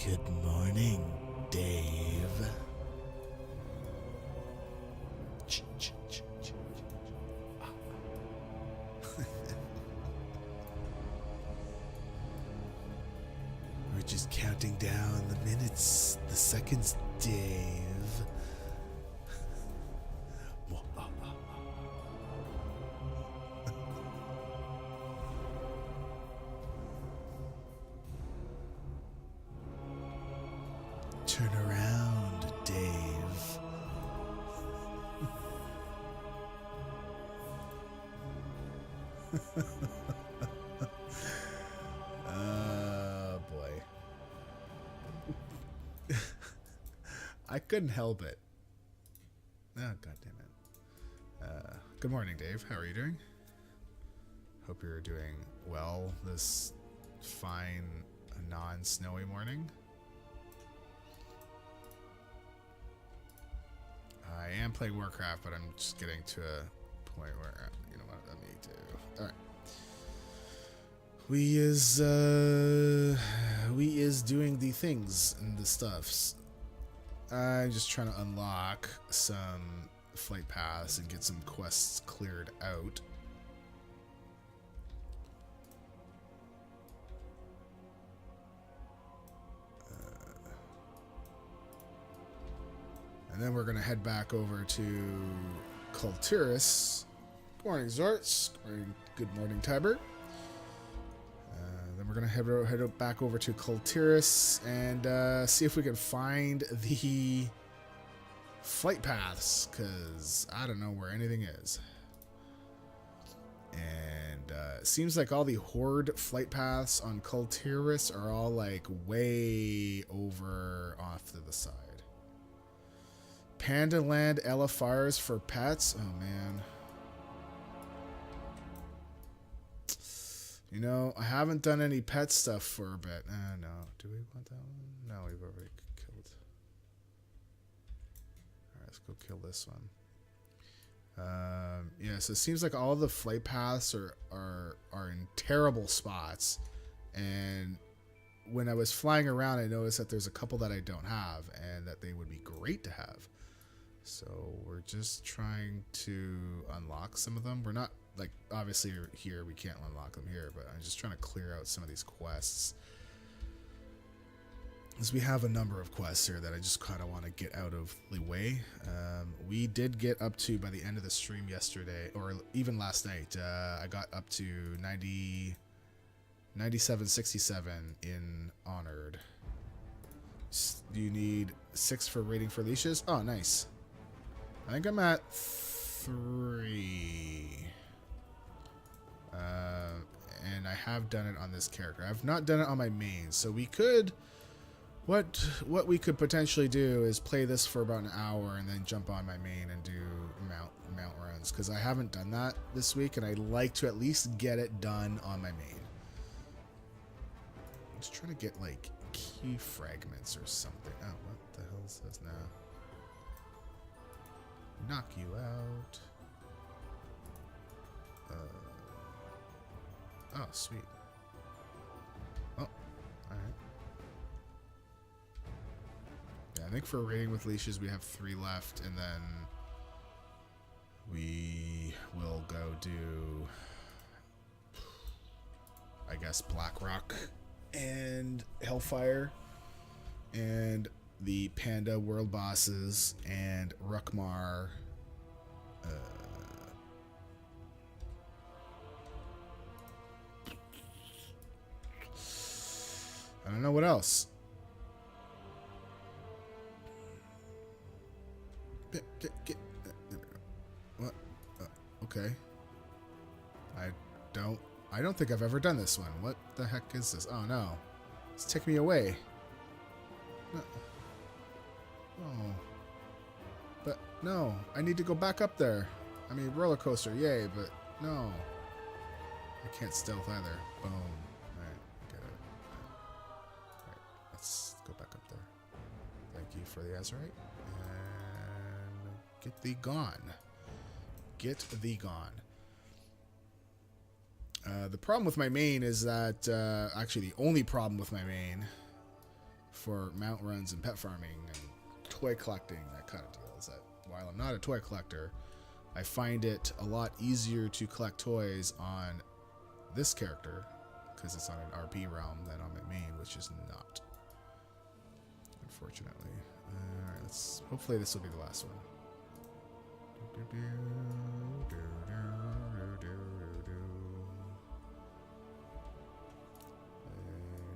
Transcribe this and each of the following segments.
Good morning, Dave. We're just counting down the minutes, the seconds, Dave. Turn around, Dave. Oh, boy. I couldn't help it. Oh, God damn it. Good morning, Dave. How are you doing? Hope you're doing well this fine, non-snowy morning. I am playing Warcraft, but I'm just getting to a point where, you know what, let me do. Alright. We is doing the things and the stuffs. I'm just trying to unlock some flight paths and get some quests cleared out. And then we're going to head back over to Kulturis. Good morning, Zorts. Good morning, Tiber. Then we're going to head back over to Kulturis and see if we can find the flight paths, because I don't know where anything is. And it seems like all the Horde flight paths on Kulturis are all like way over off to the side. Panda Land LFRs for pets? Oh, man. You know, I haven't done any pet stuff for a bit. No. Do we want that one? No, we've already killed. Alright, let's go kill this one. Yeah, so it seems like all the flight paths are in terrible spots. And when I was flying around, I noticed that there's a couple that I don't have, and that they would be great to have. So we're just trying to unlock some of them. We're not, like, obviously here, we can't unlock them here, but I'm just trying to clear out some of these quests. Because we have a number of quests here that I just kind of want to get out of the way. We did get up to, by the end of the stream yesterday, or even last night, I got up to 9767 in Honored. You need 6 for rating for leashes? Oh, nice. I think I'm at 3. And I have done it on this character. I've not done it on my main, so we could... What we could potentially do is play this for about an hour and then jump on my main and do mount runs, because I haven't done that this week, and I like to at least get it done on my main. I'm just trying to get, like, key fragments or something. Oh, what the hell is this now? Knock you out. Oh, sweet. Oh, alright. Yeah, I think for raiding with leashes we have 3 left, and then we will go do, I guess, Blackrock and Hellfire and the Panda World Bosses and Rukmar. I don't know what else. What? Okay. I don't think I've ever done this one. What the heck is this? Oh no. It's taking me away. No. Oh. But no, I need to go back up there. I mean, roller coaster, yay, but no. I can't stealth either. Boom. Alright, get it. Alright, let's go back up there. Thank you for the Azurite. And get thee gone. Get thee gone. The problem with my main is that, actually the only problem with my main for mount runs and pet farming and toy collecting, that kind of deal, is that while I'm not a toy collector, I find it a lot easier to collect toys on this character because it's on an RP realm than on my main, which is not, unfortunately. Alright, let's hopefully this will be the last one.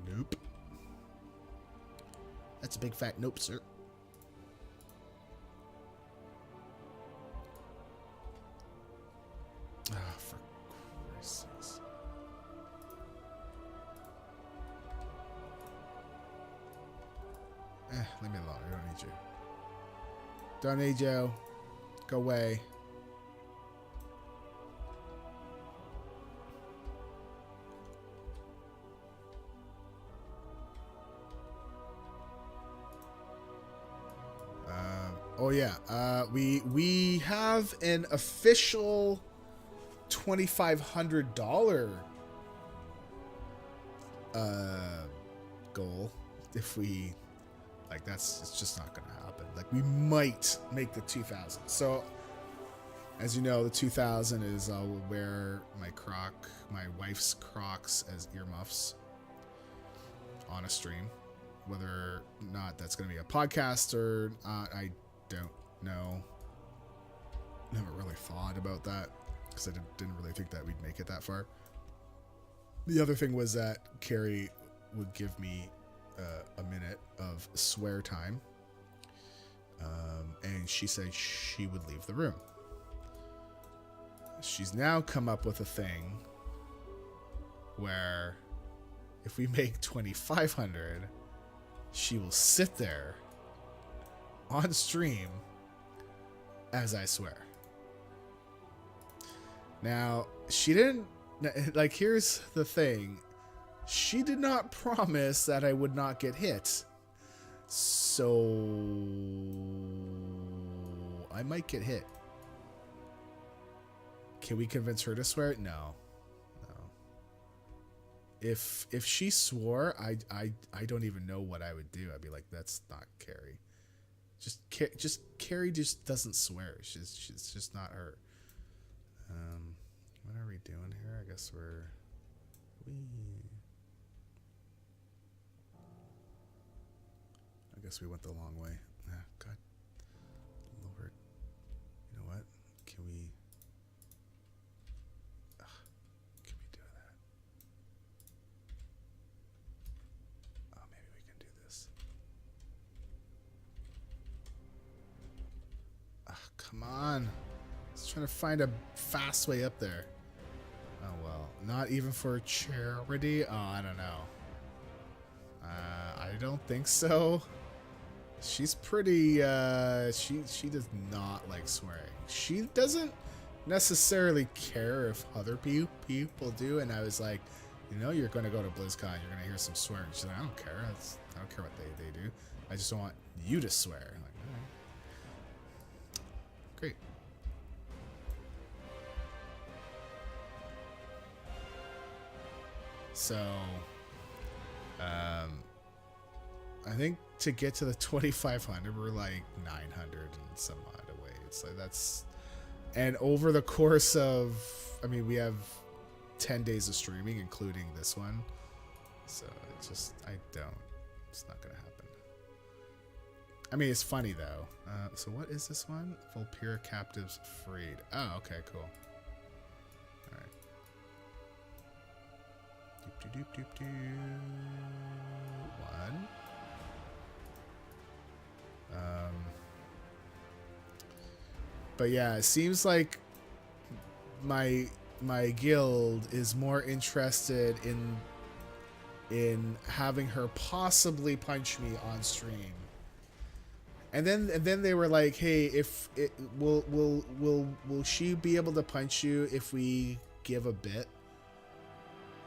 Nope. That's a big fat nope, sir. Ah, for Christ's sakes. Leave me alone. I don't need you. Don't need you. Go away. Oh yeah, we have an official $2,500 goal. If we like, it's just not gonna happen. Like, we might make the 2,000. So, as you know, the 2,000 is I'll wear my wife's Crocs as earmuffs on a stream. Whether or not that's gonna be a podcast or not, I don't know. Never really thought about that because I didn't really think that we'd make it that far. The other thing was that Carrie would give me a minute of swear time, and she said she would leave the room. She's now come up with a thing where if we make 2,500, she will sit there on stream as I swear. Now, she didn't, like, here's the thing. She did not promise that I would not get hit. So I might get hit. Can we convince her to swear? No. If she swore, I don't even know what I would do. I'd be like, that's not Carrie. Just Carrie just doesn't swear. She's just not her. What are we doing here? I guess we went the long way. Ah, God, Lord. You know what? Can we do that? Oh, maybe we can do this. Ah, come on. Just trying to find a fast way up there. Oh, well. Not even for charity? Oh, I don't know. I don't think so. She's pretty, she does not like swearing. She doesn't necessarily care if other people do, and I was like, you know, you're going to go to BlizzCon, you're going to hear some swearing. She's like, I don't care. I don't care what they do. I just don't want you to swear. I'm like, all right. Great. So, I think to get to the 2,500, we're like 900 and some odd away. It's like that's, and over the course of, I mean, we have 10 days of streaming, including this one. So it's not gonna happen. I mean, it's funny though. So what is this one? Vulpira captives freed. Oh, okay, cool. All right. Doop doop doop doop. One. But yeah, it seems like my guild is more interested in having her possibly punch me on stream. And then they were like, "Hey, if it will she be able to punch you if we give a bit?"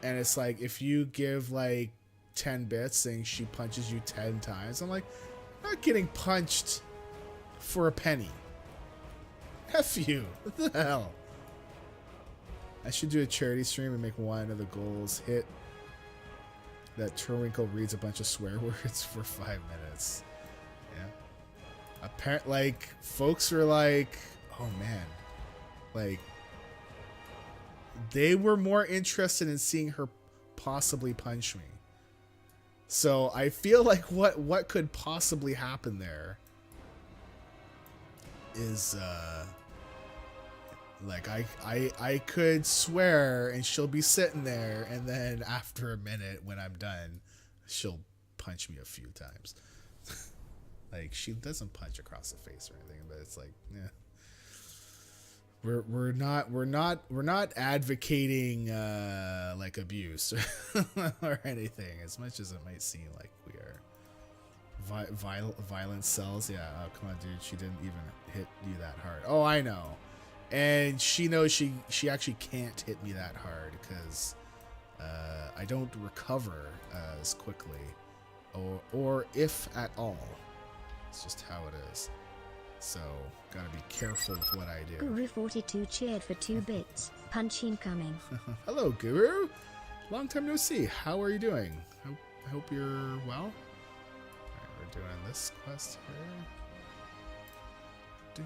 And it's like, if you give like 10 bits, saying she punches you 10 times. I'm like, I'm not getting punched for a penny. F you. What the hell? I should do a charity stream and make one of the goals hit that Turwinkle reads a bunch of swear words for 5 minutes. Yeah. Apparently, like, folks were like, oh man, like, they were more interested in seeing her possibly punch me. So I feel like what could possibly happen there is like I could swear and she'll be sitting there, and then after a minute when I'm done, she'll punch me a few times. Like, she doesn't punch across the face or anything, but it's like, yeah. We're not advocating like abuse or anything, as much as it might seem like we are. Violent cells, yeah. Oh, come on, dude. She didn't even hit you that hard. Oh, I know, and she knows she actually can't hit me that hard because I don't recover as quickly, or if at all. It's just how it is. So, gotta be careful with what I do. Guru42 cheered for 2 bits. Punch incoming. Hello, Guru. Long time no see. How are you doing? I hope you're well. Alright, we're doing this quest here. Do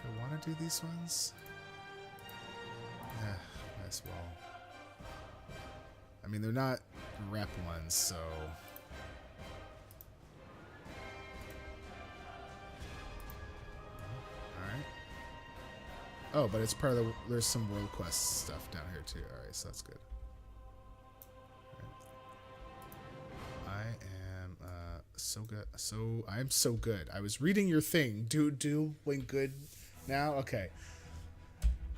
I want to do these ones? Yeah, might as well. I mean, they're not rep ones, so... Oh, but it's part of the... There's some world quest stuff down here, too. Alright, so that's good. Right. I am so good. I'm so good. I was reading your thing. Doing good now? Okay.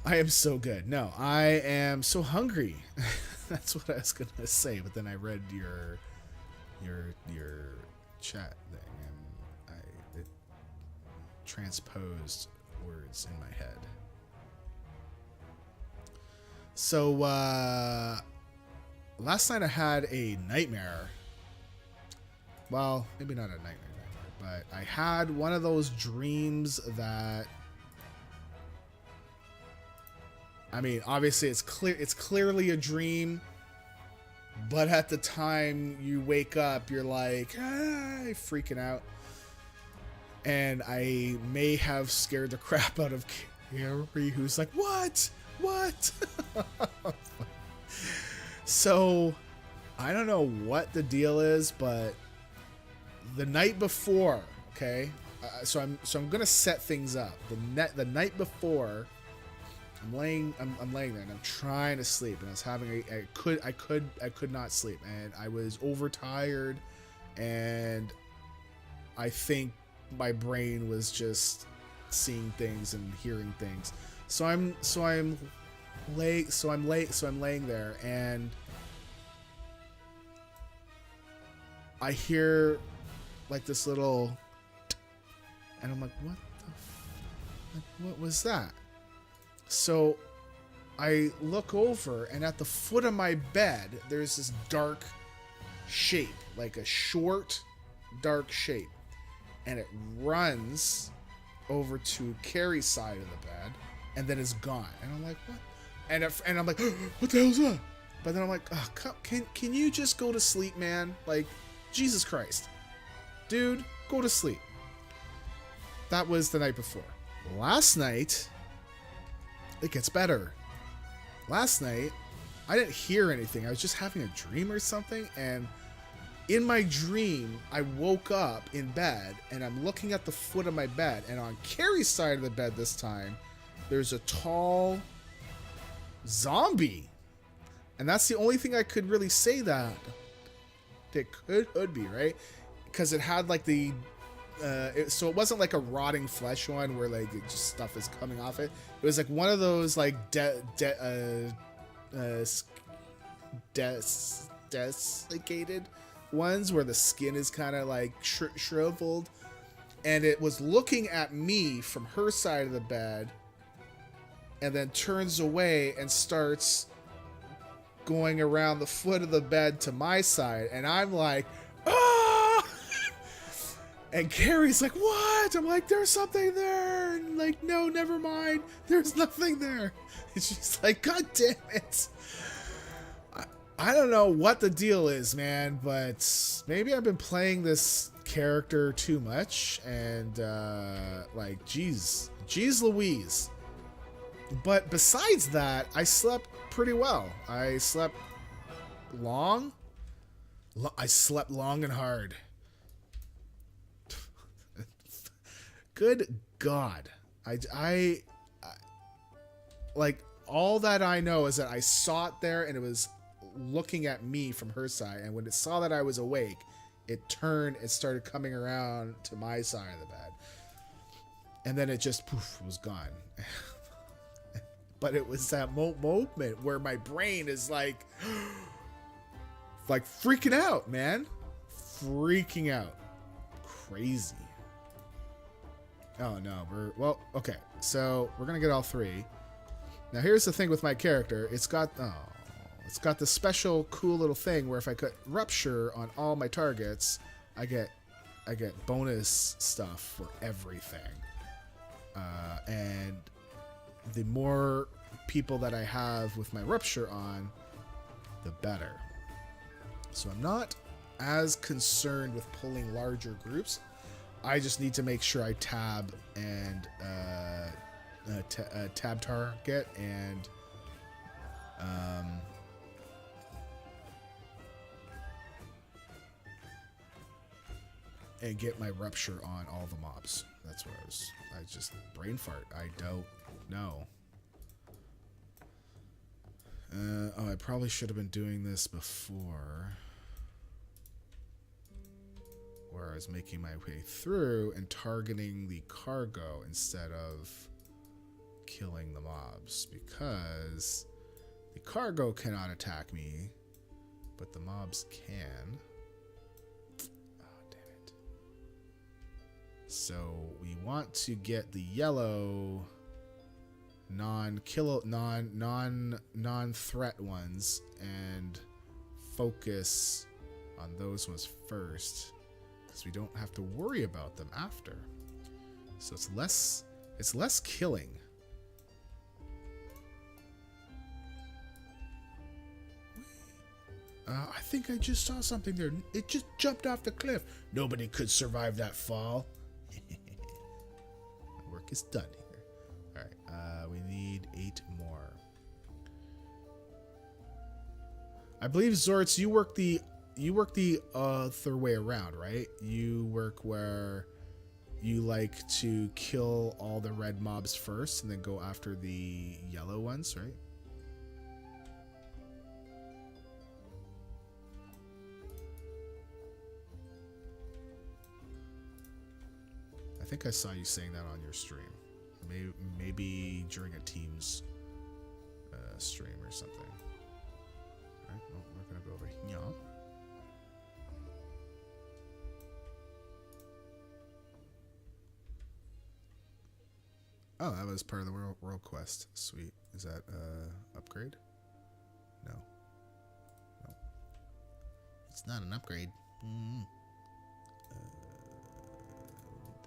I am so good. No, I am so hungry. That's what I was going to say, but then I read your chat thing, and it transposed words in my head. So, last night I had a nightmare. Well, maybe not a nightmare, but I had one of those dreams that... I mean, obviously it's clearly a dream, but at the time you wake up, you're like, freaking out. And I may have scared the crap out of Carrie, who's like, what? So I don't know what the deal is, but the night before, okay, so I'm gonna set things up. The night before, I'm laying there and I'm trying to sleep, and I was having I could not sleep, and I was overtired, and I think my brain was just seeing things and hearing things. So I'm laying there, and I hear like this little, and I'm like, what was that? So I look over, and at the foot of my bed, there's this dark shape, like a short, dark shape, and it runs over to Carrie's side of the bed, and then it's gone. And I'm like, what? And I'm like, what the hell's that? But then I'm like, oh, can you just go to sleep, man? Like, Jesus Christ. Dude, go to sleep. That was the night before. Last night, it gets better. Last night, I didn't hear anything. I was just having a dream or something, and in my dream, I woke up in bed, and I'm looking at the foot of my bed, and on Carrie's side of the bed this time, there's a tall zombie. And that's the only thing I could really say that it could be, right? Because it had like the so it wasn't like a rotting flesh one where like it just stuff is coming off it. It was like one of those like desiccated ones where the skin is kind of like shriveled, and it was looking at me from her side of the bed, and then turns away and starts going around the foot of the bed to my side, and I'm like, ah! And Carrie's like, what? I'm like, there's something there. And like, no, never mind. There's nothing there. And she's like, God damn it. I don't know what the deal is, man, but maybe I've been playing this character too much, and like, geez Louise. But besides that, I slept pretty well. I slept long. I slept long and hard. Good God. I like, all that I know is that I saw it there and it was looking at me from her side, and when it saw that I was awake, it turned and started coming around to my side of the bed, and then it just poof was gone. But it was that moment where my brain is like freaking out, man. Freaking out. Crazy. Oh no, okay, so we're gonna get all three. Now here's the thing with my character. It's got the special cool little thing where if I cut rupture on all my targets, I get bonus stuff for everything. And the more people that I have with my rupture on, the better. So I'm not as concerned with pulling larger groups. I just need to make sure I tab and tab target and get my rupture on all the mobs. That's what I just brain fart. I don't know. I probably should have been doing this before, where I was making my way through and targeting the cargo instead of killing the mobs, because the cargo cannot attack me, but the mobs can. Oh, damn it. So we want to get the yellow non-threat ones and focus on those ones first, because we don't have to worry about them after. So it's less killing. I think I just saw something there. It just jumped off the cliff. Nobody could survive that fall. Work is done here. All right, we need 8 more. I believe Zortz, you work the other way around, right? You work where you like to kill all the red mobs first and then go after the yellow ones, right? I think I saw you saying that on your stream. Maybe during a Teams stream or something. All right, well, we're gonna go over here. Oh, that was part of the world quest. Sweet. Is that upgrade? No. No. It's not an upgrade.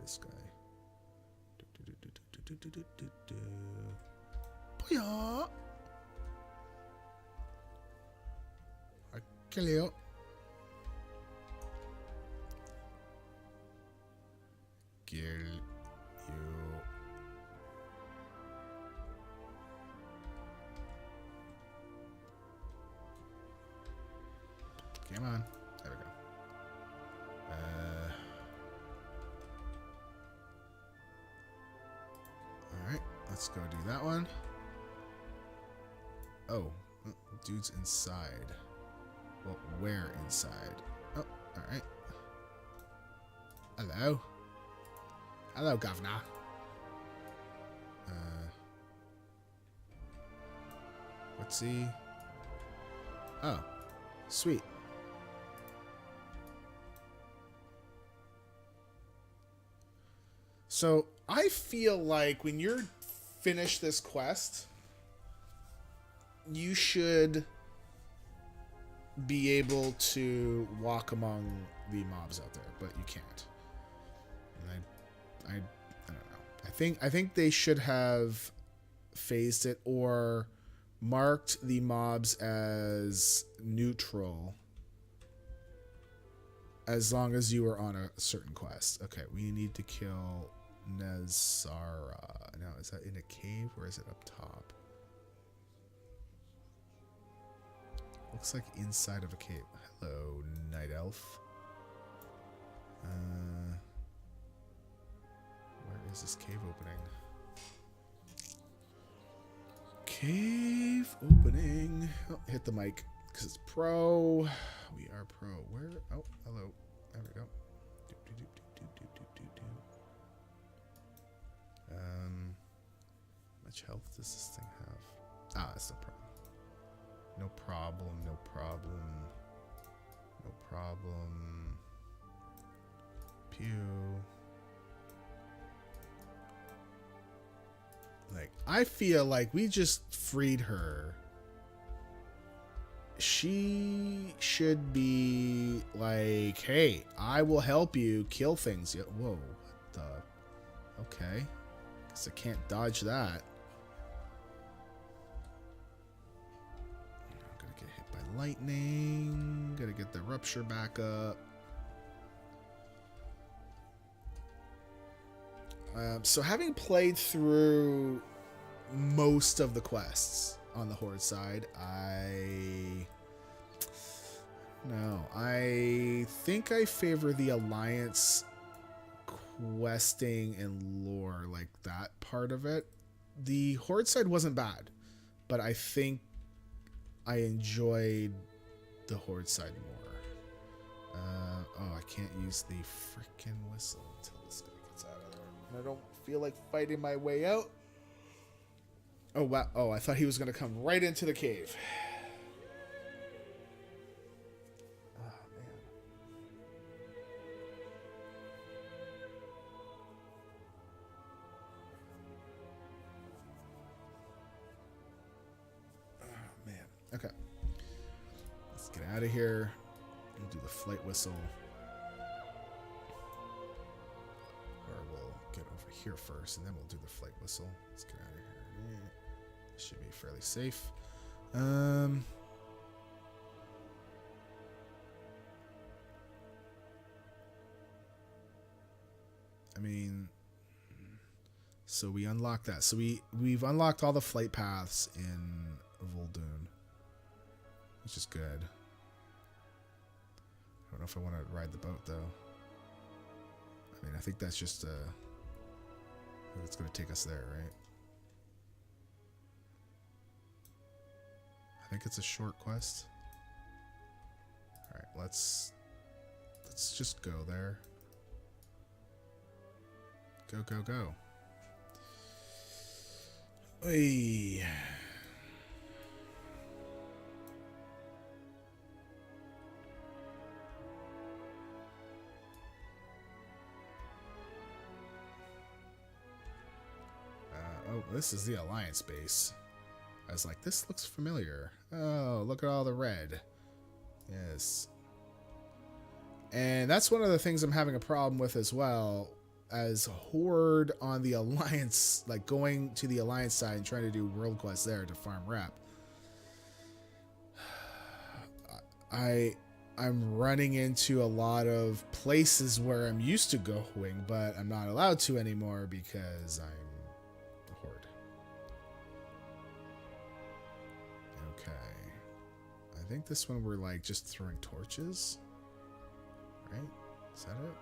This guy. Booyah! I kill you. Kill you. Come on. There we go. Alright, let's go do that one. Oh, dude's inside. Well, where inside? Oh, alright. Hello. Hello, governor. What's he? Oh, sweet. So I feel like when you're finished this quest, you should be able to walk among the mobs out there, but you can't. And I don't know. I think they should have phased it or marked the mobs as neutral as long as you were on a certain quest. Okay, we need to kill Nezara. Now, is that in a cave or is it up top? Looks like inside of a cave. Hello, night elf. Where is this cave opening? Cave opening. Oh, hit the mic because it's pro. We are pro. Where? Oh, hello. There we go. Much health does this thing have? Ah, that's no problem. No problem. No problem. No problem. Pew. Like, I feel like we just freed her. She should be like, hey, I will help you kill things. Whoa, what the? Okay. Guess I can't dodge that. I'm gonna get hit by lightning. Gotta get the rupture back up. So having played through most of the quests on the Horde side, I think I favor the Alliance questing and lore, like that part of it. The Horde side wasn't bad, but I think I enjoyed the Horde side more. Oh, I can't use the freaking whistle until this guy gets out of there. And I don't feel like fighting my way out. Oh, wow. Oh, I thought he was going to come right into the cave. Oh, man. Oh, man. Okay. Let's get out of here and do the flight whistle. Or we'll get over here first, and then we'll do the flight whistle. Let's get out of here. Yeah. Should be fairly safe. I mean, so we unlocked that. So we've unlocked all the flight paths in Vol'dun, which is good. I don't know if I want to ride the boat though. I mean, I think that's just it's going to take us there, right? I think it's a short quest. All right, let's just go there. Go, go, go. Oy. Oh, this is the Alliance base. I was like, this looks familiar. Oh, look at all the red. Yes. And that's one of the things I'm having a problem with as well, as Horde on the Alliance, like going to the Alliance side and trying to do world quests there to farm rep. I'm running into a lot of places where I'm used to going, but I'm not allowed to anymore because I'm the Horde. Okay. I think this one we're like just throwing torches. Right? Is that it?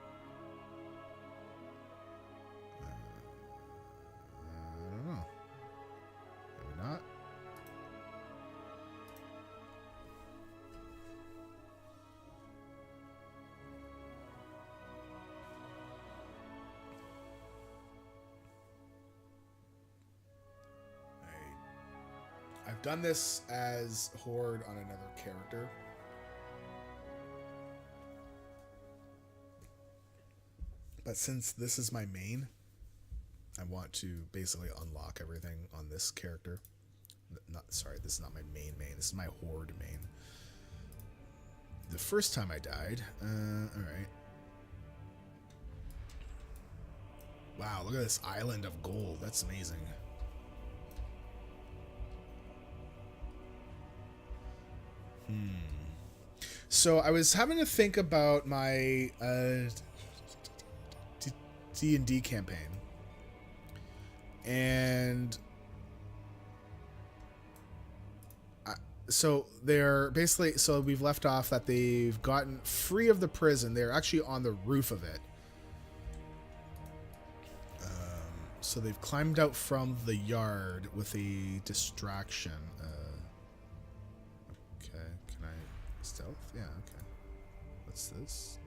I don't know. Maybe not. I've done this as Horde on another character. But since this is my main, I want to basically unlock everything on this character. Sorry, this is not my main. This is my Horde main. The first time I died, alright. Wow, look at this island of gold. That's amazing. So I was having to think about my D&D campaign. And so they're basically, so we've left off that they've gotten free of the prison. They're actually on the roof of it. So they've climbed out from the yard with a distraction. Okay, can I stealth? Yeah, okay. What's this?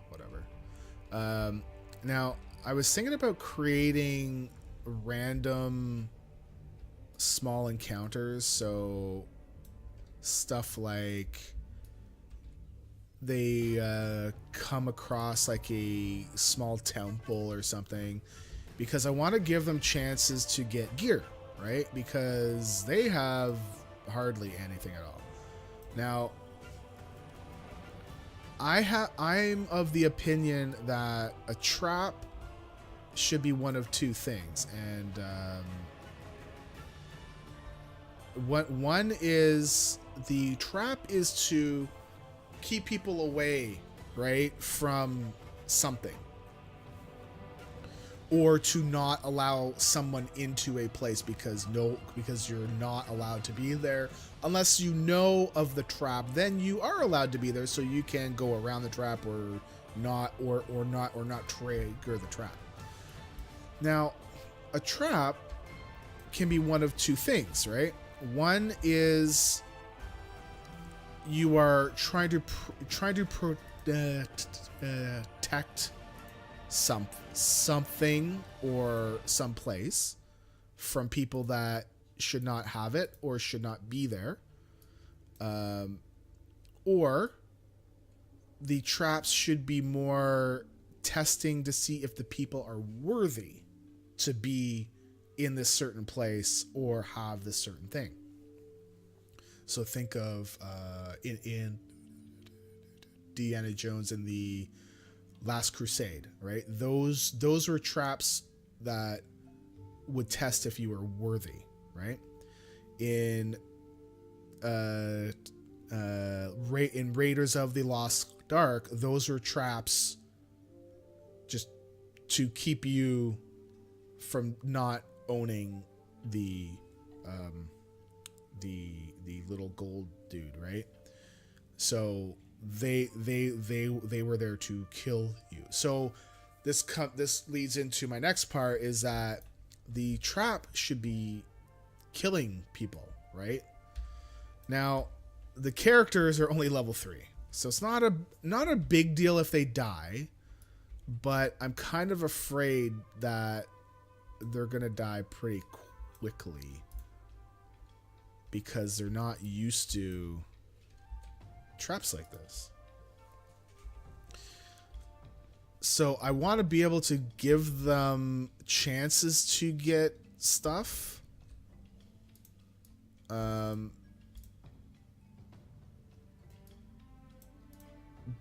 Whatever. Now, I was thinking about creating random small encounters. So stuff like they come across like a small temple or something, because I want to give them chances to get gear, right? Because they have hardly anything at all. Now, I'm of the opinion that a trap should be one of two things, and one is the trap is to keep people away, right, from something, or to not allow someone into a place because you're not allowed to be there unless you know of the trap. Then you are allowed to be there, so you can go around the trap or not trigger the trap. Now, a trap can be one of two things, right? One is you are trying to protect something or someplace from people that should not have it or should not be there, or the traps should be more testing to see if the people are worthy to be in this certain place or have this certain thing. So think of in Indiana Jones and the Last Crusade, right? Those were traps that would test if you were worthy, right? In Raiders of the Lost Ark, those were traps just to keep you from not owning the little gold dude, right? So they were there to kill you. So this leads into my next part, is that the trap should be killing people, right? Now, the characters are only level 3, so it's not a big deal if they die, but I'm kind of afraid that they're gonna die pretty quickly because they're not used to traps like this. So I want to be able to give them chances to get stuff.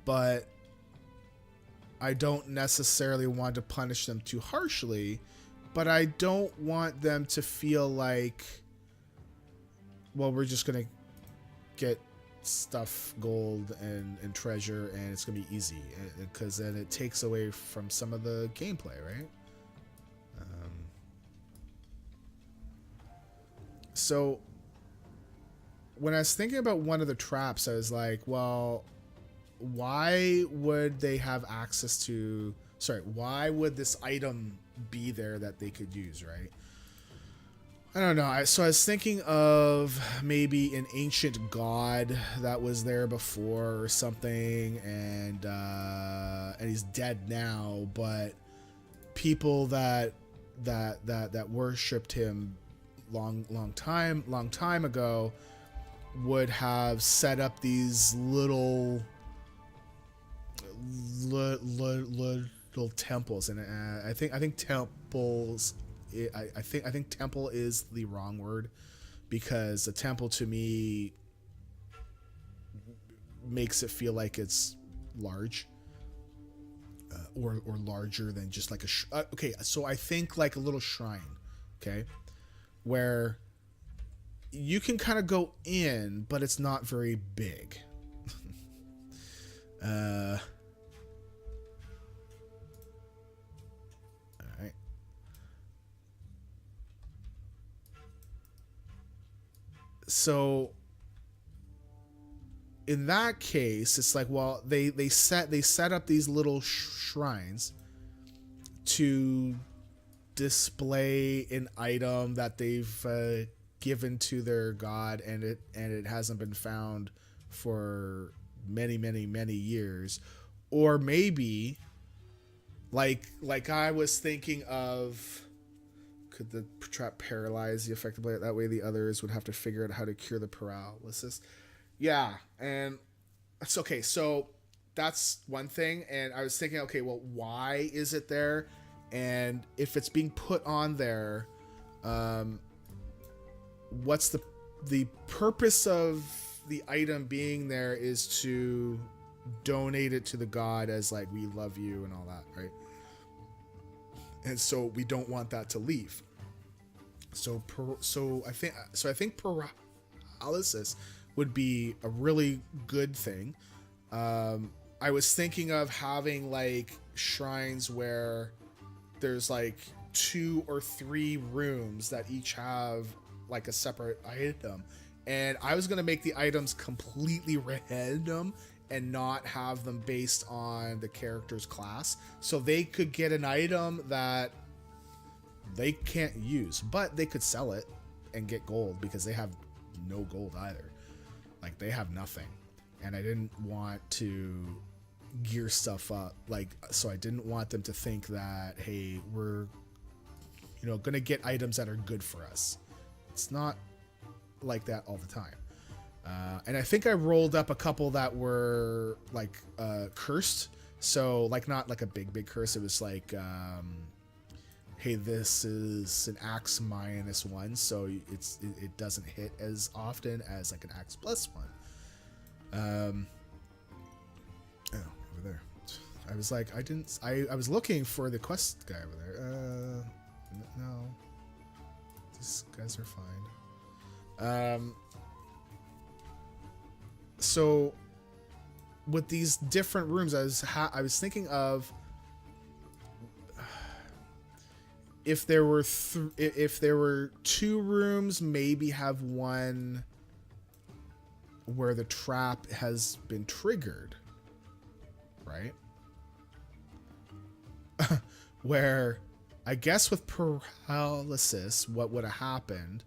But I don't necessarily want to punish them too harshly, but I don't want them to feel like, well, we're just going to get stuff, gold and treasure, and it's going to be easy, because then it takes away from some of the gameplay, right? So when I was thinking about one of the traps, I was like, well, why would they have access to, why would this item be there that they could use, right? I don't know. So I was thinking of maybe an ancient god that was there before or something, and he's dead now, but people that worshipped him long time ago would have set up these little temples, and I think temples. I think temple is the wrong word, because a temple to me makes it feel like it's large, or larger than just like okay, so I think like a little shrine, okay, where you can kind of go in, but it's not very big. All right. So in that case, it's like, well, they set up these little shrines to display an item that they've given to their god, and it hasn't been found for many years. Or maybe like I was thinking of, could the trap paralyze the affected player? That way the others would have to figure out how to cure the paralysis. Yeah, and it's okay. So that's one thing. And I was thinking, okay, well, why is it there? And if it's being put on there, what's the purpose of the item being there? Is to donate it to the god as like, we love you and all that, right? And so we don't want that to leave. So I think paralysis would be a really good thing. I was thinking of having like shrines where there's like 2 or 3 rooms that each have like a separate item, and I was gonna make the items completely random and not have them based on the character's class, so they could get an item that they can't use, but they could sell it and get gold, because they have no gold either. Like, they have nothing. And I didn't want to gear stuff up, like, so I didn't want them to think that, hey, we're, you know, gonna get items that are good for us. It's not like that all the time. And I think I rolled up a couple that were like cursed. So like, not like a big curse. It was like, hey, this is an axe -1, so it doesn't hit as often as like an axe +1. Oh, over there. I was like, I was looking for the quest guy over there. No, these guys are fine. So with these different rooms, I was thinking of, if there were 2 rooms, maybe have one where the trap has been triggered, right? Where I guess with paralysis, what would have happened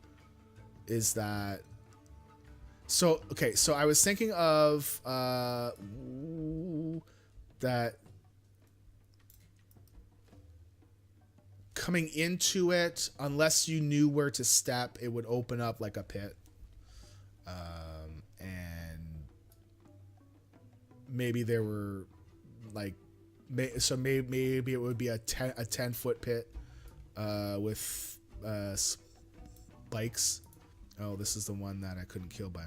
is that, so I was thinking of that coming into it, unless you knew where to step, it would open up like a pit, and maybe there were like, so maybe it would be a 10-foot pit with spikes. Oh, this is the one that I couldn't kill by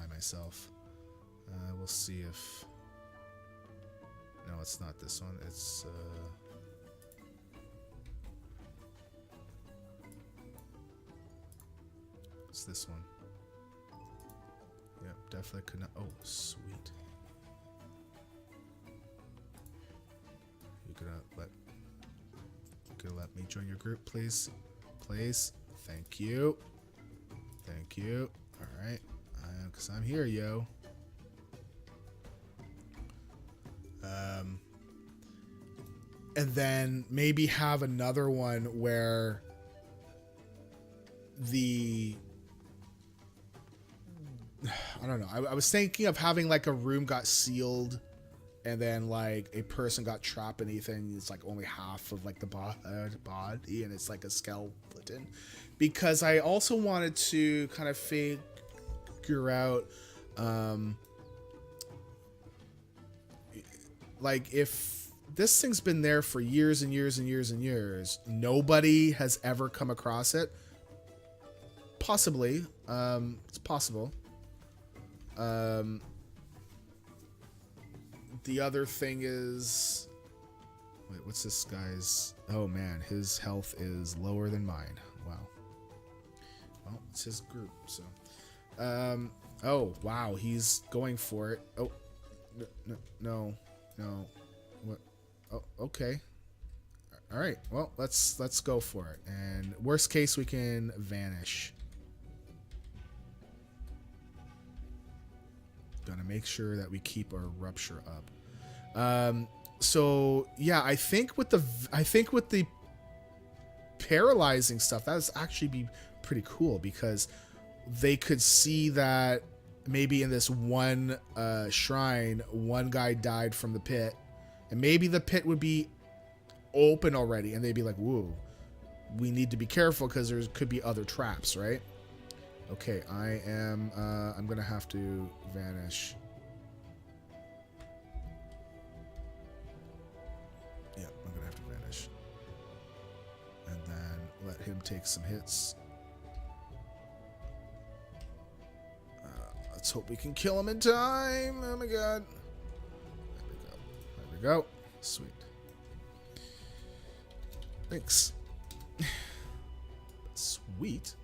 myself. We'll see if, no, it's not this one. It's this one. Yep, definitely could not. Oh, sweet. You gonna let me join your group, please? Please. Thank you. Thank you. All right, because I'm here, yo. And then maybe have another one where I don't know. I was thinking of having like a room got sealed, and then like a person got trapped beneath it, and it's like only half of like the body, and it's like a skeleton. Because I also wanted to kind of figure out, like, if this thing's been there for years and years and years and years, nobody has ever come across it. Possibly, it's possible. The other thing is, Wait, what's this guy's? Oh man, his health is lower than mine. Wow. Well, it's his group, so. Oh wow, he's going for it. Oh, no. What? Oh, okay. All right. Well, let's go for it. And worst case, we can vanish. Gonna make sure that we keep our rupture up. So yeah, I think with the paralyzing stuff, that would actually be pretty cool because they could see that maybe in this one shrine, one guy died from the pit, and maybe the pit would be open already, and they'd be like, "Whoa, we need to be careful because there could be other traps, right?" Okay, I'm gonna have to vanish. Yeah, I'm gonna have to vanish. And then let him take some hits. Let's hope we can kill him in time. Oh my god. There we go. Sweet. Thanks. Sweet.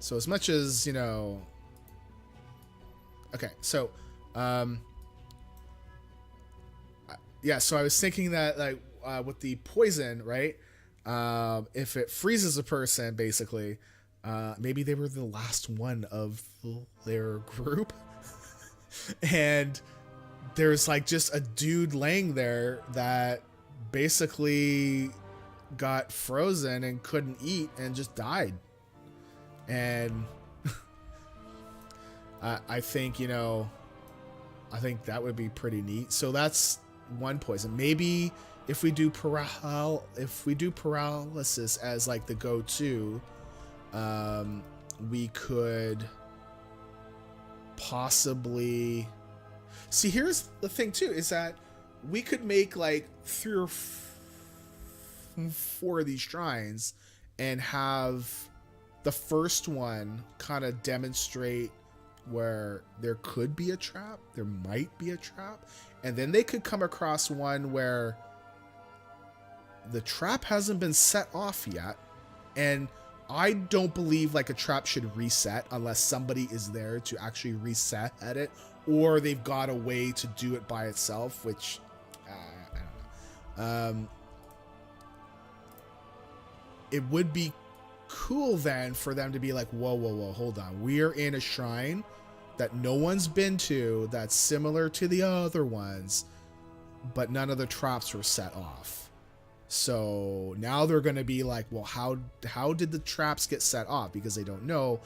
So as much as, you know... Okay, so... yeah, so I was thinking that, like, with the poison, right? If it freezes a person, basically, maybe they were the last one of their group. And there's, like, just a dude laying there that basically got frozen and couldn't eat and just died. And I think, you know, I think that would be pretty neat. So that's one poison. Maybe if we do paralysis as like the go-to, we could possibly see. Here's the thing too, is that we could make like 3 or 4 of these shrines and have the first one kind of demonstrate where there could be a trap, there might be a trap, and then they could come across one where the trap hasn't been set off yet, and I don't believe like a trap should reset unless somebody is there to actually reset at it, or they've got a way to do it by itself, which I don't know. It would be cool then for them to be like, whoa, hold on. We're in a shrine that no one's been to that's similar to the other ones, but none of the traps were set off. So now they're going to be like, well, how did the traps get set off? Because they don't know.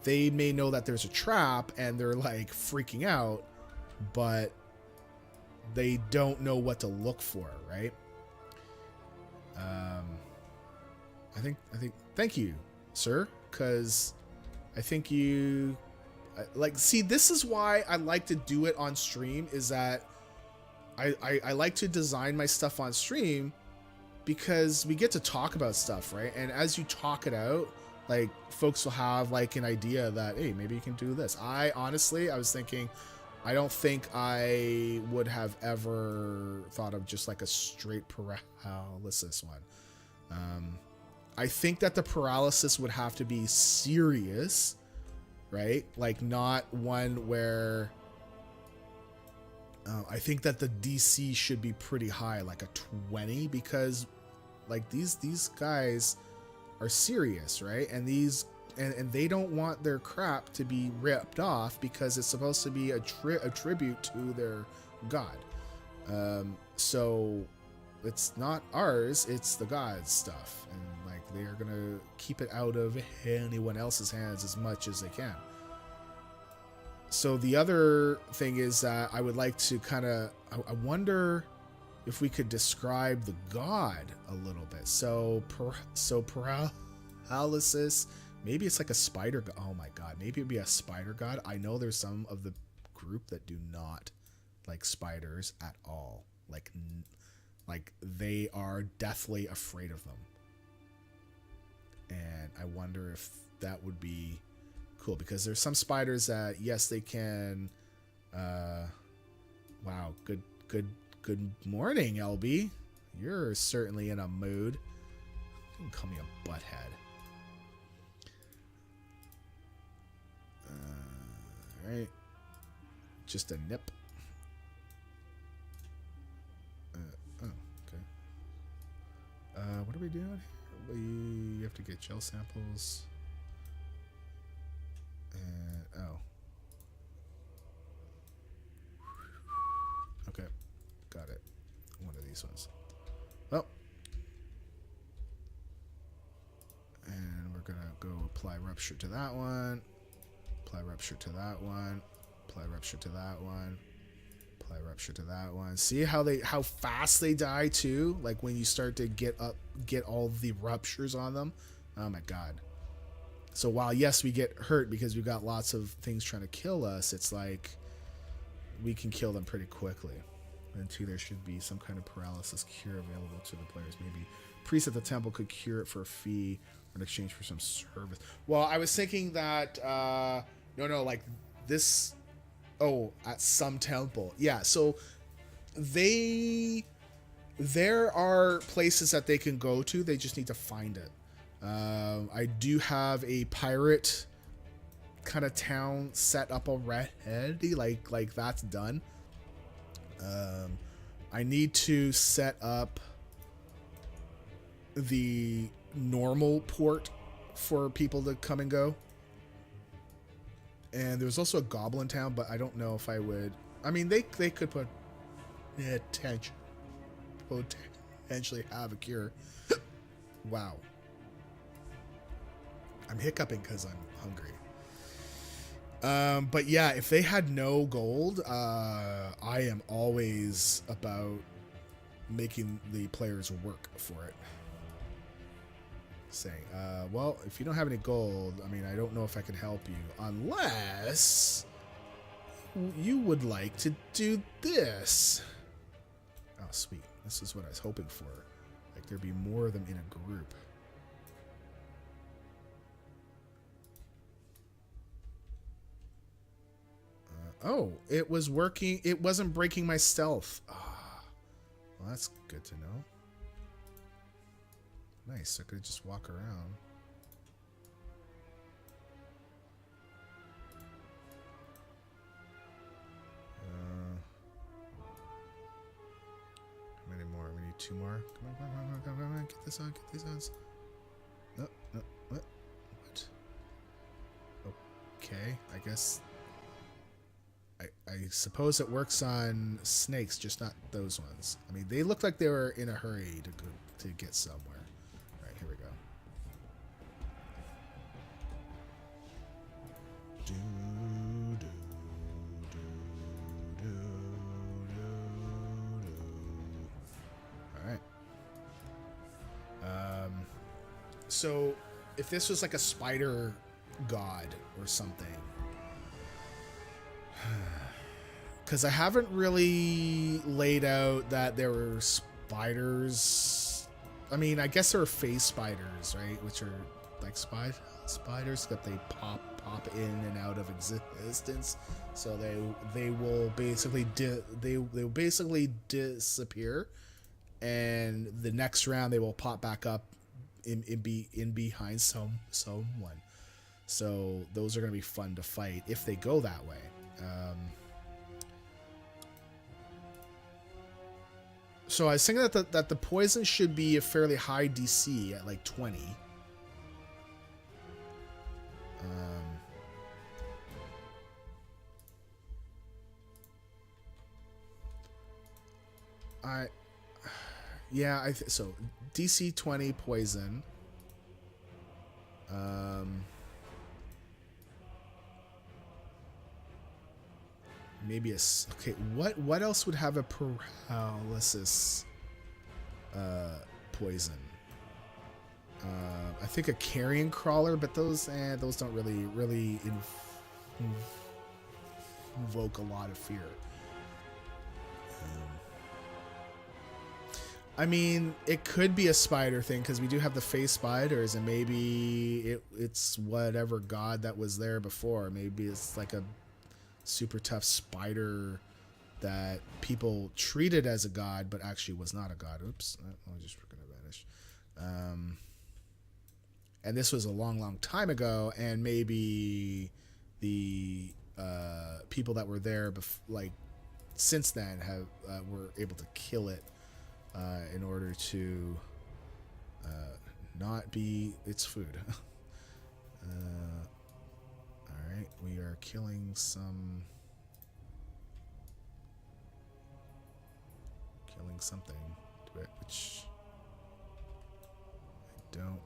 They may know that there's a trap and they're like freaking out, but they don't know what to look for, right? I think thank you, sir, because I think you like, see, this is why I like to do it on stream, is that I like to design my stuff on stream because we get to talk about stuff, right? And as you talk it out, like, folks will have like an idea that, hey, maybe you can do this. I was thinking, I don't think I would have ever thought of just like a straight paralysis one. I think that the paralysis would have to be serious, right? Like, not one where I think that the DC should be pretty high, like a 20, because like these guys are serious, right? And and they don't want their crap to be ripped off because it's supposed to be a tribute to their god. So it's not ours, it's the god's stuff, and like they are gonna keep it out of anyone else's hands as much as they can. So the other thing is that I would like to kind of, I wonder if we could describe the god a little bit. So paralysis, maybe it's like a spider god. Oh my god, maybe it'd be a spider god. I know there's some of the group that do not like spiders at all. Like they are deathly afraid of them. And I wonder if that would be cool, because there's some spiders that, yes, they can wow, good morning, LB. You're certainly in a mood. You can call me a butthead. Alright. Just a nip. Oh, okay. What are we doing here? We have to get gel samples. And, oh. Okay. Got it. One of these ones. Well. And we're going to go apply rupture to that one. Apply rupture to that one. Apply rupture to that one. Apply rupture to that one. See how fast they die too? Like when you start to get all the ruptures on them. Oh my god. So while yes, we get hurt because we've got lots of things trying to kill us, it's like we can kill them pretty quickly. And two, there should be some kind of paralysis cure available to the players. Maybe priest at the temple could cure it for a fee or in exchange for some service. Well, I was thinking that no, like this. Oh, at some temple. Yeah, so there are places that they can go to. They just need to find it. I do have a pirate kind of town set up already. Like that's done. I need to set up the normal port for people to come and go. And there was also a goblin town, but I don't know if I would. I mean, they could potentially have a cure. Wow. I'm hiccuping because I'm hungry. But yeah, if they had no gold, I am always about making the players work for it. Saying, well, if you don't have any gold, I mean, I don't know if I can help you unless you would like to do this. Oh, sweet. This is what I was hoping for. Like there'd be more of them in a group. Oh, it was working. It wasn't breaking my stealth. Ah, well, that's good to know. Nice, so I could just walk around. How many more? We need 2 more. Come on. Get this on, get these on. No, what? Okay, I guess. I suppose it works on snakes, just not those ones. I mean, they looked like they were in a hurry to get somewhere. Here we go. All right. So if this was like a spider god or something, because I haven't really laid out that there were spiders. I mean, I guess there are phase spiders, right? Which are like spiders that they pop in and out of existence. So they will basically they will basically disappear, and the next round they will pop back up in behind someone. So those are going to be fun to fight if they go that way. So I was thinking that the poison should be a fairly high DC at like 20. So DC 20 poison. Maybe okay. What else would have a paralysis poison? I think a carrion crawler, but those don't really invoke a lot of fear. I mean, it could be a spider thing because we do have the face spiders, and maybe it's whatever god that was there before. Maybe it's like a super tough spider that people treated as a god, but actually was not a god. Oops, I'm just gonna vanish. And this was a long, long time ago, and maybe the people that were there, since then, have were able to kill it in order to not be its food. All right, we are killing something, to it, which I don't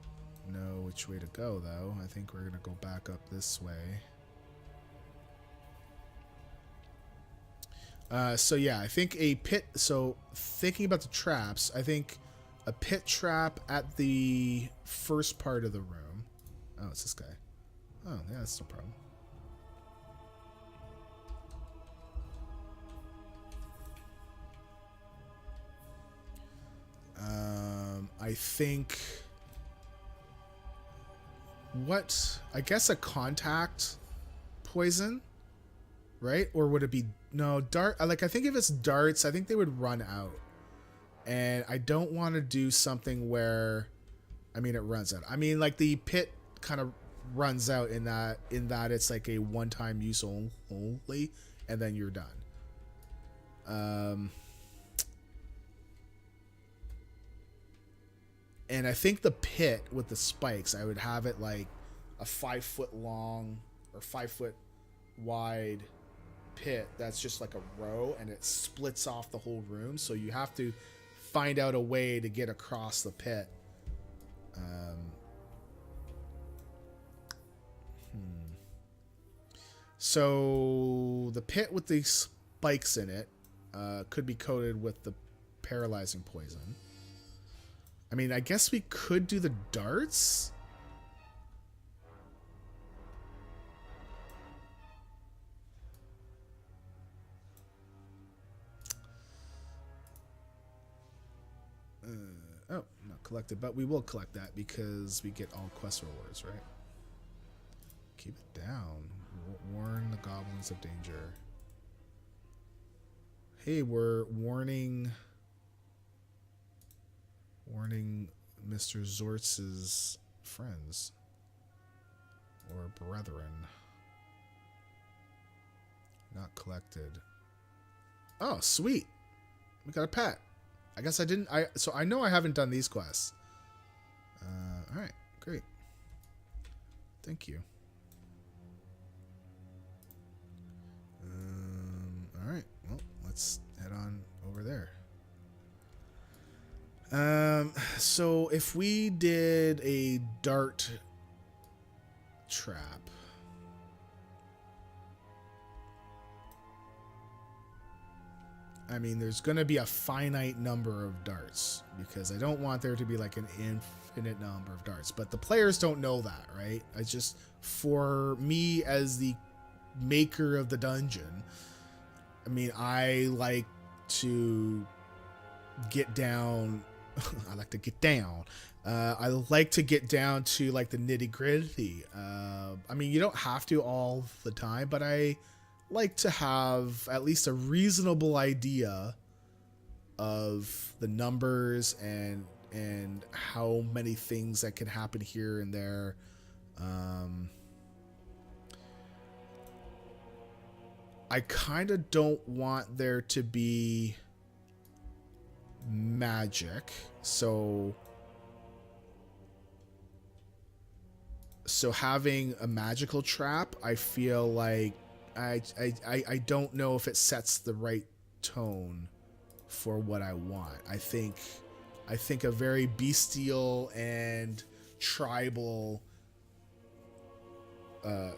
know which way to go, though. I think we're gonna go back up this way. So yeah, I think a pit. So thinking about the traps, I think a pit trap at the first part of the room. Oh, it's this guy. Oh, yeah, that's no problem. I think I guess a contact poison, right? Or would it be no dart? I think if it's darts, I think they would run out, and I don't want to do something where, I mean, it runs out. I mean, like the pit kind of runs out in that it's like a one-time use only, and then you're done. And I think the pit with the spikes, I would have it like a 5 foot long or 5 foot wide pit that's just like a row, and it splits off the whole room. So you have to find out a way to get across the pit. So the pit with the spikes in it could be coated with the paralyzing poison. I mean, I guess we could do the darts. Oh, not collected, but we will collect that because we get all quest rewards, right? Keep it down. Warn the goblins of danger. Hey, we're warning Mr. Zortz's friends or brethren. Not collected. Oh, sweet. We got a pet. I guess I didn't. So I know I haven't done these quests. All right, great. Thank you. All right. Well, let's head on over there. So if we did a dart trap, I mean, there's going to be a finite number of darts because I don't want there to be like an infinite number of darts, but the players don't know that, right? I just, for me as the maker of the dungeon, I mean, I like to get down. I like to get down. I like to get down to like the nitty gritty. I mean, you don't have to all the time, but I like to have at least a reasonable idea of the numbers and how many things that can happen here and there. I kind of don't want there to be magic, so having a magical trap, I feel like I don't know if it sets the right tone for what I want. I think a very bestial and tribal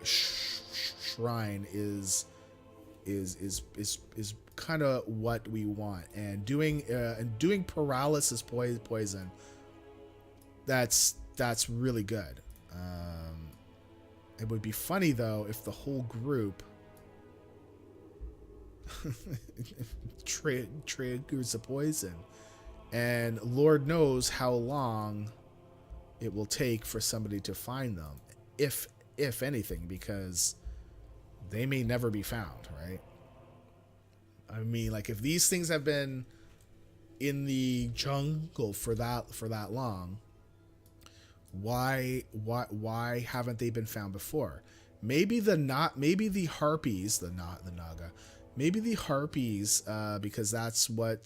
shrine is kind of what we want, and doing paralysis poison, that's really good. It would be funny though if the whole group triggers the poison, and Lord knows how long it will take for somebody to find them, if anything, because they may never be found, right? I mean, like if these things have been in the jungle for that long, why haven't they been found before? Maybe maybe the harpies, the naga, maybe the harpies, because that's what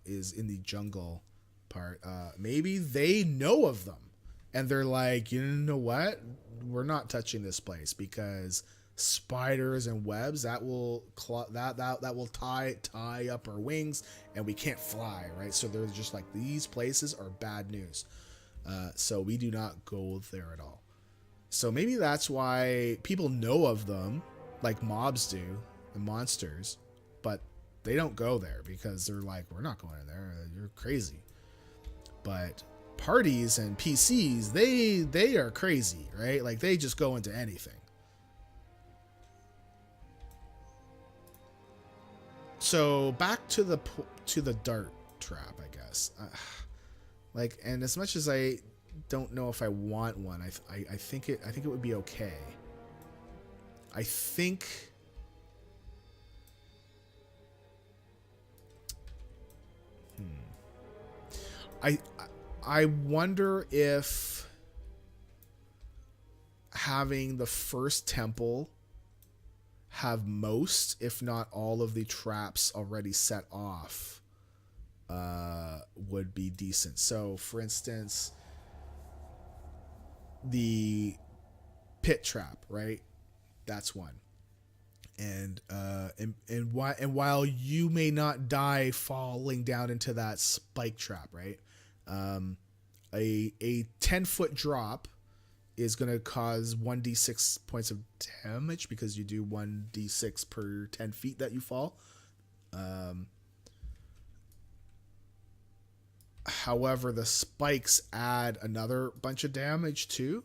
is in the jungle part. Maybe they know of them, and they're like, you know what? We're not touching this place because spiders and webs that will that will tie up our wings, and we can't fly, right? So they're just like, these places are bad news. So we do not go there at all. So maybe that's why people know of them, like mobs do, the monsters, but they don't go there because they're like, we're not going in there. You're crazy. But parties and PCs, they are crazy, right? Like they just go into anything. So back to the dart trap, I guess. Like, and as much as I don't know if I want one, I think it would be okay. I think I wonder if having the first temple have most, if not all, of the traps already set off would be decent. So, for instance, the pit trap, right? That's one. And while you may not die falling down into that spike trap, right? A 10-foot drop is going to cause 1d6 points of damage because you do 1d6 per 10 feet that you fall. However, the spikes add another bunch of damage too.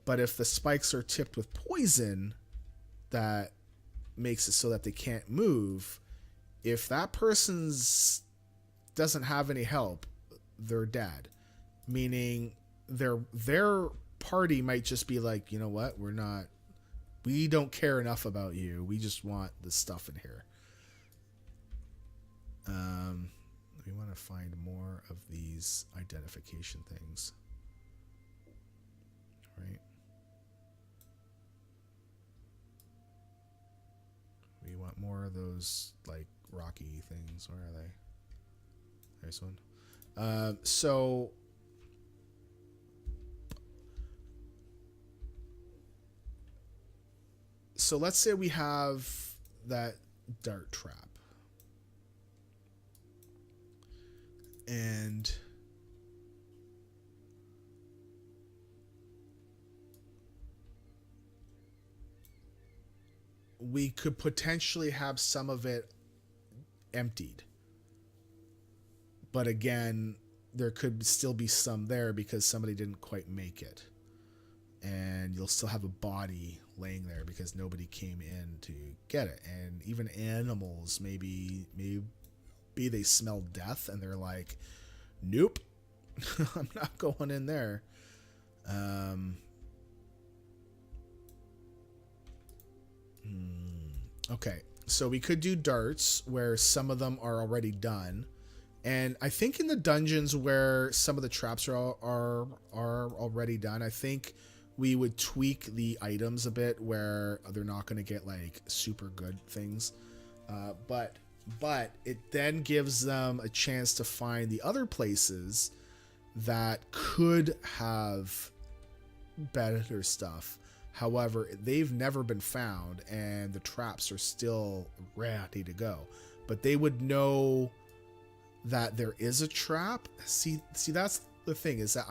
But if the spikes are tipped with poison, that makes it so that they can't move. If that person's doesn't have any help, they're dead. Meaning their party might just be like, you know what, we don't care enough about you. We just want the stuff in here. We want to find more of these identification things. Right? We want more of those, like, rocky things. Where are they? There's one. So let's say we have that dart trap. And we could potentially have some of it emptied. But again, there could still be some there because somebody didn't quite make it. And you'll still have a body laying there because nobody came in to get it. And even animals, maybe they smell death and they're like, nope, I'm not going in there. Okay, so we could do darts where some of them are already done. And I think in the dungeons where some of the traps are already done, I think we would tweak the items a bit where they're not going to get like super good things. But it then gives them a chance to find the other places that could have better stuff. However, they've never been found and the traps are still ready to go. But they would know that there is a trap. See, that's the thing, is that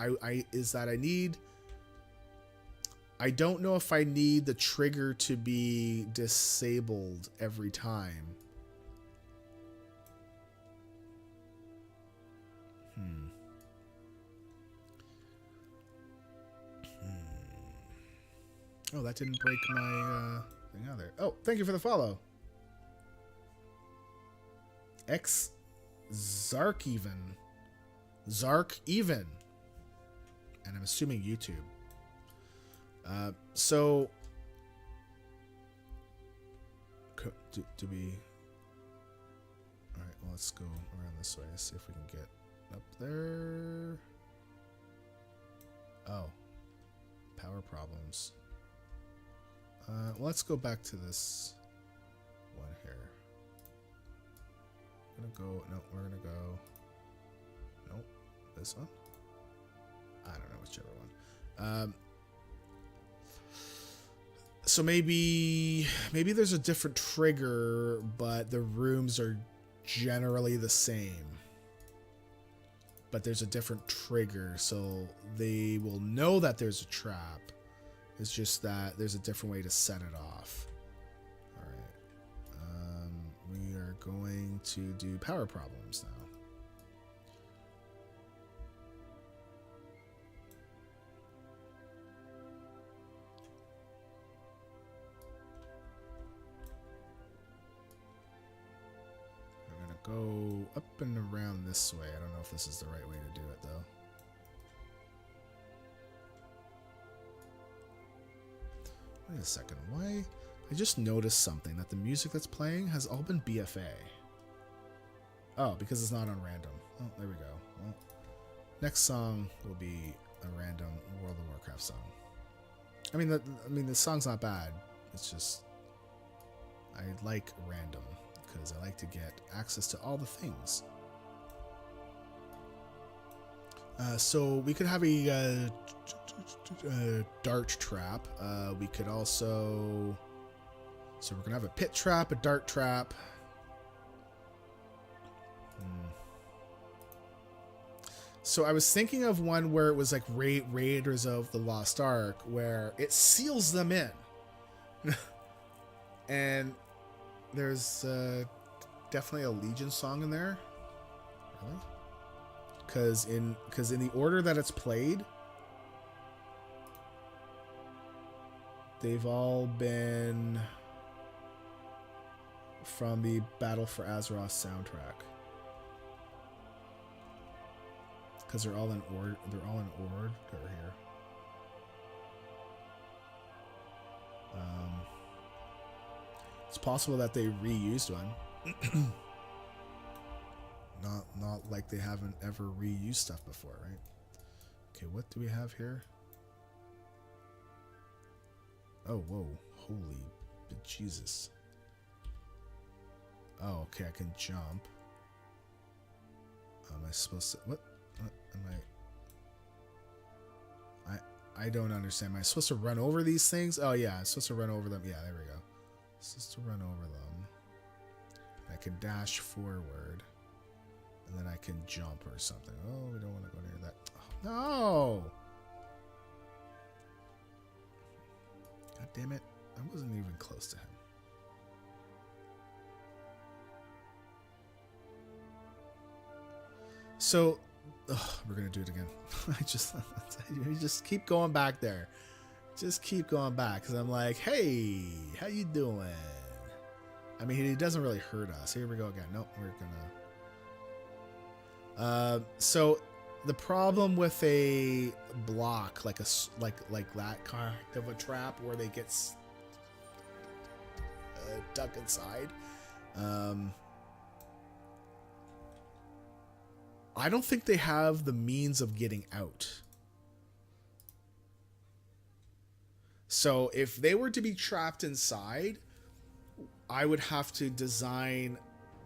I don't know if I need the trigger to be disabled every time. Oh, that didn't break my thing out there. Oh, thank you for the follow. X Zark even. And I'm assuming YouTube. So do we let's go around this way. See if we can get up there. Oh. Power problems. Let's go back to this one here. We're gonna go. No, we're gonna go. Nope. This one? I don't know, whichever one. So maybe there's a different trigger, but the rooms are generally the same. But there's a different trigger, so they will know that there's a trap. It's just that there's a different way to set it off. All right. We are going to do power problems now. Go up and around this way. I don't know if this is the right way to do it, though. Wait a second. Why? I just noticed something, that the music that's playing has all been BFA. Oh, because it's not on random. Oh, there we go. Well, next song will be a random World of Warcraft song. I mean, the song's not bad. It's just I like random, because I like to get access to all the things. So we could have a dart trap. We could also... So we're going to have a pit trap, a dart trap. So I was thinking of one where it was like Raiders of the Lost Ark, where it seals them in. And... There's definitely a Legion song in there. Really? Because in the order that it's played, they've all been from the Battle for Azeroth soundtrack. Because they're all in order. They're all in order here. It's possible that they reused one. Not like they haven't ever reused stuff before, right? Okay, what do we have here? Oh, whoa. Holy Jesus. Oh, okay, I can jump. Am I supposed to... What am I don't understand. Am I supposed to run over these things? Oh, yeah, I'm supposed to run over them. Yeah, there we go. Just to run over them. I can dash forward. And then I can jump or something. Oh, we don't want to go near that. Oh, no! God damn it. I wasn't even close to him. So, we're going to do it again. I just keep going back there. Just keep going back, because I'm like, hey, how you doing? I mean, he doesn't really hurt us. Here we go again. Nope, we're gonna... So, the problem with a block, like that kind of a trap where they get stuck inside, I don't think they have the means of getting out. So if they were to be trapped inside, I would have to design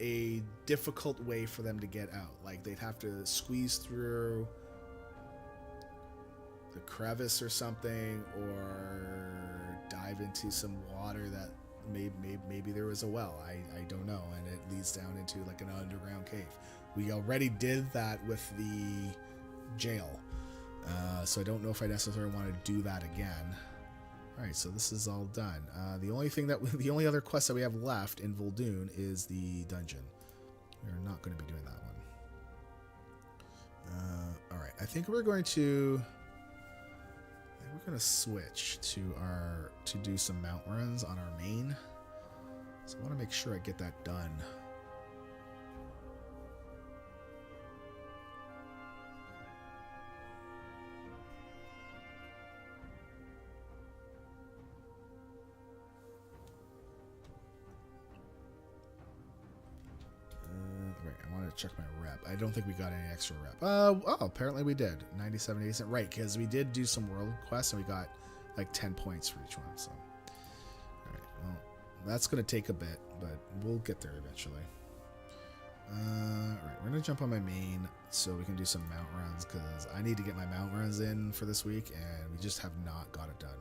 a difficult way for them to get out. Like they'd have to squeeze through the crevice or something, or dive into some water that maybe there was a well. I don't know, and it leads down into like an underground cave. We already did that with the jail, so I don't know if I necessarily want to do that again. All right, so this is all done. The only other quest that we have left in Vol'dun is the dungeon. We're not going to be doing that one. All right, I think we're going to switch to do some mount runs on our main. So I want to make sure I get that done. check my rep. I don't think we got any extra rep. Oh, apparently we did. 97, 80%. Right, because we did do some world quests and we got like 10 points for each one. So, all right. Well, that's going to take a bit, but we'll get there eventually. All right, we're going to jump on my main so we can do some mount runs because I need to get my mount runs in for this week and we just have not got it done.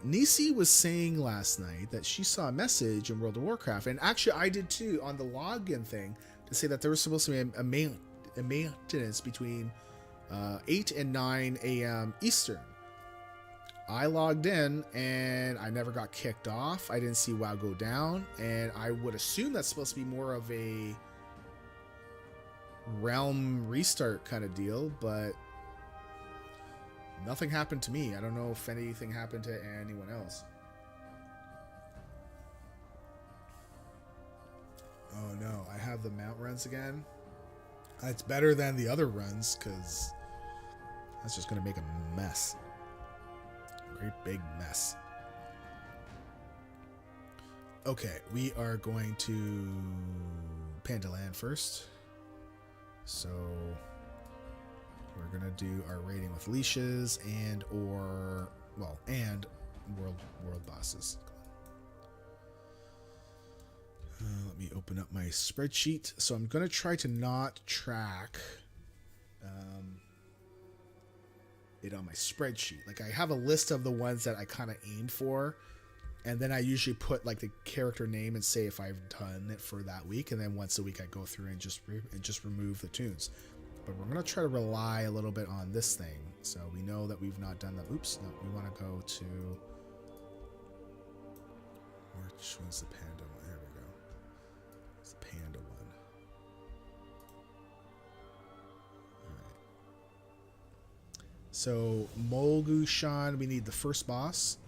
Nisi was saying last night that she saw a message in World of Warcraft, and actually I did too on the login thing to say that there was supposed to be a maintenance between 8 and 9 a.m. Eastern. I logged in and I never got kicked off. I didn't see WoW go down, and I would assume that's supposed to be more of a realm restart kind of deal, but nothing happened to me. I don't know if anything happened to anyone else. Oh no, I have the mount runs again. It's better than the other runs because that's just going to make a mess. A great big mess. Okay, we are going to Pandaland first. So we're gonna do our raiding with leashes and world bosses. Let me open up my spreadsheet. So I'm gonna try to not track it on my spreadsheet. Like I have a list of the ones that I kind of aim for, and then I usually put like the character name and say if I've done it for that week, and then once a week I go through and just remove the tunes. But we're going to try to rely a little bit on this thing. So we know that we've not done that. Oops, no, we want to go to... Which one's the panda one? There we go. It's the panda one. Alright. So, Molgushan, we need the first boss.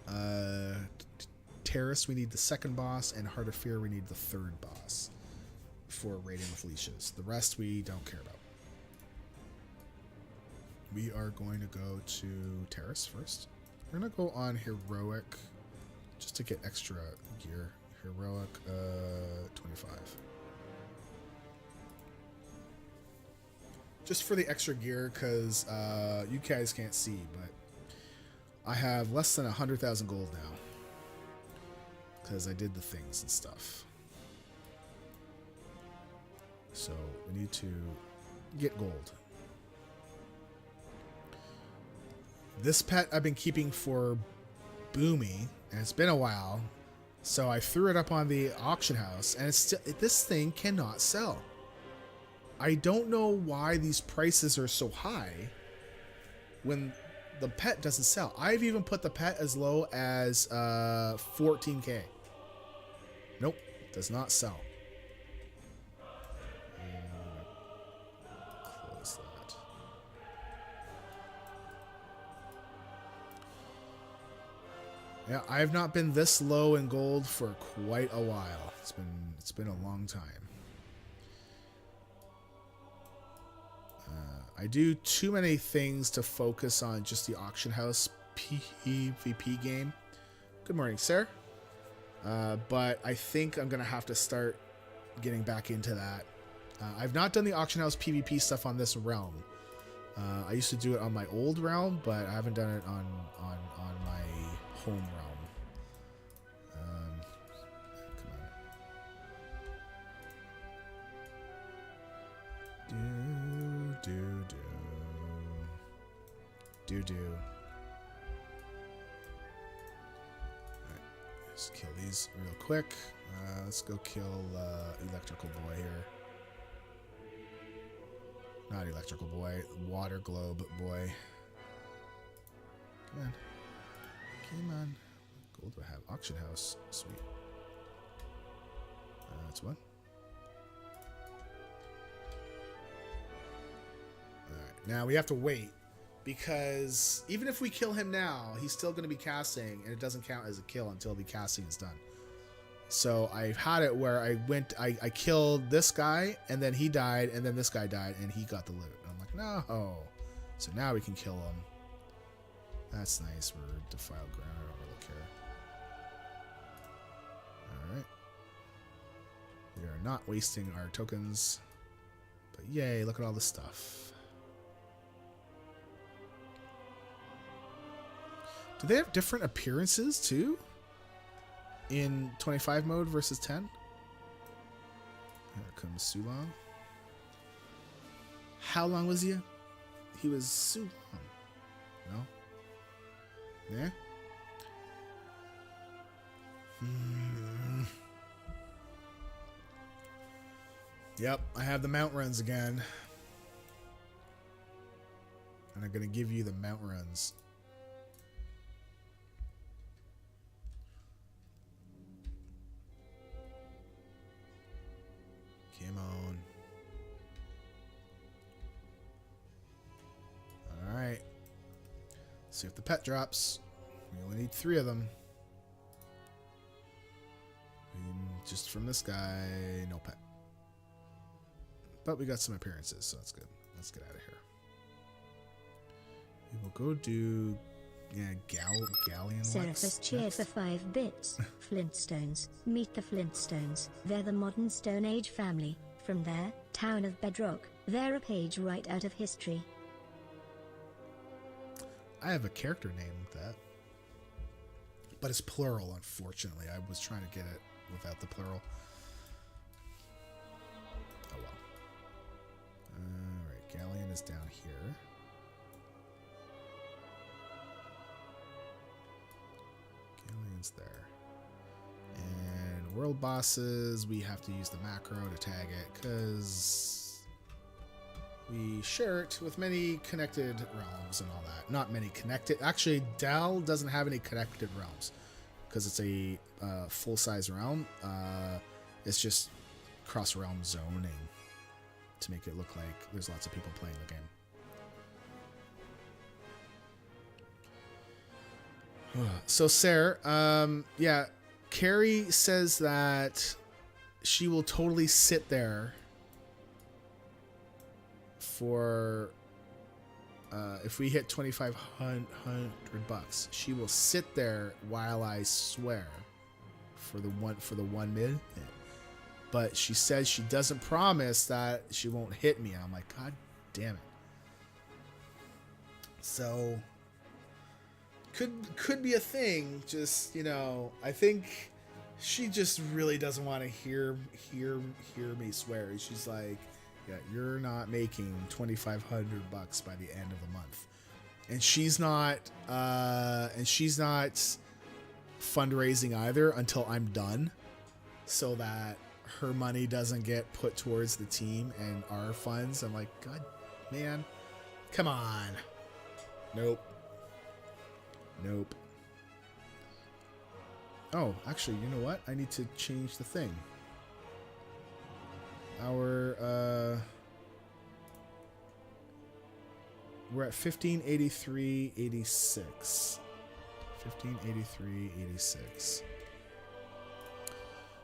Terrace, we need the second boss. And Heart of Fear, we need the third boss for raiding with leashes. The rest we don't care about. We are going to go to Terrace first. We're going to go on Heroic just to get extra gear. Heroic 25. Just for the extra gear because you guys can't see, but I have less than 100,000 gold now because I did the things and stuff. So we need to get gold. This pet I've been keeping for Boomy, and it's been a while, so I threw it up on the auction house, and it's still, this thing cannot sell. I don't know why these prices are so high when the pet doesn't sell. I've even put the pet as low as 14k. Nope, does not sell. Close that. Yeah, I have not been this low in gold for quite a while. It's been a long time. I do too many things to focus on just the auction house PvP game. Good morning, sir. But I think I'm gonna have to start getting back into that. I've not done the auction house PvP stuff on this realm. I used to do it on my old realm, but I haven't done it on my home realm. Come on. Do. Alright, let's kill these real quick. Let's go kill Electrical Boy here. Not Electrical Boy, Water Globe Boy. Come on. Come on. What gold do I have? Auction House. Sweet. That's one. Alright, now we have to wait. Because even if we kill him now, he's still going to be casting, and it doesn't count as a kill until the casting is done. So I've had it where I killed this guy, and then he died, and then this guy died, and he got the loot. And I'm like, no. So now we can kill him. That's nice. We're defiled ground. I don't really care. Alright. We are not wasting our tokens. But yay, look at all this stuff. Do they have different appearances too? In 25 mode versus 10? Here comes Sulong. How long was he? He was so long. No? Yeah? Yep, I have the mount runs again. And I'm going to give you the mount runs. Come on. Alright. See if the pet drops. We only need 3 of them. Just from this guy, no pet. But we got some appearances, so that's good. Let's get out of here. We will go do... Yeah, Galleon Seraphis cheered for 5 bits. Flintstones. Meet the Flintstones. They're the modern Stone Age family. From there, Town of Bedrock. They're a page right out of history. I have a character name with that. But it's plural, unfortunately. I was trying to get it without the plural. Oh well. Alright, Galleon is down here. Galleon's there. And world bosses, we have to use the macro to tag it, because we share it with many connected realms and all that. Not many connected. Actually, Dal doesn't have any connected realms, because it's a full-size realm. It's just cross-realm zoning to make it look like there's lots of people playing the game. So, Sarah, yeah, Carrie says that she will totally sit there for if we hit 2,500 bucks. She will sit there while I swear for the 1 minute. But she says she doesn't promise that she won't hit me. I'm like, God damn it. So could be a thing. Just, you know, I think she just really doesn't want to hear me swear. She's like, yeah, you're not making 2,500 bucks by the end of the month, and she's not fundraising either until I'm done, so that her money doesn't get put towards the team and our funds. I'm like, God, man, come on. Nope. Oh, actually, you know what? I need to change the thing. We're at 1583.86. 1583.86.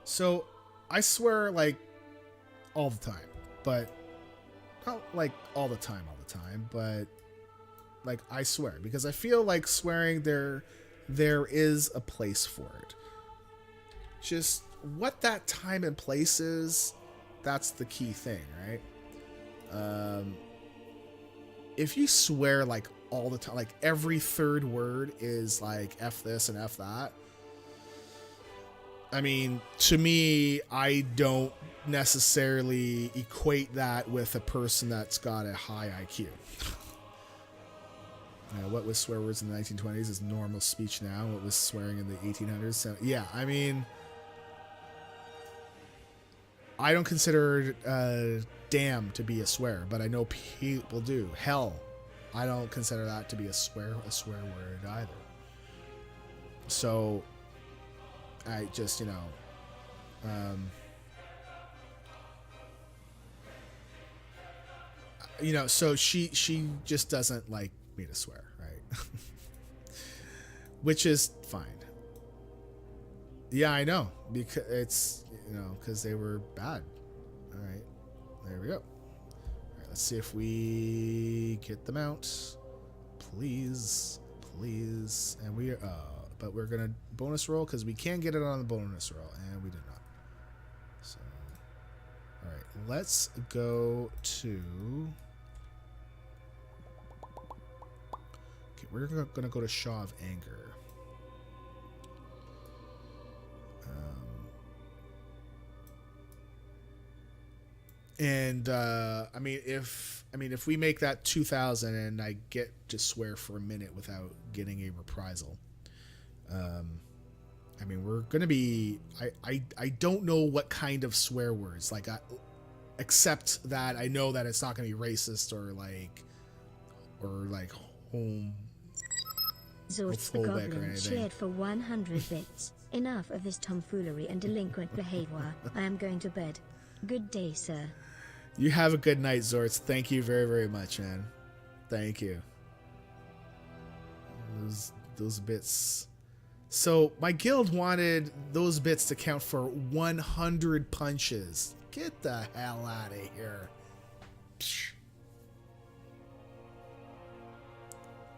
So I swear like all the time, but not like all the time, but like I swear, because I feel like swearing there is a place for it. Just what that time and place is, that's the key thing, right? If you swear like all the time, like every third word is like F this and F that, I mean, to me, I don't necessarily equate that with a person that's got a high IQ. What was swear words in the 1920s is normal speech now. What was swearing in the 1800s? So, yeah, I mean, I don't consider damn to be a swear, but I know people do. Hell, I don't consider that to be a swear word either. So I just, so she just doesn't like me to swear, right? Which is fine. Yeah, I know, because it's, because they were bad. All right, there we go. All right, let's see if we get the mount, please, and we but we're gonna bonus roll because we can get it on the bonus roll, and we did not. So, all right. let's go to... Okay, we're going to go to Shaw of Anger. And I mean, if we make that 2,000 and I get to swear for a minute without getting a reprisal, I mean, we're gonna be. I don't know what kind of swear words, like, except that I know that it's not gonna be racist or like home. Zorts the Goblin cheered for 100 bits. Enough of this tomfoolery and delinquent behavior. I am going to bed. Good day, sir. You have a good night, Zorts. Thank you very, very much, man. Thank you. Those bits. So my guild wanted those bits to count for 100 punches. Get the hell out of here. Psh.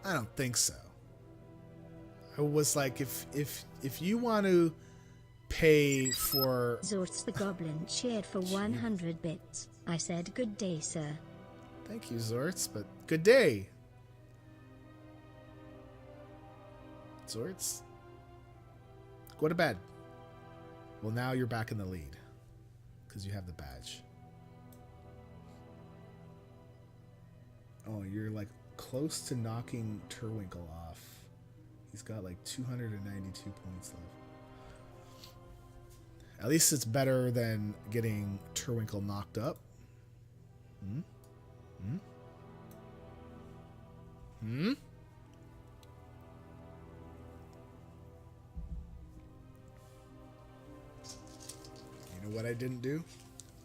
I don't think so. I was like, if you want to pay for... Zorts the Goblin cheered for 100 bits. I said good day, sir. Thank you, Zorts, but good day. Zorts, go to bed. Well, now you're back in the lead because you have the badge. Oh, you're like close to knocking Turwinkle off. He's got like 292 points left. At least it's better than getting Turwinkle knocked up. Hmm? Hmm? Hmm? You know what I didn't do?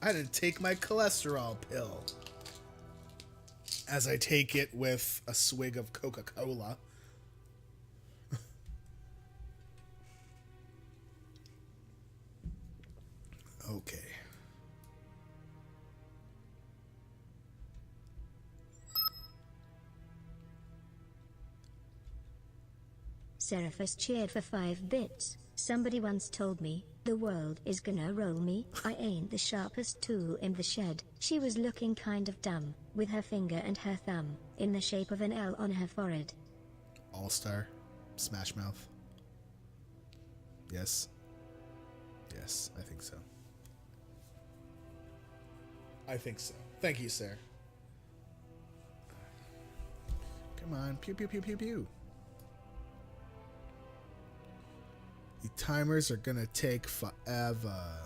I didn't take my cholesterol pill. As I take it with a swig of Coca-Cola. Okay. Seraphus cheered for 5 bits. Somebody once told me, the world is gonna roll me. I ain't the sharpest tool in the shed. She was looking kind of dumb, with her finger and her thumb, in the shape of an L on her forehead. All-Star. Smash Mouth. Yes. Yes, I think so. I think so. Thank you, sir. Come on. Pew, pew, pew, pew, pew. The timers are gonna take forever.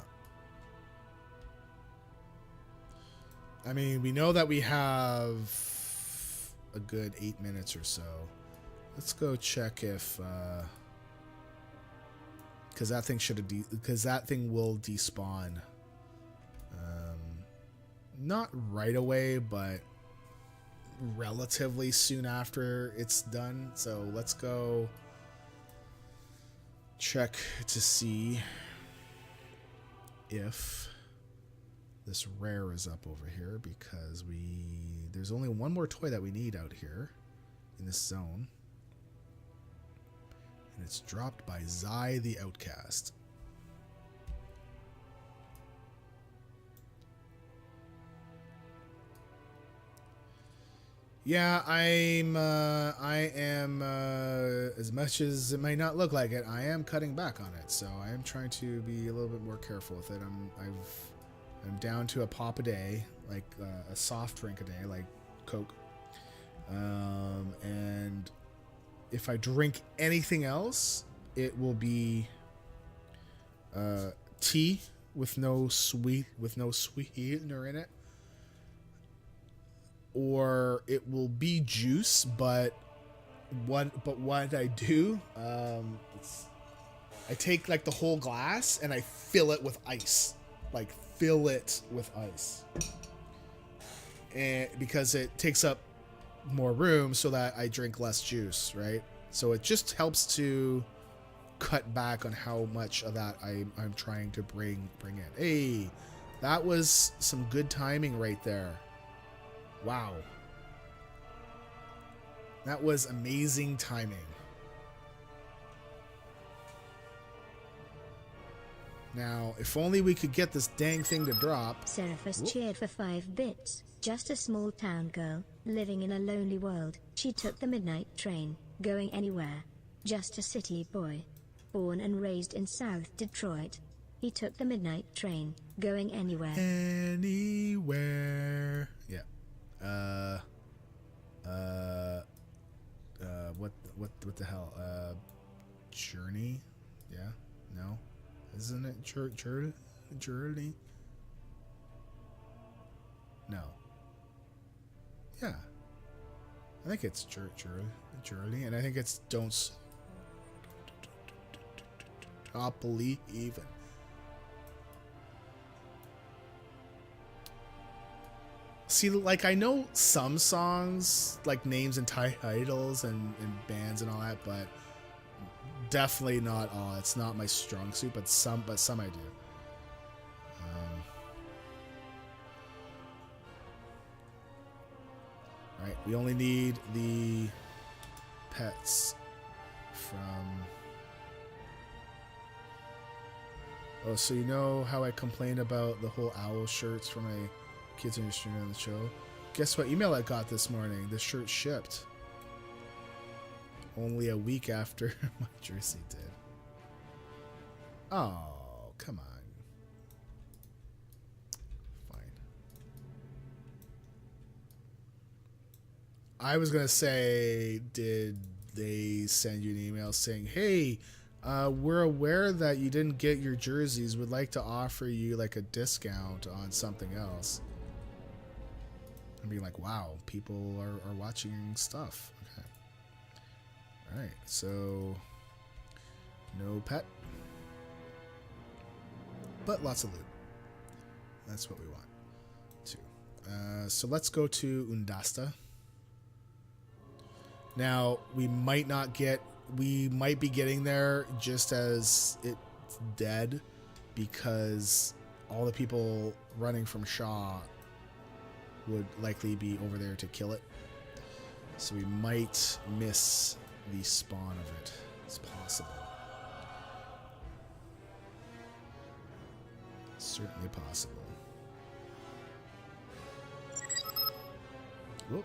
I mean, we know that we have a good 8 minutes or so. Let's go check if... because that thing should have... because that thing will despawn. Not right away, but relatively soon after it's done. So let's go check to see if this rare is up over here, because there's only one more toy that we need out here in this zone, and it's dropped by Zai the Outcast. Yeah, I am, as much as it might not look like it, I am cutting back on it. So I am trying to be a little bit more careful with it. I'm down to a pop a day, like a soft drink a day, like Coke. And if I drink anything else, it will be tea with no sweetener in it. Or it will be juice, but what I do, I take like the whole glass and I fill it with ice, and because it takes up more room, so that I drink less juice, right? So it just helps to cut back on how much of that I'm trying to bring in. Hey, that was some good timing right there. Wow. That was amazing timing. Now, if only we could get this dang thing to drop. Seraphus cheered for 5 bits. Just a small town girl, living in a lonely world. She took the midnight train, going anywhere. Just a city boy, born and raised in South Detroit. He took the midnight train, going anywhere. Anywhere. Yeah. What the hell? Journey? Yeah? No? Isn't it Journey? No. Yeah. I think it's Journey, and I think it's Don't Stop Believing. See, like, I know some songs, like names and titles and bands and all that, but definitely not all. It's not my strong suit, but some I do. Right, we only need the pets from... Oh, so you know how I complained about the whole owl shirts for my kids in the stream on the show? Guess what email I got this morning? The shirt shipped. Only a week after my jersey did. Oh, come on. Fine. I was gonna say, did they send you an email saying, hey, we're aware that you didn't get your jerseys, would like to offer you like a discount on something else? And being like, wow, people are watching stuff. Okay. All right, so no pet, but lots of loot. That's what we want too. So let's go to Undasta. Now we might be getting there just as it's dead, because all the people running from Shaw would likely be over there to kill it. So we might miss the spawn of it. It's possible. Certainly possible. Whoop.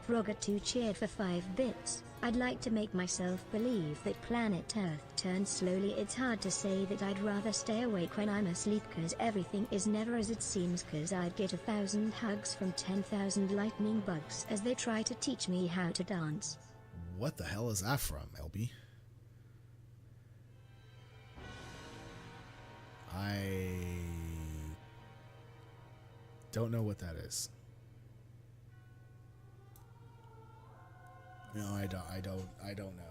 Frogger2 cheered for 5 bits. I'd like to make myself believe that planet Earth turns slowly. It's hard to say that I'd rather stay awake when I'm asleep, cause everything is never as it seems, cause I'd get 1,000 hugs from 10,000 lightning bugs as they try to teach me how to dance. What the hell is that from, LB? I don't know what that is. No, I don't know.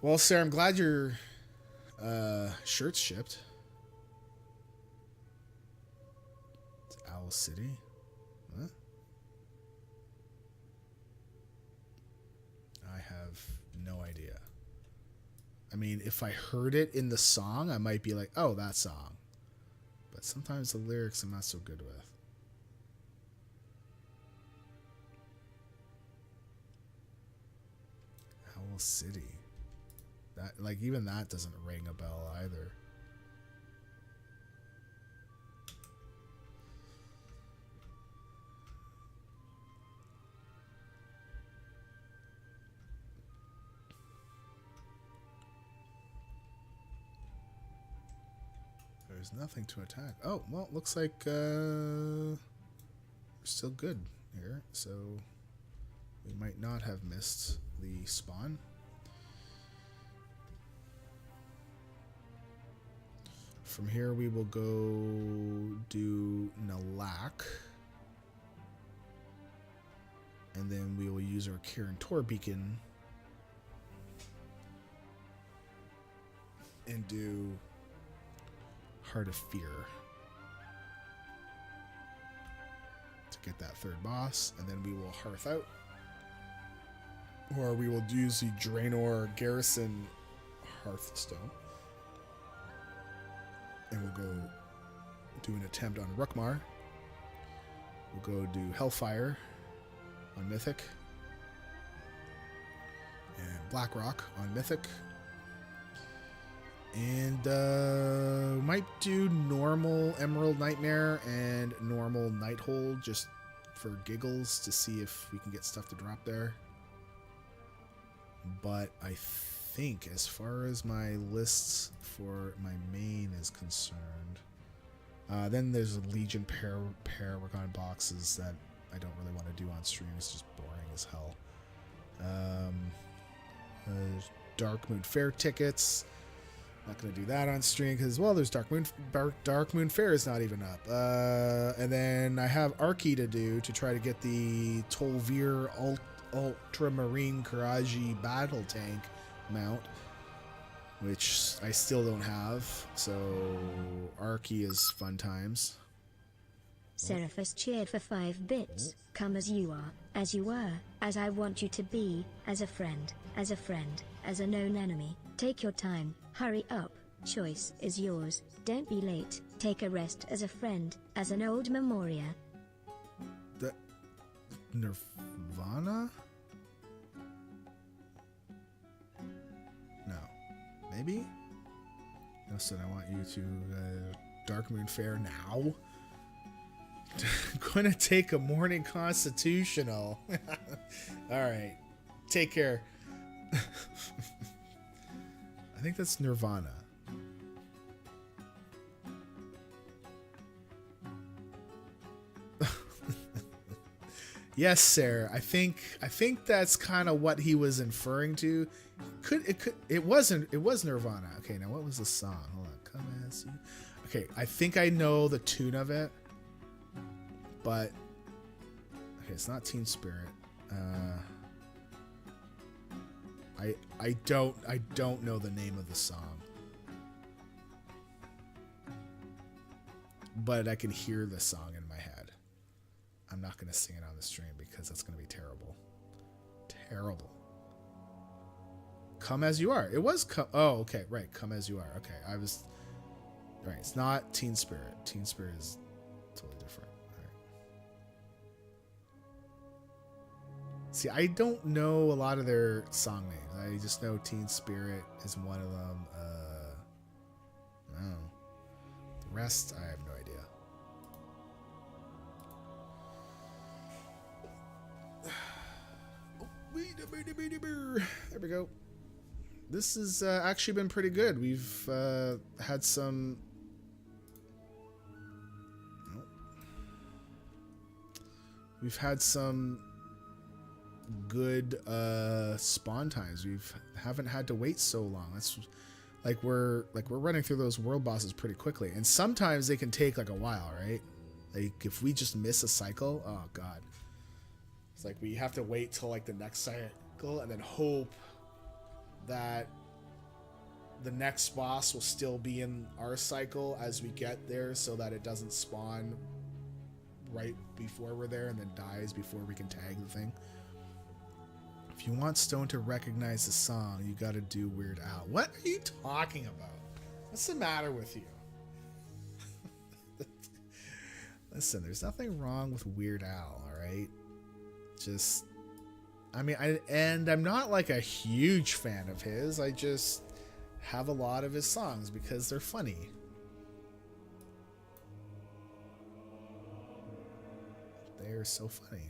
Well, Sarah, I'm glad your shirt's shipped. It's Owl City. Huh? I have no idea. I mean, if I heard it in the song, I might be like, oh, that song. But sometimes the lyrics I'm not so good with. Owl City. That, like, even that doesn't ring a bell either. There's nothing to attack. Oh, well, looks like we're still good here, so we might not have missed the spawn. From here we will go do Nalak, and then we will use our Kirin Tor beacon and do Heart of Fear to get that third boss, and then we will Hearth out. Or we will use the Draenor Garrison Hearthstone. And we'll go do an attempt on Rukmar. We'll go do Hellfire on Mythic. And Blackrock on Mythic. And might do normal Emerald Nightmare and normal Nighthold just for giggles to see if we can get stuff to drop there. But I think as far as my lists for my main is concerned, then there's a Legion Paragon boxes that I don't really want to do on stream. It's just boring as hell. Dark Moon Fair tickets. Not going to do that on stream because, well, there's Dark Moon Fair is not even up. And then I have Archie to do to try to get the Tolvir Ultramarine Karaji Battle Tank mount, which I still don't have. So Archie is fun times. Seraphus cheered for 5 bits. Come as you are, as you were, as I want you to be, as a friend, as a known enemy. Take your time, hurry up, choice is yours, don't be late, take a rest as a friend, as an old memoria. That Nirvana? No. Maybe? No, said I want you to Dark Moon Fair now. Gonna take a morning constitutional. Alright. Take care. I think that's Nirvana. Yes, Sarah. I think that's kind of what he was inferring to. It was Nirvana. Okay, now what was the song? Hold on. Come as you. Okay, I think I know the tune of it. But okay, it's not Teen Spirit. I don't know the name of the song. But I can hear the song in my head. I'm not going to sing it on the stream because that's going to be terrible. Terrible. Come As You Are. It was oh, okay, right. Come As You Are. Okay, I was right. It's not Teen Spirit. Teen Spirit is totally different. See, I don't know a lot of their song names. I just know Teen Spirit is one of them. No. The rest, I have no idea. There we go. This has actually been pretty good. We've had some... We've had some good spawn times. Haven't had to wait so long. That's like we're running through those world bosses pretty quickly, and sometimes they can take like a while, right? Like if we just miss a cycle, oh god, it's like we have to wait till like the next cycle and then hope that the next boss will still be in our cycle as we get there, so that it doesn't spawn right before we're there and then dies before we can tag the thing. If you want Stone to recognize the song, you gotta do Weird Al. What are you talking about? What's the matter with you? Listen, there's nothing wrong with Weird Al, alright? Just, I mean, I'm not like a huge fan of his. I just have a lot of his songs because they're funny. They're so funny.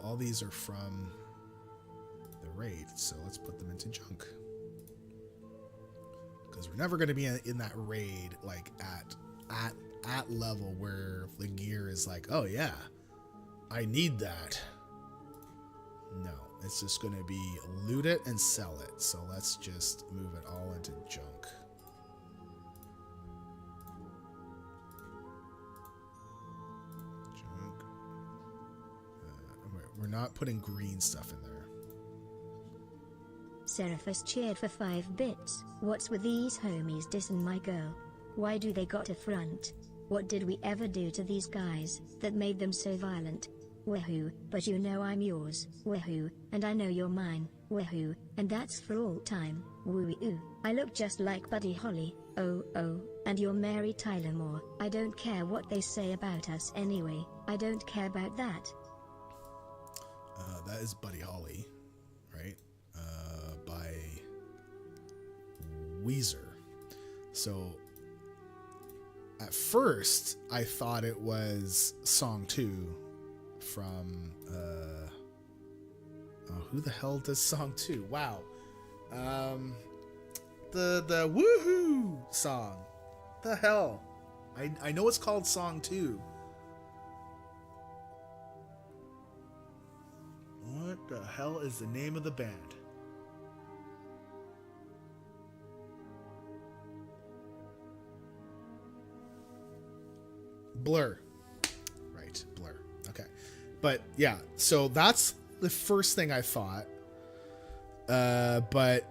All these are from the raid, so let's put them into junk. Because we're never going to be in that raid like at level where the gear is like, oh yeah, I need that. No, it's just going to be loot it and sell it. So let's just move it all into junk. We're not putting green stuff in there. Seraphus cheered for 5 bits. What's with these homies dissing my girl? Why do they got a front? What did we ever do to these guys that made them so violent? Wahoo, but you know I'm yours, wahoo, and I know you're mine. woohoo, and that's for all time, woo-oo. I look just like Buddy Holly, oh, and you're Mary Tyler Moore. I don't care what they say about us anyway, I don't care about that. That is Buddy Holly, right? By Weezer. So at first I thought it was song 2 from who the hell does song 2? Wow. The woohoo song. The hell. I know it's called song 2. What the hell is the name of the band? Blur. Right, Blur. Okay. But yeah, so that's the first thing I thought. But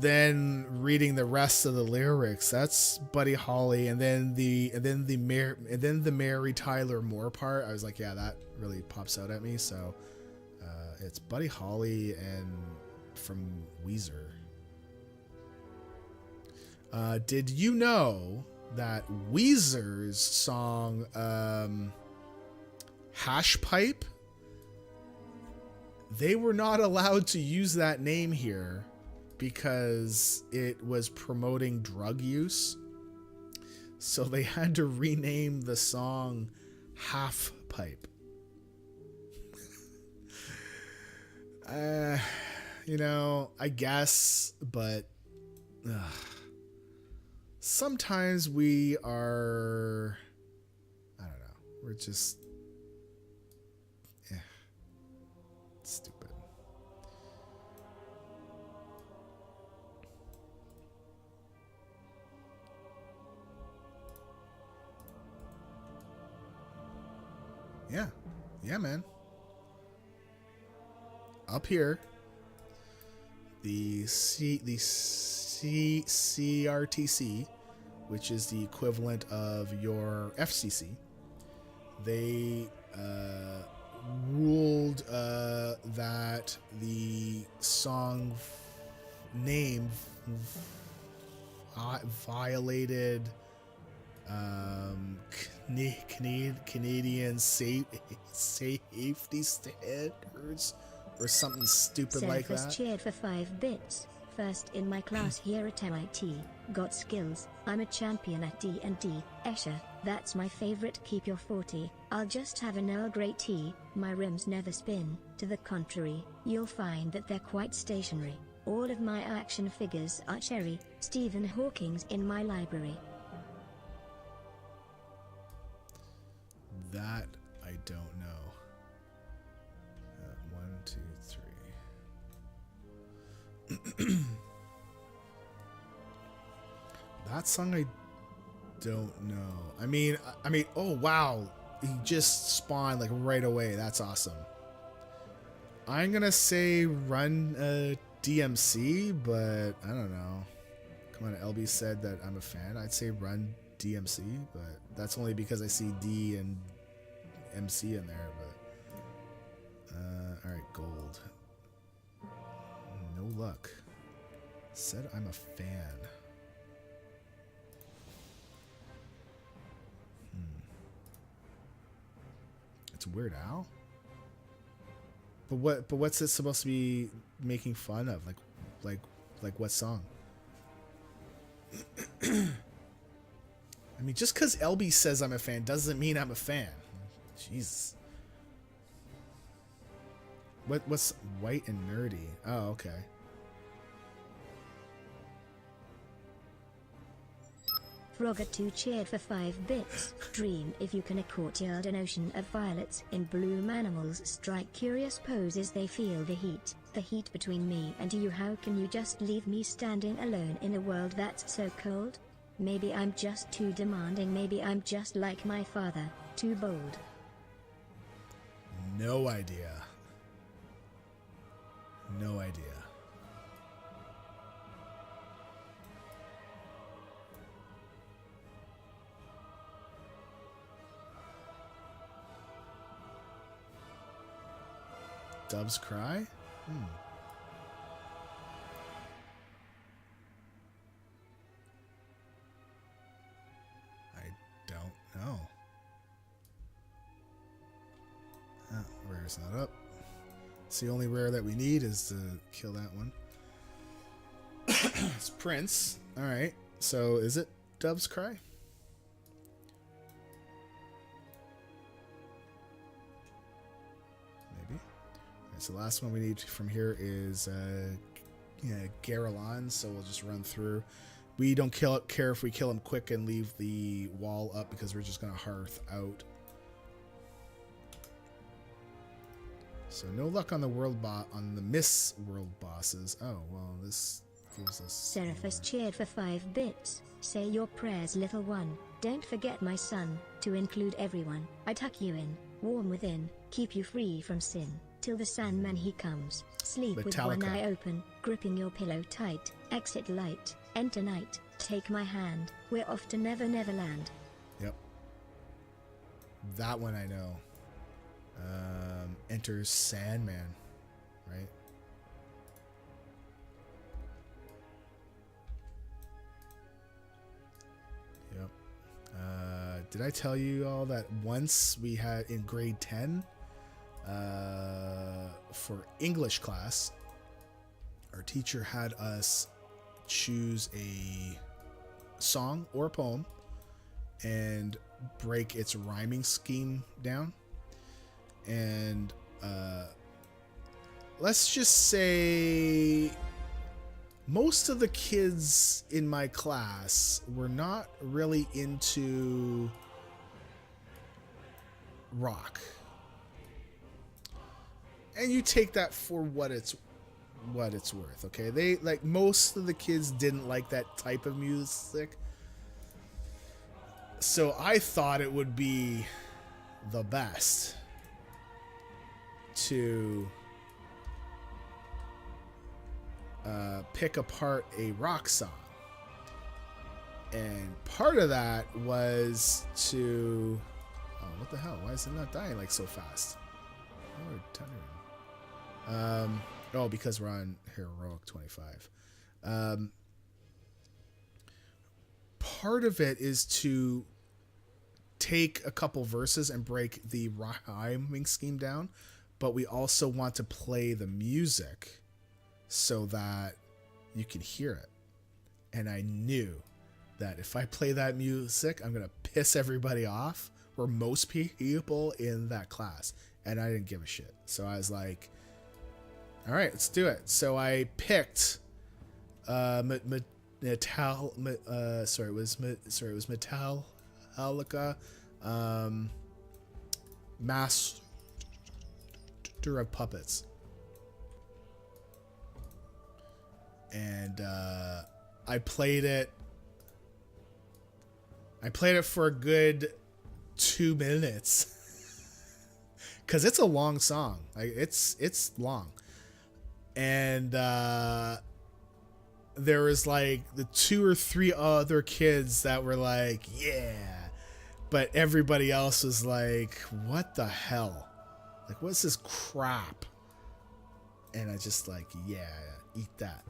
then reading the rest of the lyrics, that's Buddy Holly, and then the Mary Tyler Moore part, I was like, yeah, that really pops out at me. So it's Buddy Holly and from Weezer. Did you know that Weezer's song Hash Pipe, they were not allowed to use that name here because it was promoting drug use? So they had to rename the song Half Pipe. You know, I guess, but sometimes we are, I don't know, we're just stupid. Yeah, man. Up here, the CRTC, which is the equivalent of your FCC, they ruled that the song name violated Canadian safety standards or something stupid like that. Surface cheered for 5 bits. First in my class here at MIT. Got skills. I'm a champion at D&D. Escher, that's my favorite. Keep your 40. I'll just have an Earl Grey tea. My rims never spin. To the contrary, you'll find that they're quite stationary. All of my action figures are cherry. Stephen Hawking's in my library. That I don't know. 1, 2, 3. That song I don't know. I mean, oh wow, he just spawned like right away. That's awesome. I'm gonna say Run DMC, but I don't know. Come on, LB said that I'm a fan. I'd say Run DMC, but that's only because I see D and MC in there. But all right, gold. No luck. Said I'm a fan. It's Weird Al. But what's it supposed to be making fun of? Like what song? I mean, just because LB says I'm a fan doesn't mean I'm a fan. Jesus. What's white and nerdy? Oh, okay. Frogger2 cheered for 5 bits. Dream if you can a courtyard an ocean of violets in bloom. Animals strike curious poses, they feel the heat between me and you. How can you just leave me standing alone in a world that's so cold? Maybe I'm just too demanding, maybe I'm just like my father, too bold. No idea. No idea. Doves cry? Oh. Oh, rare's not up. It's the only rare that we need is to kill that one. It's Prince. Alright. So is it Dove's Cry? Maybe. Alright, so the last one we need from here is Garelon, so we'll just run through. We don't care if we kill him quick and leave the wall up because we're just going to hearth out. So no luck on the on the Miss World bosses. Oh, well, this gives us... Seraphus cheered for 5 bits. Say your prayers, little one. Don't forget, my son, to include everyone. I tuck you in, warm within, keep you free from sin, till the Sandman he comes. Sleep with one eye open, gripping your pillow tight. Exit light, enter night. Take my hand, we're off to Never Never Land. Yep. That one I know. Enters Sandman, right? Yep. Did I tell you all that once we had in grade 10 for English class, our teacher had us choose a song or a poem and break its rhyming scheme down. And let's just say most of the kids in my class were not really into rock. And you take that for what it's worth, okay? They like most of the kids didn't like that type of music. So I thought it would be the best to pick apart a rock song. And part of that was to... Oh, what the hell? Why is it not dying like so fast? Oh, because we're on Heroic 25. Part of it is to take a couple verses and break the rhyming scheme down, but we also want to play the music so that you can hear it. And I knew that if I play that music, I'm going to piss everybody off, or most people in that class. And I didn't give a shit. So I was like, all right, let's do it. So I picked Metallica, Master of Puppets. And I played it for a good 2 minutes. Cause it's a long song. Like it's long. And there was like the 2 or 3 other kids that were like, yeah. But everybody else was like, what the hell? Like, what's this crap? And I just like, yeah, eat that.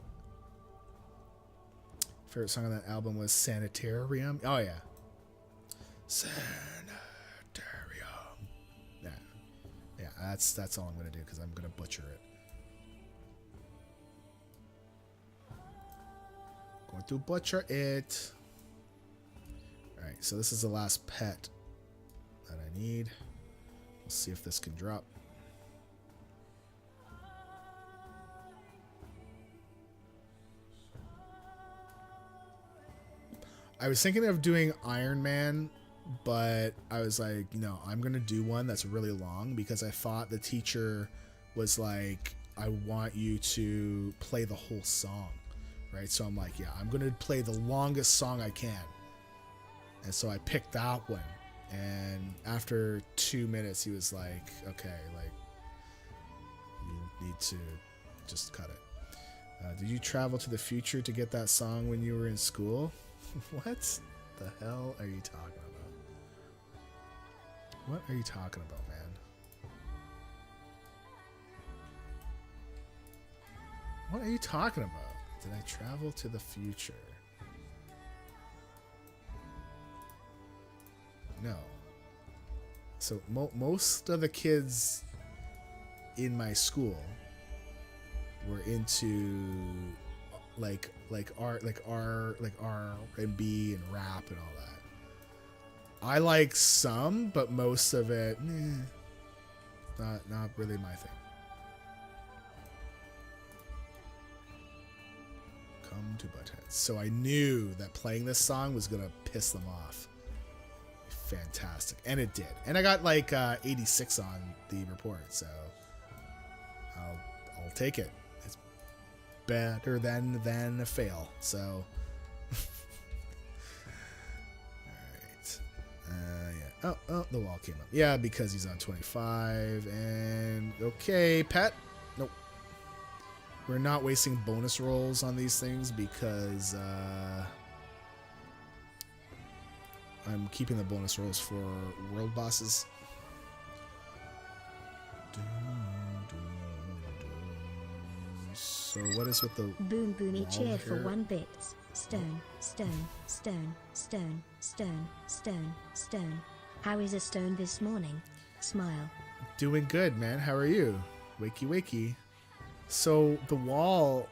Favorite song on that album was Sanitarium. Oh, yeah. Sanitarium. Yeah. Yeah, that's all I'm going to do because I'm going to butcher it. Going to butcher it. Alright, so this is the last pet that I need. Let's see if this can drop. I was thinking of doing Iron Man, but I was like, no, I'm going to do one that's really long because I thought the teacher was like, I want you to play the whole song, right? So I'm like, yeah, I'm going to play the longest song I can. And so I picked that one. And after 2 minutes, he was like, okay, like, you need to just cut it. Did you travel to the future to get that song when you were in school? What the hell are you talking about? What are you talking about, man? What are you talking about? Did I travel to the future? no. So most of the kids in my school were into like R&B and rap and all that. I like some, but most of it, not really my thing. Come to Butthead. So I knew that playing this song was gonna piss them off. Fantastic, and it did. And I got like 86 on the report, so I'll take it. It's better than a fail. So, all right. Yeah. Oh, the wall came up. Yeah, because he's on 25. And okay, pet. Nope. We're not wasting bonus rolls on these things because I'm keeping the bonus rolls for world bosses. So what is with the Boom Boomy cheered here? for 1 bit. Stone, stone, stone, stone, stone, stone, stone. How is a stone this morning? Smile. Doing good, man. How are you? Wakey wakey. So the wall,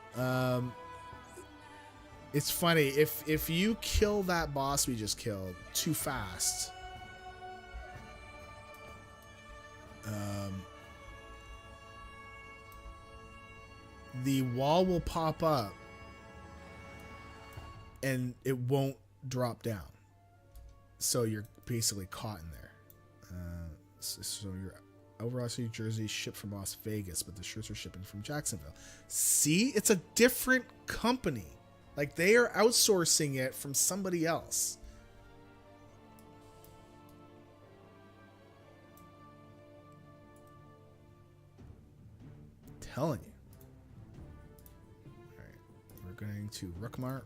it's funny, if you kill that boss we just killed too fast, the wall will pop up and it won't drop down. So you're basically caught in there. So you're overall New Jersey shipped from Las Vegas, but the shirts are shipping from Jacksonville. See, it's a different company. Like they are outsourcing it from somebody else. I'm telling you. All right, we're going to Rookmar.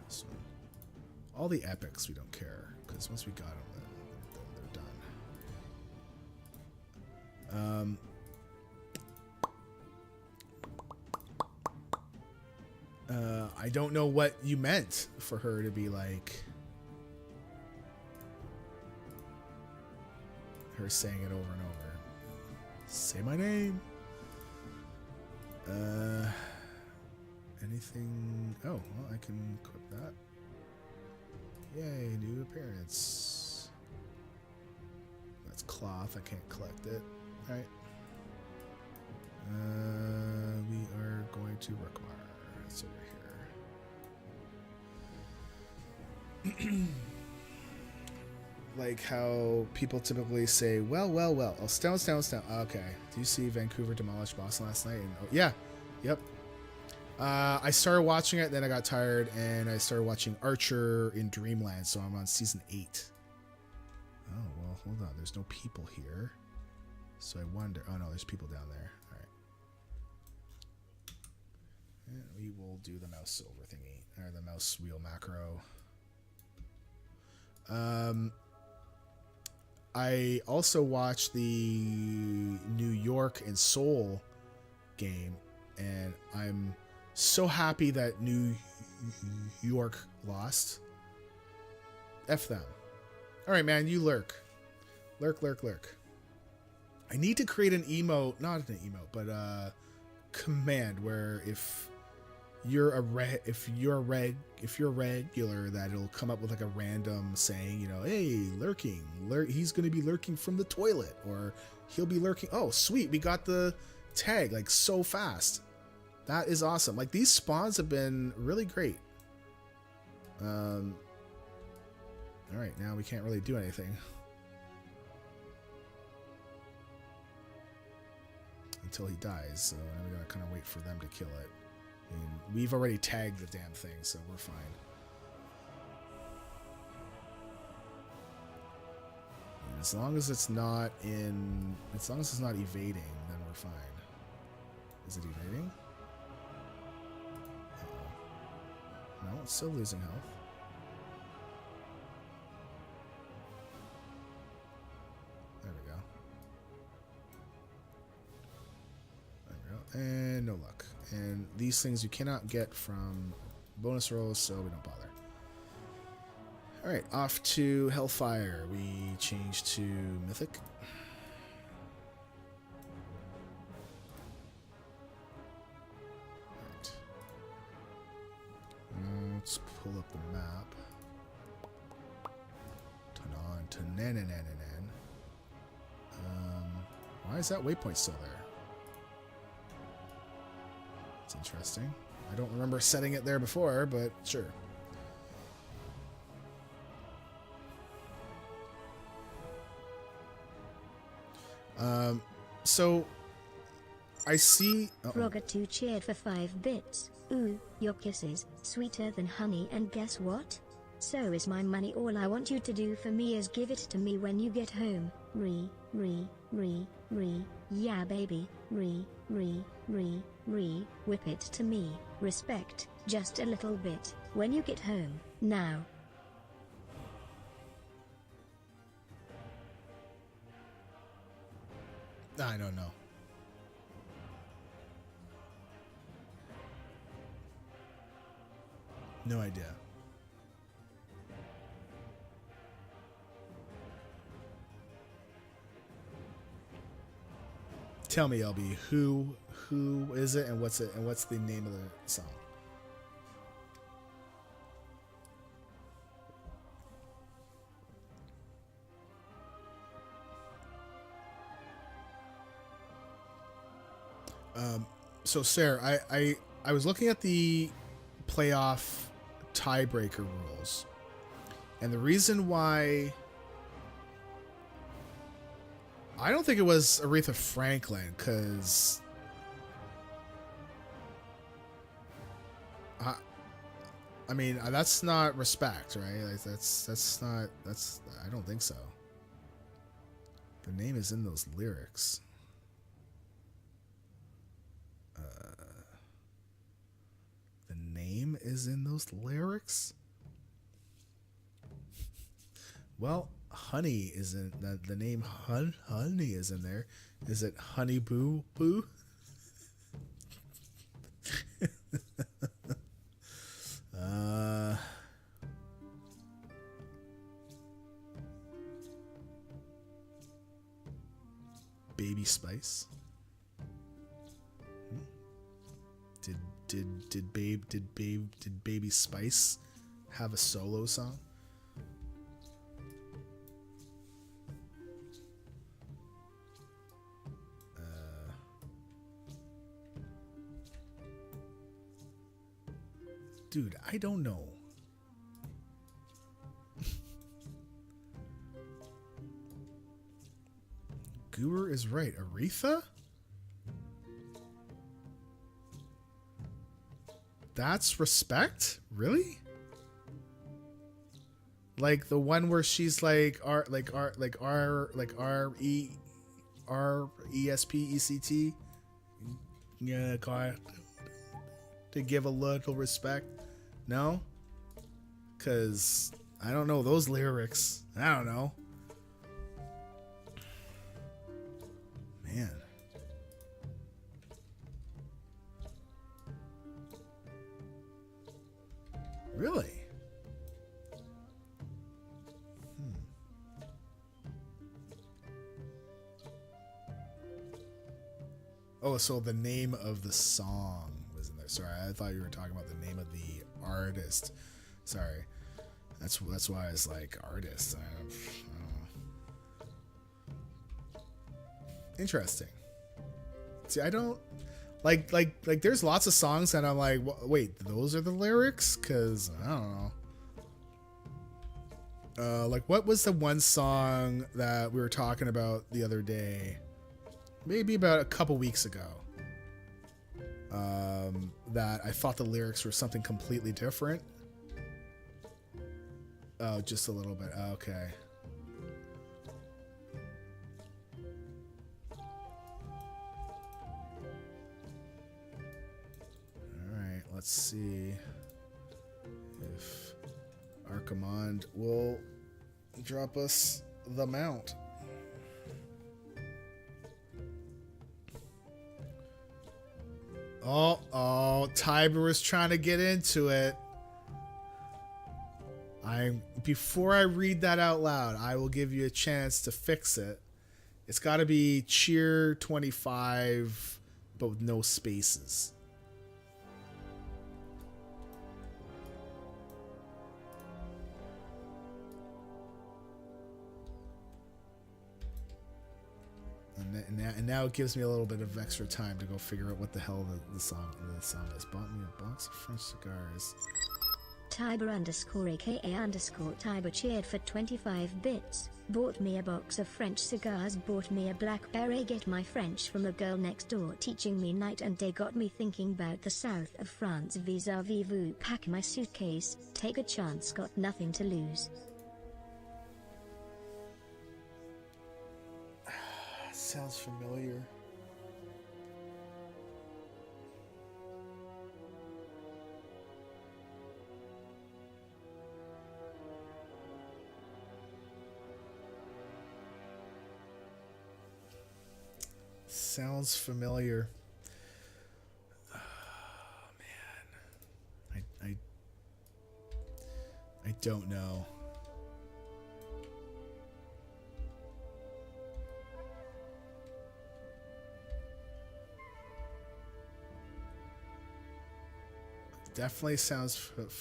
This one. All the epics we don't care, because once we got them, then they're done. I don't know what you meant for her to be like her saying it over and over. Say my name. Anything? Oh, well, I can equip that. Yay, new appearance. That's cloth. I can't collect it. All right. We are going to Rookmar. It's over here. Like how people typically say, well. Oh, Stone. Okay. Do you see Vancouver demolish Boston last night? And, oh, yeah. Yep. I started watching it, then I got tired, and I started watching Archer in Dreamland, so I'm on season 8. Oh, well, hold on. There's no people here. So I wonder... Oh, no, there's people down there. All right. And we will do the mouse over thingy, or the mouse wheel macro. I also watched the New York and Seoul game, and I'm so happy that New York lost. F them. All right, man, you lurk. Lurk. I need to create an emote, not an emote, but a command where if you're a regular, that it'll come up with like a random saying, you know, hey, lurking. He's going to be lurking from the toilet, or he'll be lurking. Oh, sweet. We got the tag like so fast. That is awesome. Like these spawns have been really great. All right, now we can't really do anything until he dies. So now we gotta kind of wait for them to kill it. I mean, we've already tagged the damn thing, so we're fine. And as long as it's not evading, then we're fine. Is it evading? No, it's still losing health. There we go. And no luck. And these things you cannot get from bonus rolls, so we don't bother. Alright, off to Hellfire. We change to Mythic. Alright. Let's pull up the map. Tanan, Tananananan. Why is that waypoint still there? It's interesting. I don't remember setting it there before, but sure. So I see. Frogger2 cheered for 5 bits. Ooh, your kisses, sweeter than honey, and guess what? So is my money. All I want you to do for me is give it to me when you get home. Yeah baby. Whip it to me. Respect, just a little bit, when you get home, now. I don't know. No idea. Tell me, LB, who is it and what's the name of the song? So Sarah, I was looking at the playoff tiebreaker rules, and the reason why I don't think it was Aretha Franklin, because I mean that's not respect, right? Like that's not I don't think so. The name is in those lyrics. The name is in those lyrics. Well, honey is in the name. Honey is in there. Is it Honey Boo Boo? Baby Spice. Did Baby Spice have a solo song? Dude, I don't know. Goober is right. Aretha? That's respect? Really? Like the one where she's like RESPECT? Yeah, God. To give a little respect? No? Cause I don't know those lyrics. I don't know. Man. Really? Oh, so the name of the song was in there. Sorry, I thought you were talking about the name of the artist. Sorry. That's why I was like, artist. I don't know. Interesting. See, I don't like there's lots of songs that I'm like, wait, those are the lyrics? Cause I don't know. Like what was the one song that we were talking about the other day? Maybe about a couple weeks ago. That I thought the lyrics were something completely different. Oh, just a little bit. Okay. Alright, let's see if Archimond will drop us the mount. Oh, Tiber was trying to get into it. Before I read that out loud, I will give you a chance to fix it. It's got to be cheer 25, but with no spaces. And now it gives me a little bit of extra time to go figure out what the hell the song is. Bought me a box of French cigars. Tiber _ aka _ Tiber cheered for 25 bits. Bought me a box of French cigars. Bought me a blackberry. Get my French from a girl next door teaching me night and day. Got me thinking about the south of France. Vis-a-vis vous. Pack my suitcase. Take a chance. Got nothing to lose. Sounds familiar. Sounds familiar. Oh, man. I don't know. Definitely sounds familiar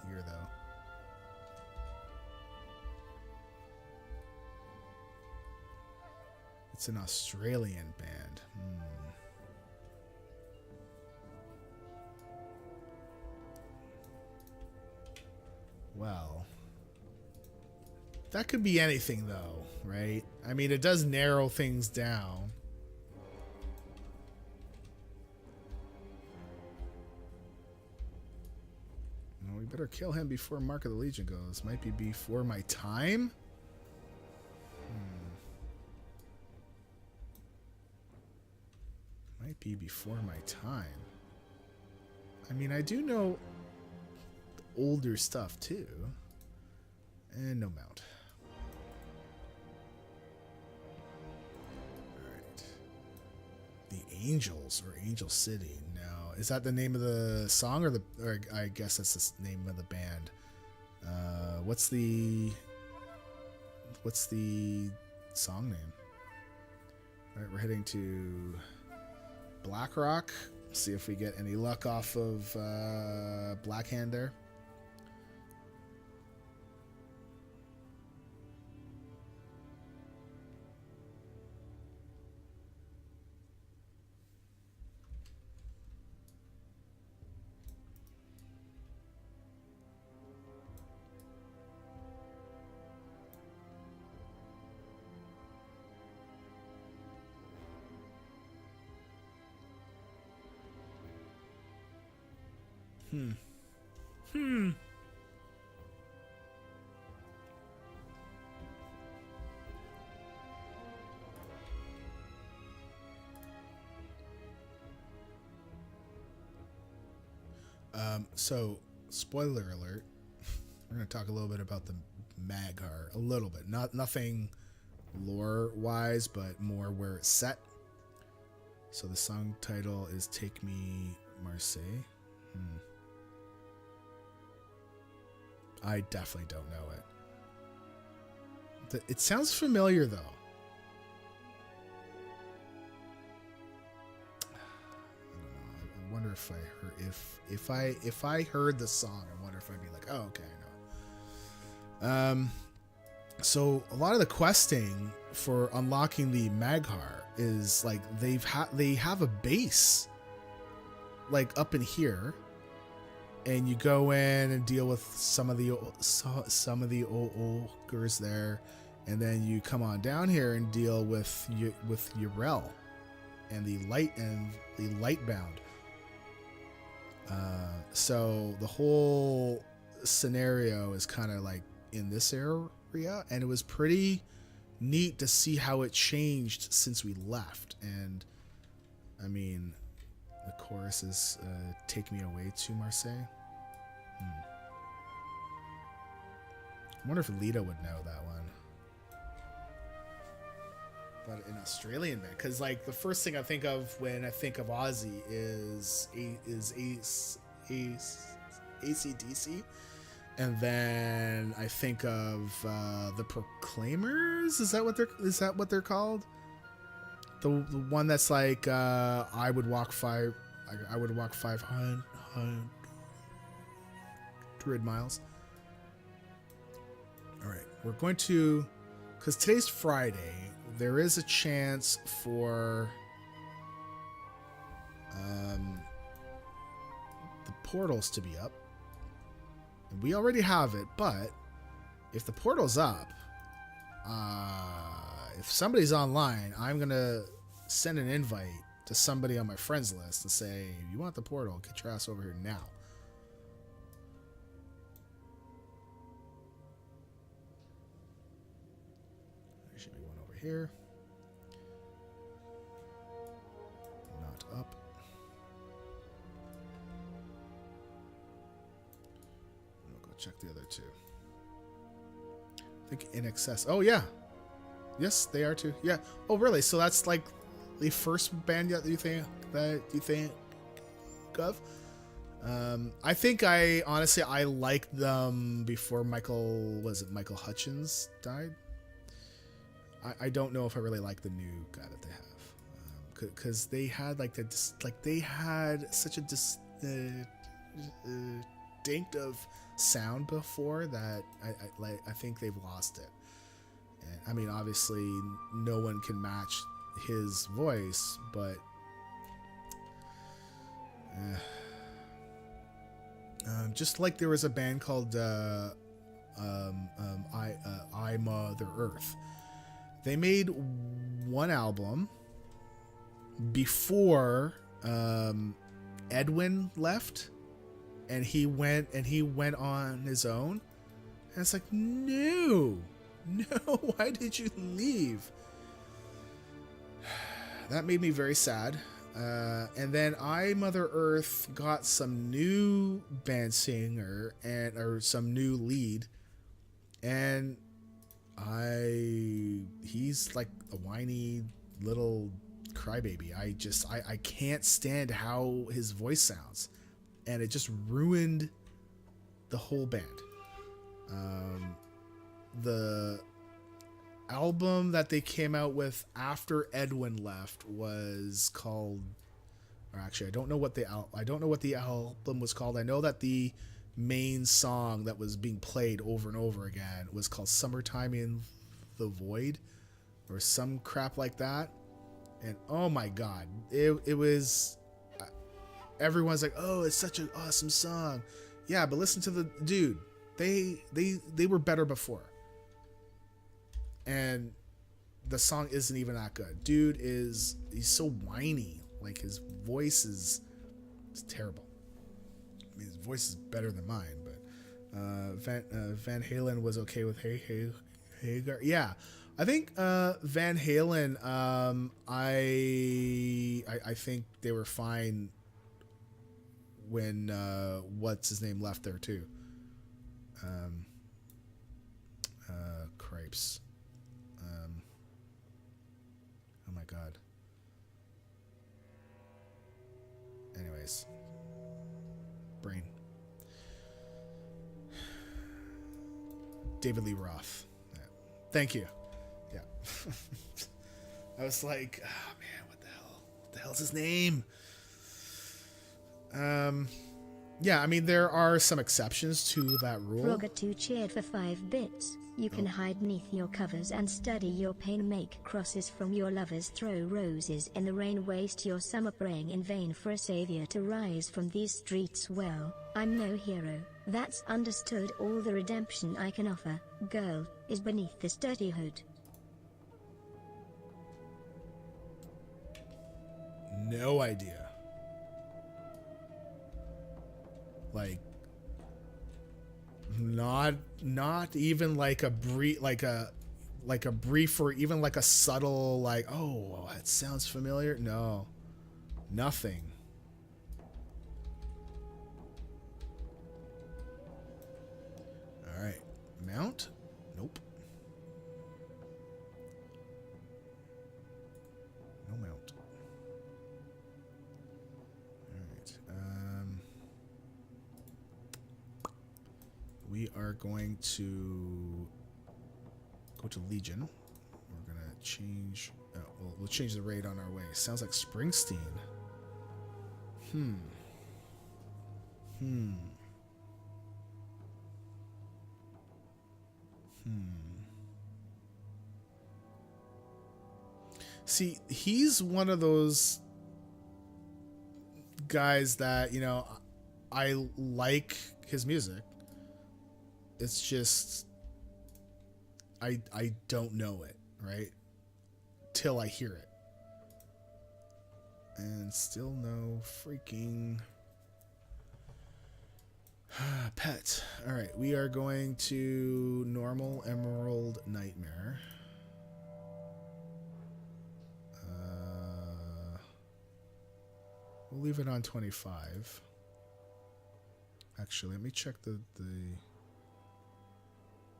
here, though. It's an Australian band. Well, that could be anything, though, right? I mean, it does narrow things down. We better kill him before Mark of the Legion goes. Might be before my time? Might be before my time. I mean, I do know older stuff, too. And no mount. Alright. The Angels, or Angel City. Now, is that the name of the song, or I guess that's the name of the band? What's the song name? Alright, we're heading to Blackrock. See if we get any luck off of Blackhand there. So, spoiler alert, we're going to talk a little bit about the Maghar, a little bit. Nothing lore-wise, but more where it's set. So the song title is Take Me Marseille. I definitely don't know it. It sounds familiar, though. I wonder if I heard if I heard the song, I wonder if I'd be like, oh, okay, I know. So a lot of the questing for unlocking the Maghar is like they have a base like up in here, and you go in and deal with some of the ogres there, and then you come on down here and deal with Urel and the Lightbound. So the whole scenario is kind of like in this area, and it was pretty neat to see how it changed since we left. And I mean, the chorus is Take Me Away to Marseille. I wonder if Lita would know that one. but an Australian band. Because like the first thing I think of when I think of Aussie is AC/DC, and then I think of the Proclaimers. Is that what they're called? The one that's like I would walk 500 miles. All right, we're going to, because today's Friday, there is a chance for the portals to be up. And we already have it, but if the portal's up, if somebody's online, I'm going to send an invite to somebody on my friends list and say, you want the portal, get your ass over here now. There should be one over here. Not up. I'll go check the other two. I think in excess. Oh, yeah. Yes, they are too. Yeah. Oh, really? So that's like the first band that you think of? I think I liked them before Michael Hutchins died. I don't know if I really like the new guy that they have, because they had they had such a distinct of sound before that I think they've lost it. And I mean, obviously, no one can match his voice, but just like there was a band called I Mother Earth. They made one album before Edwin left, and he went on his own. And it's like, no, why did you leave? That made me very sad. And then I Mother Earth got some new band singer or some new lead, and he's like a whiny little crybaby. I can't stand how his voice sounds, and it just ruined the whole band. The album that they came out with after Edwin left was called, or actually I don't know what the album was called. I know that the main song that was being played over and over again was called Summertime in the Void or some crap like that. And oh my god, it was, everyone's like, oh, it's such an awesome song. Yeah, but listen to the dude. They were better before. And the song isn't even that good. Dude he's so whiny. Like his voice is terrible. I mean, his voice is better than mine, but Van Halen was okay with Hagar. Yeah, I think Van Halen. I think they were fine when what's his name left there too. Cripes. Oh my god. Anyways, brain. David Lee Roth. Yeah. Thank you. Yeah. I was like, oh man, what the hell? What the hell's his name? Yeah, I mean, there are some exceptions to that rule. Frogger2 cheered for 5 bits. You can hide neath your covers and study your pain, make crosses from your lovers, throw roses in the rain, waste your summer praying in vain for a savior to rise from these streets. Well, I'm no hero, that's understood. All the redemption I can offer, girl, is beneath this dirty hood. No idea. Like, not even like a brief, like a brief, or even like a subtle, like, oh, that sounds familiar. No, nothing. All right, mount. Nope. are going to go to Legion. We're gonna change. We'll change the raid on our way. Sounds like Springsteen. See, he's one of those guys that, you know, I like his music. It's just I don't know it, right? Till I hear it. And still no freaking pet. All right, we are going to normal Emerald Nightmare. We'll leave it on 25. Actually, let me check the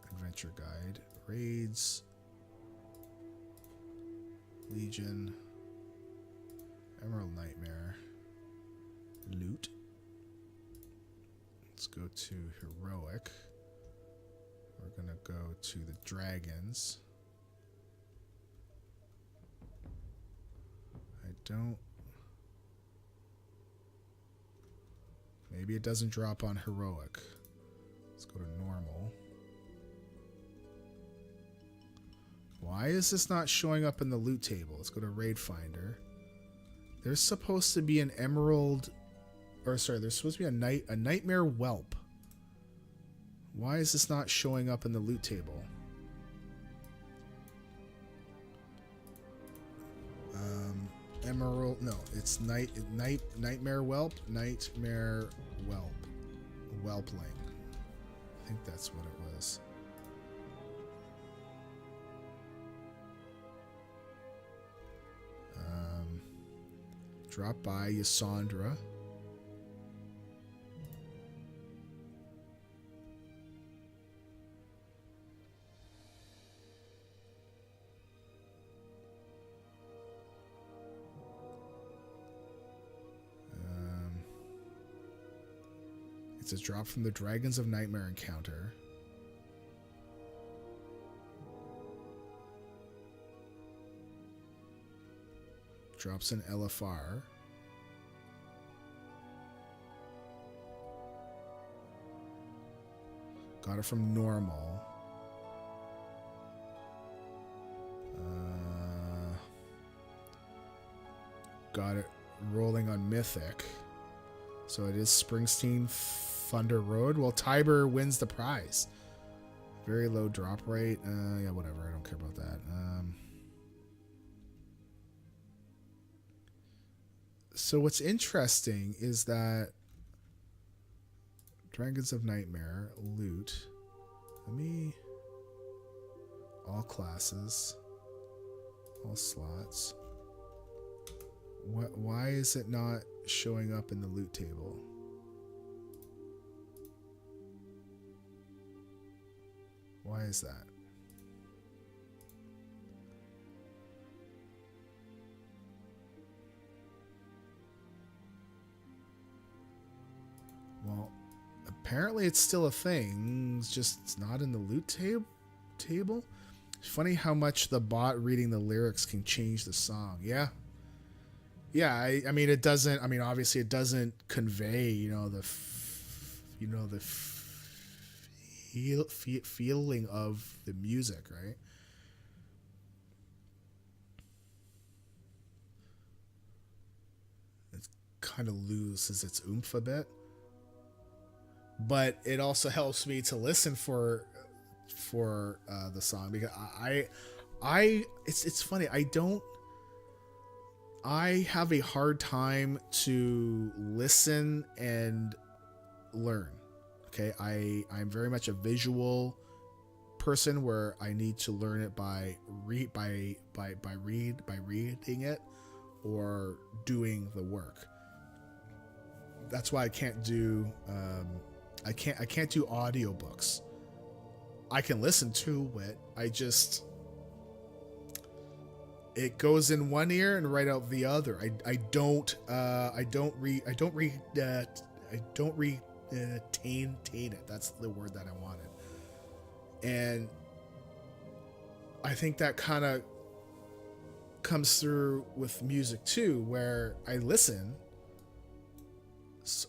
adventure guide. Raids, Legion, Emerald Nightmare, loot. Let's go to heroic. We're gonna go to the dragons. I don't. Maybe it doesn't drop on heroic. Let's go to normal. Why is this not showing up in the loot table? Let's go to raid finder. There's supposed to be an emerald, or sorry, there's supposed to be a nightmare whelp. Why is this not showing up in the loot table? Emerald, no, it's nightmare whelp, whelpling. I think that's what it was. Drop by Yasandra. It's a drop from the Dragons of Nightmare encounter. Drops in LFR. Got it from normal. Got it rolling on mythic. So it is Springsteen Thunder Road. Well, Tiber wins the prize. Very low drop rate. Yeah, whatever. I don't care about that. So what's interesting is that Dragons of Nightmare loot. Let me all classes, all slots. Why is it not showing up in the loot table? Why is that? Well, apparently it's still a thing. It's just it's not in the loot table. It's funny how much the bot reading the lyrics can change the song. Yeah. Yeah, I mean it doesn't. I mean obviously it doesn't convey, the feeling of the music, right? It kind of loses its oomph a bit, but it also helps me to listen for the song because it's funny. I have a hard time to listen and learn. Okay, I'm very much a visual person where I need to learn it by reading it or doing the work. That's why I can't do I can't do audiobooks. I can listen to it. It goes in one ear and right out the other. I don't read attain it. That's the word that I wanted. And I think that kind of comes through with music too, where I listen,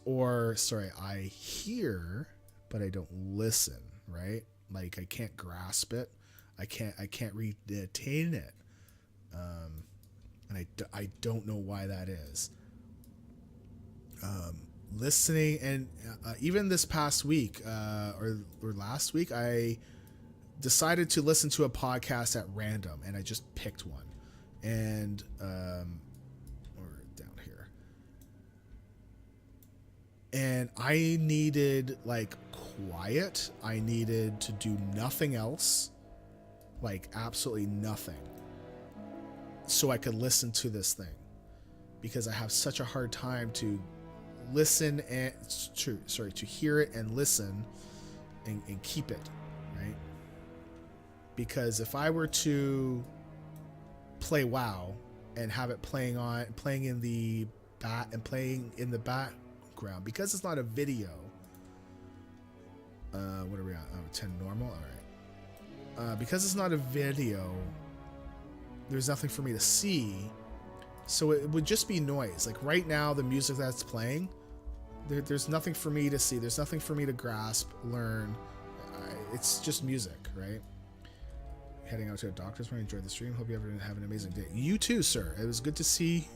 I hear, but I don't listen, right? Like I can't grasp it. I can't retain it. And I don't know why that is. Listening, and even this past week, or last week, I decided to listen to a podcast at random, and I just picked one. And or down here, and I needed like quiet. I needed to do nothing else, like absolutely nothing, so I could listen to this thing, because I have such a hard time to listen and to hear it and listen and keep it, right? Because if I were to play WoW and have it playing in the background, because it's not a video, what are we on? 10 normal. All right. Because it's not a video, there's nothing for me to see, so it would just be noise. Like right now, the music that's playing, there's nothing for me to see, there's nothing for me to grasp, learn. It's just music, right? Heading out to a doctor's when I enjoyed the stream. Hope you have an amazing day. You too, sir. It was good to see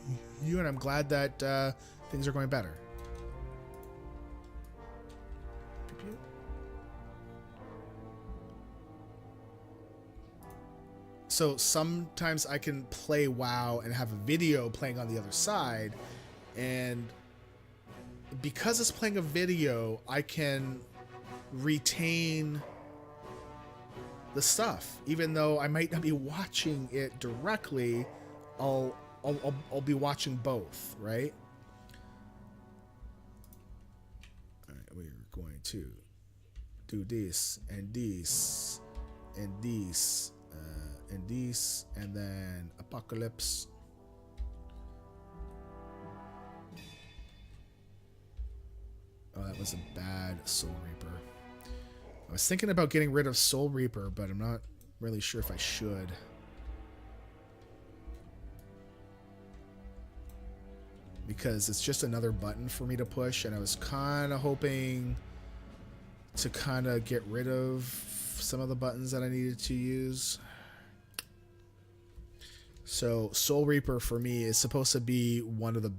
you, and I'm glad that things are going better. So sometimes I can play WoW and have a video playing on the other side, and because it's playing a video, I can retain the stuff, even though I might not be watching it directly. I'll be watching both, right? All right, we're going to do this and this and this and this, and then Apocalypse. Oh, that was a bad Soul Reaper. I was thinking about getting rid of Soul Reaper, but I'm not really sure if I should. Because it's just another button for me to push, and I was kind of hoping to kind of get rid of some of the buttons that I needed to use. So Soul Reaper for me is supposed to be one of the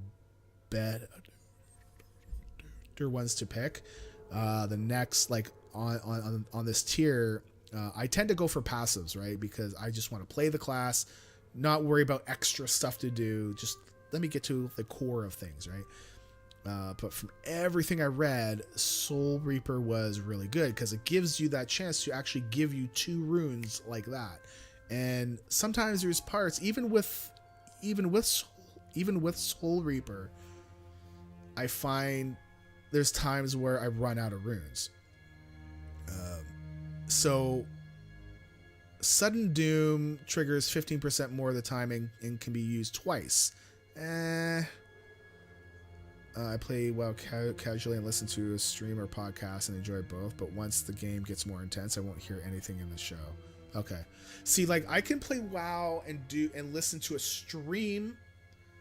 better ones to pick. The next, like, on this tier, I tend to go for passives, right? Because I just want to play the class, not worry about extra stuff to do. Just let me get to the core of things, right? But from everything I read, Soul Reaper was really good because it gives you that chance to actually give you 2 runes like that. And sometimes there's parts, even with Soul Reaper, I find there's times where I run out of runes. So Sudden Doom triggers 15% more of the time and can be used twice. I play WoW casually and listen to a stream or podcast and enjoy both, but once the game gets more intense, I won't hear anything in the show. Okay. See, like, I can play WoW and listen to a stream.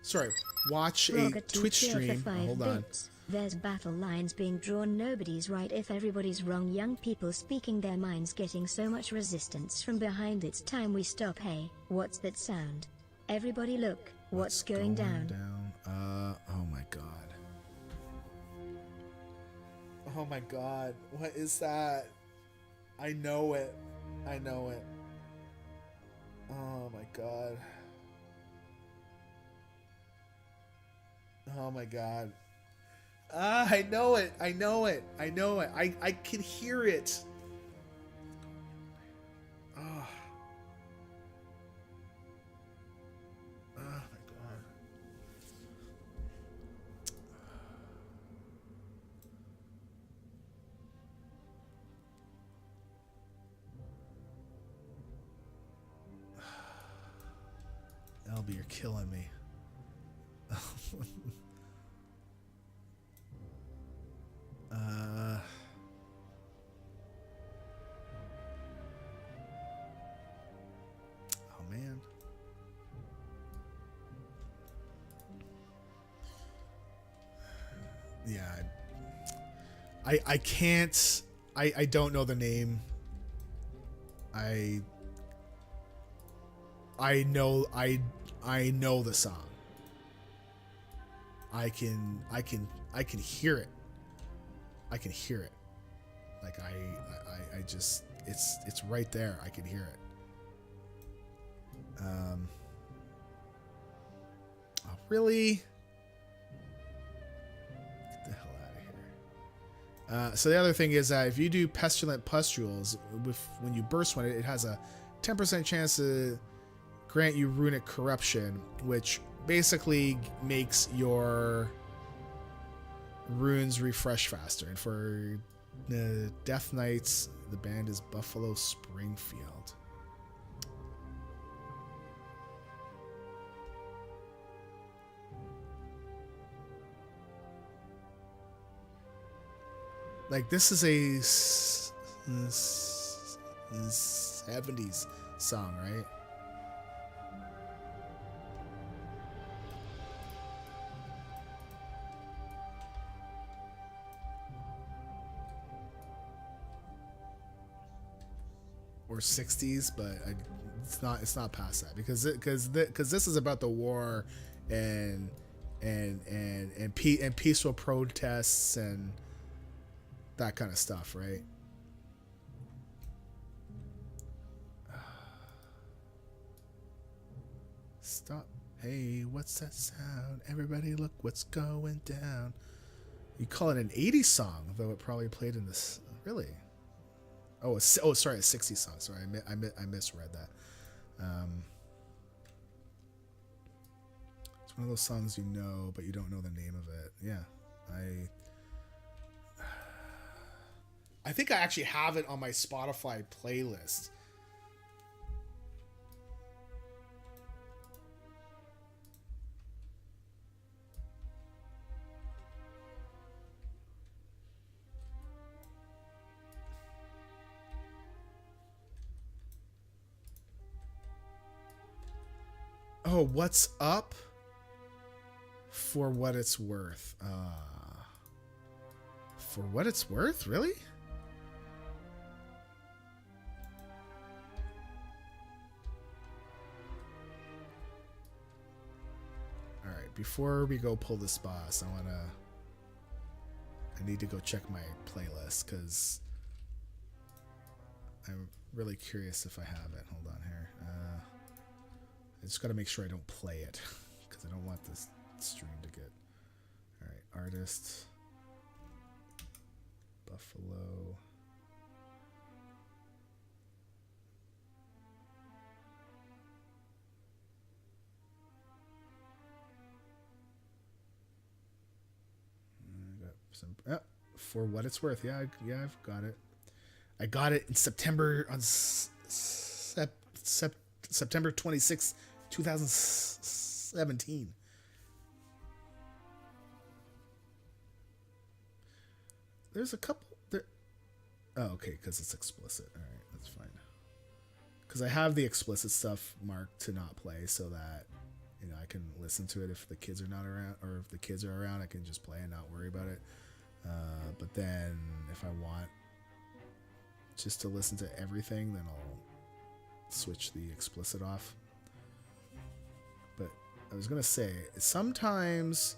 Sorry, watch a Twitch stream. Hold on. There's battle lines being drawn. Nobody's right if everybody's wrong. Young people speaking their minds, getting so much resistance from behind. It's time we stop. Hey, what's that sound? Everybody look. What's going down? Oh my god. Oh my god. What is that? I know it. I know it. Oh my god. Oh my god. I know it. I know it. I know it. I can hear it. Oh. Oh my god. Elby, you're killing me. yeah, I can't. I don't know the name. I know the song. I can hear it. I can hear it. Like I just it's right there. I can hear it. Oh, really? Get the hell out of here. So the other thing is that if you do pestilent pustules, when you burst one, it has a 10% chance to grant you runic corruption, which basically makes your runes refresh faster. And for the Death Knights, the band is Buffalo Springfield. Like, this is a 70s song, right? Or 60s, but it's not past that because this is about the war and peaceful protests and that kind of stuff, right? Stop. Hey, what's that sound? Everybody look what's going down. You call it an 80s song, though it probably played in this. Really? Oh, sorry, a 60s song. Sorry, I misread that. It's one of those songs you know, but you don't know the name of it. Yeah, I think I actually have it on my Spotify playlist. Oh, what's up? For what it's worth. For what it's worth? Really? Alright, before we go pull this boss, I need to go check my playlist, because I'm really curious if I have it. Hold on here. I just got to make sure I don't play it, because I don't want this stream to get... Alright, artist... Buffalo... For what it's worth. Yeah, I've got it. I got it in September, on September 26th, 2017. There's a couple there. Oh, okay, because it's explicit. All right, that's fine. Because I have the explicit stuff marked to not play, so that I can listen to it if the kids are not around, or if the kids are around, I can just play and not worry about it. But then if I want just to listen to everything, then I'll switch the explicit off. But I was gonna say, sometimes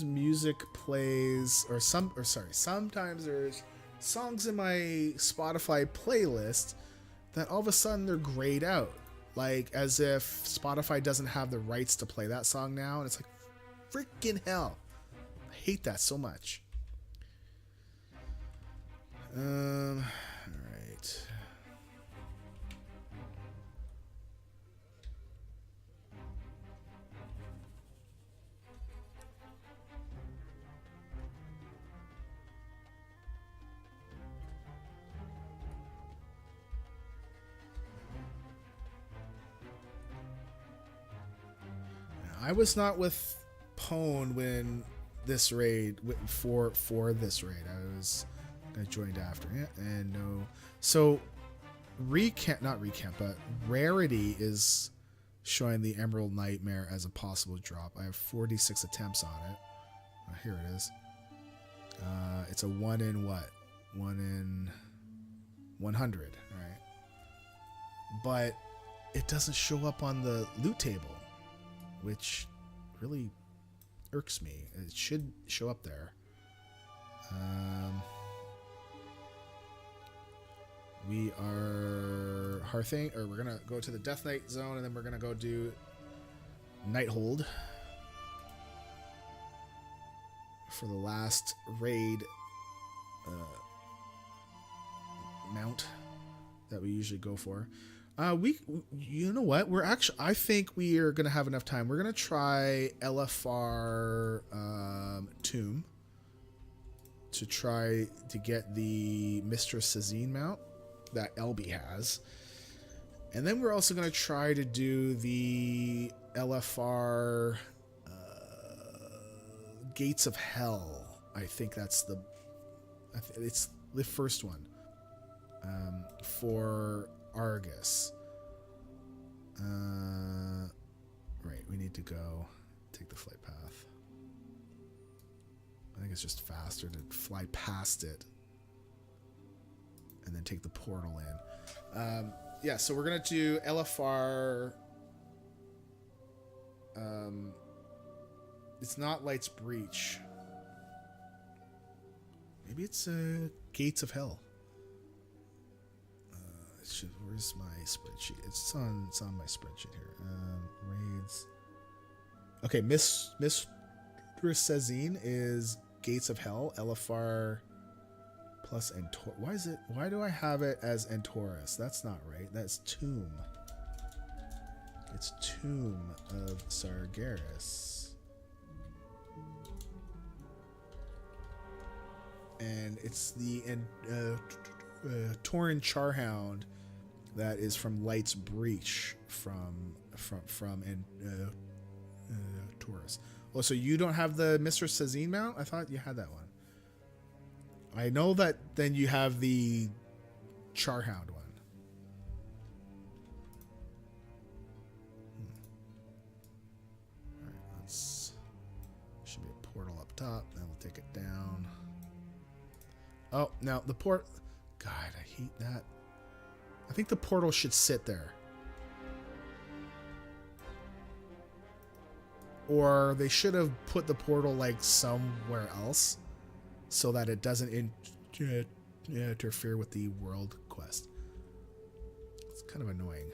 music plays, sometimes there's songs in my Spotify playlist that all of a sudden they're grayed out, like as if Spotify doesn't have the rights to play that song now, and it's like, freaking hell, I hate that so much. All right. I was not with Pwn when this raid, for this raid. I joined after it, and no. So not recamp, but Rarity is showing the Emerald Nightmare as a possible drop. I have 46 attempts on it. Here it is. It's a 1 in what? 1 in 100, right? But it doesn't show up on the loot table, which really irks me. It should show up there. We are hearthing, or we're gonna go to the Death Knight zone, and then we're gonna go do Nighthold for the last raid mount that we usually go for. You know what? I think we are gonna have enough time. We're gonna try LFR Tomb to try to get the Mistress Sazine mount that LB has, and then we're also gonna try to do the LFR Gates of Hell. I think that's it's the first one for Argus. Right, we need to go take the flight path. I think it's just faster to fly past it and then take the portal in. Yeah, so we're gonna do LFR. It's not Light's Breach. Maybe it's Gates of Hell. Where's my spreadsheet? It's on my spreadsheet here. Raids. Okay, Mistress Sazine is Gates of Hell. LFR plus Entor. Why do I have it as Entorus? That's not right. That's Tomb. It's Tomb of Sargeras. And it's the Tauren Charhound that is from Light's Breach from Taurus. Oh, so you don't have the Mr. Sazine mount? I thought you had that one. I know that then you have the Charhound one. Alright, should be a portal up top, then we'll take it down. Oh, now the port. God, I hate that. I think the portal should sit there. Or they should have put the portal like somewhere else so that it doesn't interfere with the world quest. It's kind of annoying.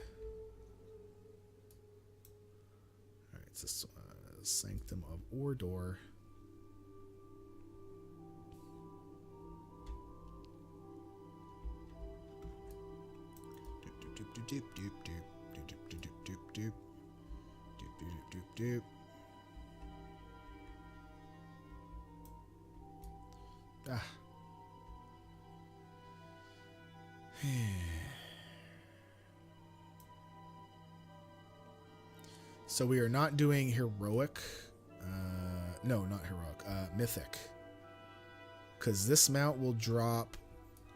Alright, it's this Sanctum of Ordor. Doop doop doop doop doop doop doop doop doop doop doop. Ah. So we are not doing heroic. No, not heroic. Mythic. Because this mount will drop.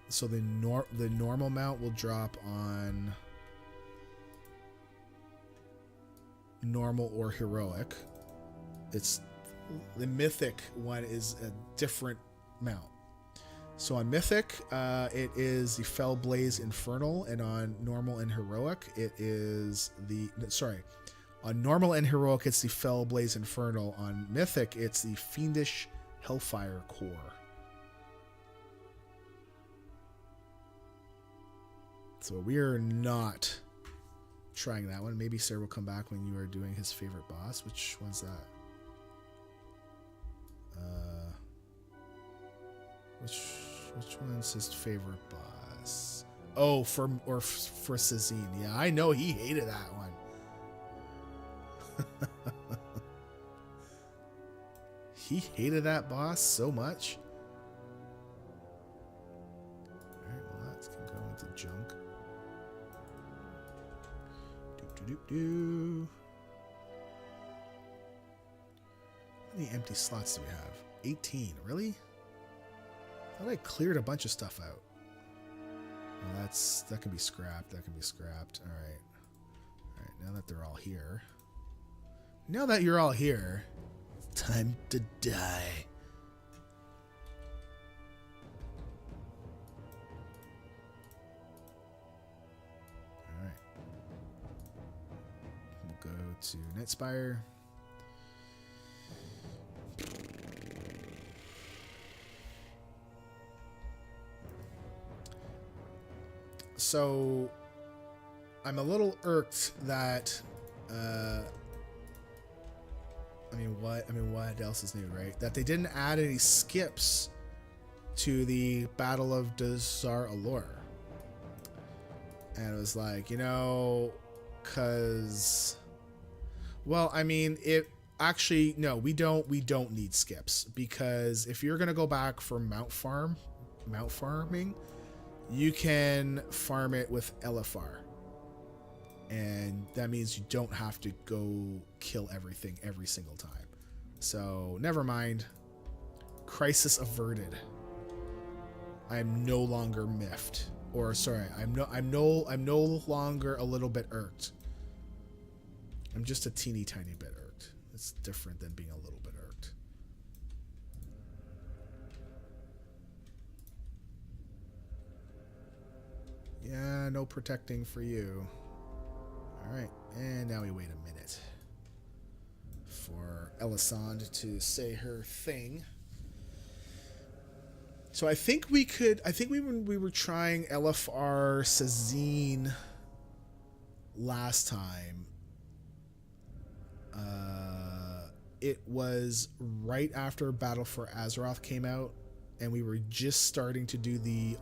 So the normal mount will drop on normal or heroic. It's the mythic one is a different mount. So on mythic, it is the Fell Blaze Infernal, and on normal and heroic, it is on normal and heroic, it's the Fell Blaze Infernal. On mythic, it's the Fiendish Hellfire Core. So we are not trying that one. Maybe Sarah will come back when you are doing his favorite boss. Which one's that? Which one's his favorite boss? Oh, for Sazine. Yeah, I know he hated that one. He hated that boss so much. Alright, well that can go into junk. How many empty slots do we have? 18. Really? I thought I cleared a bunch of stuff out. Well, that can be scrapped. That can be scrapped. All right. now that they're all here. Now that you're all here, time to die. Alright. We'll go to Netspire. So I'm a little irked that what else is new, right? That they didn't add any skips to the Battle of Dazar Allure. And it was like, cause well, I mean, it actually no, we don't need skips, because if you're gonna go back for mount farming, you can farm it with LFR. And that means you don't have to go kill everything every single time. So never mind. Crisis averted. I am no longer miffed. Or sorry, I'm no longer a little bit irked. I'm just a teeny tiny bit irked. It's different than being a little bit irked. Yeah, no protecting for you. Alright, and now we wait a minute for Elisande to say her thing. So I think we were trying LFR Sazine last time. It was right after Battle for Azeroth came out, and we were just starting to do the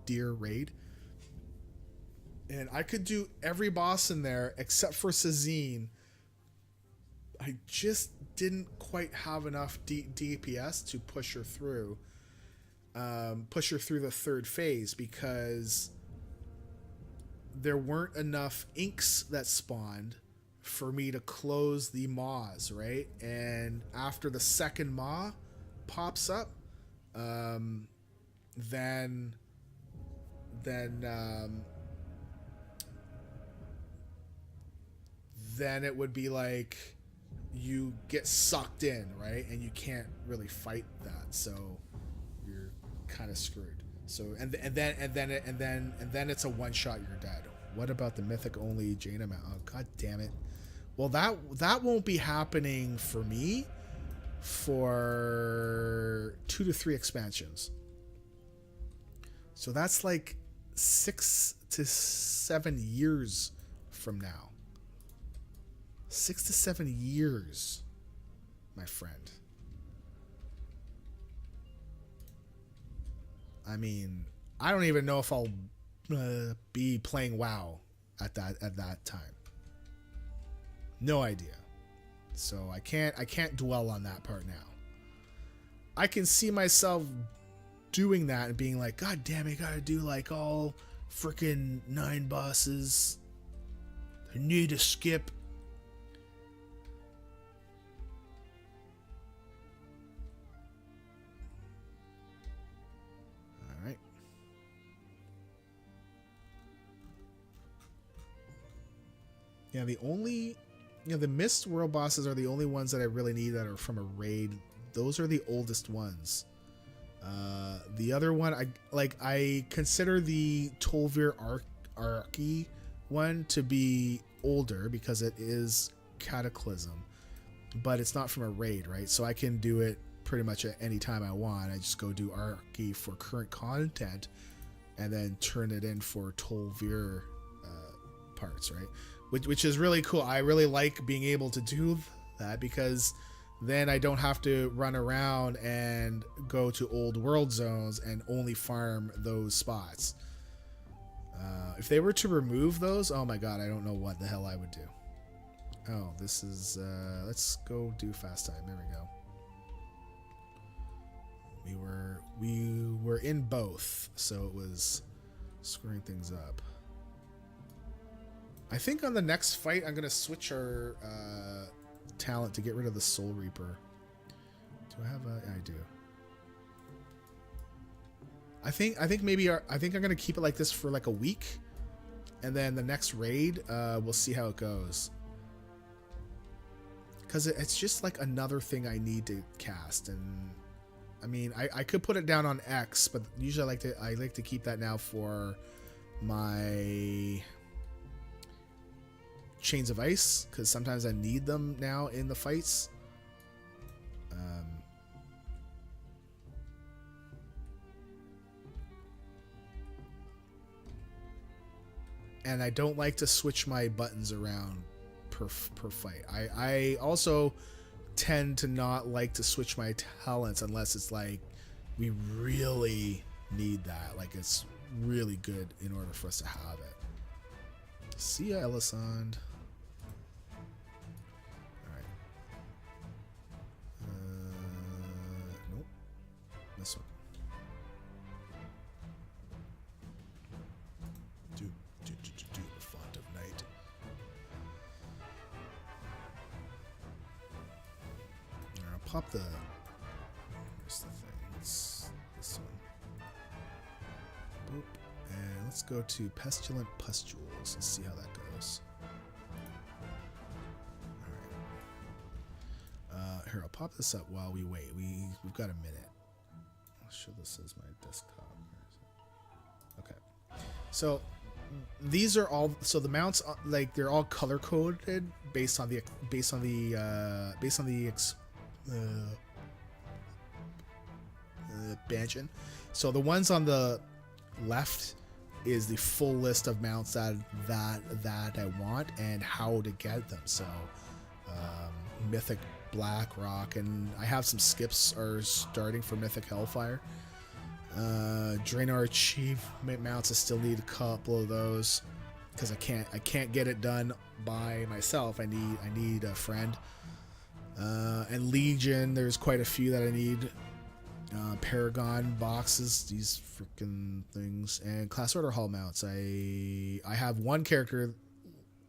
Deer raid. And I could do every boss in there except for Sazine. I just didn't quite have enough DPS to push her through the third phase, because there weren't enough inks that spawned for me to close the maws, right? And after the second maw pops up, then it would be like you get sucked in, right? And you can't really fight that, so you're kind of screwed. So and then it's a one shot, you're dead. What about the mythic only Jaina Mount? Oh, god damn it. Well, that won't be happening for me for 2 to 3 expansions. So that's like 6 to 7 years from now. 6 to 7 years, my friend. I mean, I don't even know if I'll be playing WoW at that time. No idea. So I can't dwell on that part now. I can see myself doing that and being like, god damn it, gotta do like all freaking 9 bosses. I need to skip. Alright. Yeah, the Mist World bosses are the only ones that I really need that are from a raid. Those are the oldest ones. The other one, I consider the Tolvir Arky one to be older because it is Cataclysm, but it's not from a raid, right? So I can do it pretty much at any time I want. I just go do Arky for current content and then turn it in for Tolvir parts, right? Which is really cool. I really like being able to do that, because then I don't have to run around and go to old world zones and only farm those spots. If they were to remove those, oh my god, I don't know what the hell I would do. Oh, this is, let's go do fast time. There we go. We were in both, so it was screwing things up. I think on the next fight, I'm going to switch our talent to get rid of the Soul Reaper. Do I have a... I do. I think maybe I think I'm going to keep it like this for like a week. and then the next raid, we'll see how it goes. Because it's just like another thing I need to cast, and I mean, I could put it down on X, but usually I like to keep that now for my Chains of Ice, because sometimes I need them now in the fights. And I don't like to switch my buttons around per fight. I also tend to not like to switch my talents unless it's like we really need that. Like it's really good in order for us to have it. See ya, Elisand. Alright. Nope. This one. Do the font of night. Alright, I'll pop the... Where's the thing? It's this one. Boop. And let's go to Pestilent Pustules and see how that goes. Alright. Here, I'll pop this up while we wait. We've got a minute. I'll show this as my desktop. Okay. So these are all, so the mounts, like they're all color coded based on the expansion. So the ones on the left is the full list of mounts that I want and how to get them. So Mythic Black Rock, and I have some skips are starting for Mythic Hellfire. Draenor achievement mounts, I still need a couple of those because I can't get it done by myself. I need a friend. And Legion, there's quite a few that I need. Paragon boxes, these freaking things, and Class Order Hall mounts. I have one character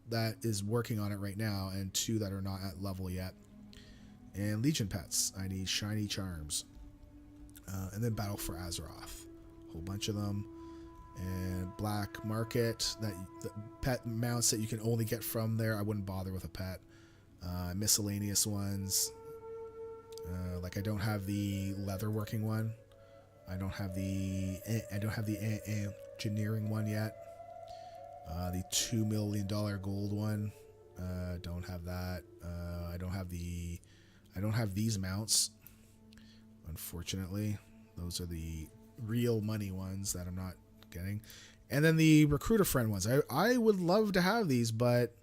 that is working on it right now, and two that are not at level yet. And Legion pets, I need Shiny Charms. And then Battle for Azeroth, a whole bunch of them, and Black Market, the pet mounts that you can only get from there. I wouldn't bother with a pet. Miscellaneous ones, like I don't have the leather working one. I don't have the engineering one yet. The $2 million gold one, don't have that. I don't have these mounts. Unfortunately, those are the real money ones that I'm not getting. And then the recruiter friend ones. I would love to have these, but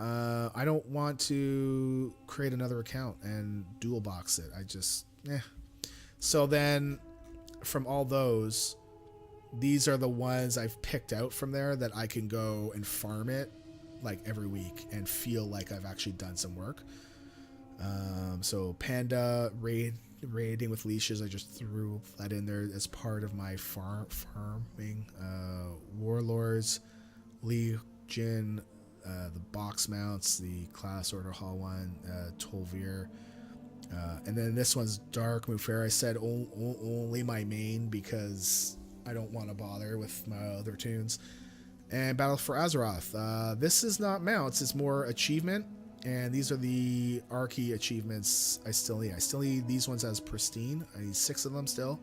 I don't want to create another account and dual box it. So then from all those, these are the ones I've picked out from there that I can go and farm it like every week and feel like I've actually done some work. So Panda raiding with leashes, I just threw that in there as part of my farming. Warlords, Legion, the box mounts, the Class Order Hall one, Tolvir, and then this one's Dark Mufair. I said only my main because I don't want to bother with my other tunes. And Battle for Azeroth. This is not mounts, it's more achievement. And these are the Archie achievements I still need. I still need these ones as pristine. I need 6 of them still.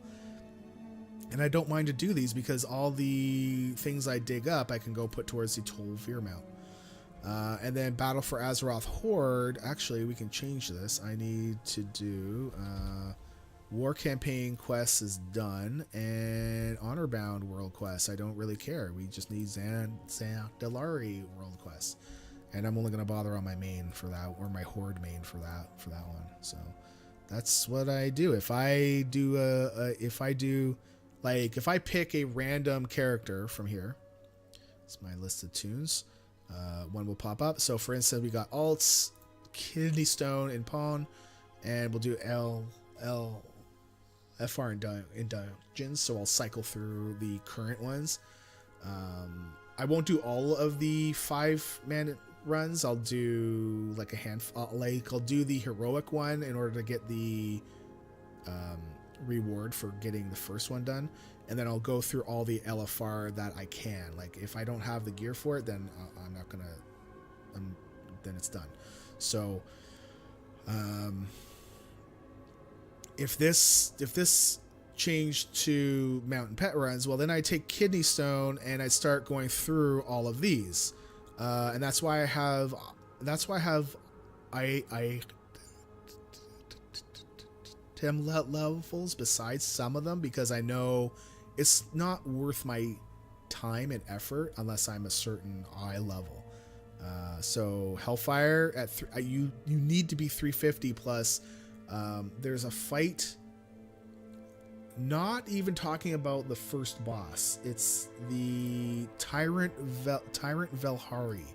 And I don't mind to do these because all the things I dig up, I can go put towards the Tolvir mount. And then Battle for Azeroth Horde. Actually, we can change this. I need to do War Campaign Quest is done. And Honorbound World Quest. I don't really care. We just need Zandalari World Quest. And I'm only going to bother on my main for that, or my Horde main for that one. So that's what I do. If I pick a random character from here, it's my list of tunes. One will pop up. So for instance, we got alts, Kidney Stone in Pawn, and we'll do FR in dungeons. So I'll cycle through the current ones. I won't do all of the 5-man runs. I'll do like a handful. I'll do the heroic one in order to get the reward for getting the first one done, and then I'll go through all the LFR that I can. Like if I don't have the gear for it, then I'm not gonna. Then it's done. So, if this changed to mountain pet runs, well, then I take kidney stone and I start going through all of these, and that's why I have I 10 levels besides some of them, because I know it's not worth my time and effort unless I'm a certain eye level. So Hellfire at you need to be 350 plus. There's a fight. Not even talking about the first boss. It's the Tyrant Velhari.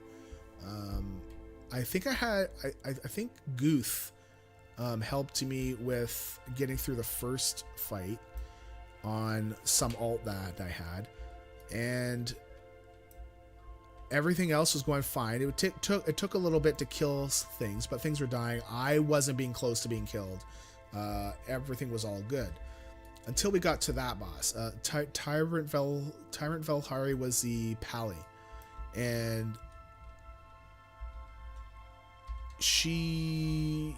I think I think Guth helped me with getting through the first fight on some alt that I had, and everything else was going fine. It took a little bit to kill things, but things were dying. I wasn't being close to being killed. Everything was all good until we got to that boss. Tyrant Velhari was the Pally, and she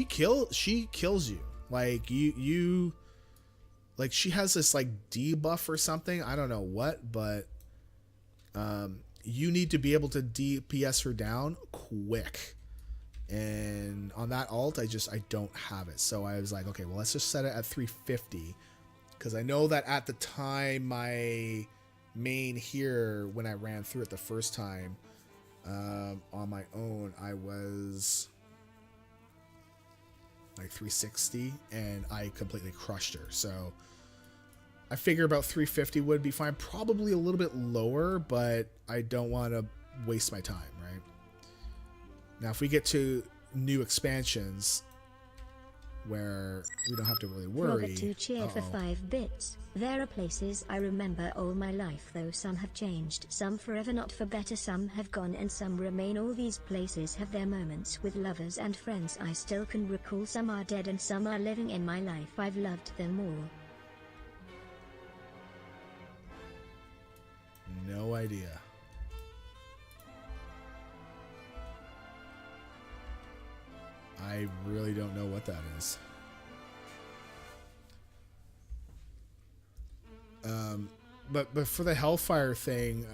kills you. Like you like she has this like debuff or something. I don't know what, but you need to be able to DPS her down quick. And on that alt, I don't have it. So I was like, okay, well, let's just set it at 350. Because I know that at the time, my main here, when I ran through it the first time, on my own, I was like 360, and I completely crushed her. So I figure about 350 would be fine. Probably a little bit lower, but I don't want to waste my time, right? Now, if we get to new expansions where we don't have to really worry. To cheer for 5 bits. There are places I remember all my life, though some have changed, some forever not for better, some have gone and some remain. All these places have their moments with lovers and friends I still can recall. Some are dead and some are living in my life. I've loved them all. No idea. I really don't know what that is. But for the Hellfire thing,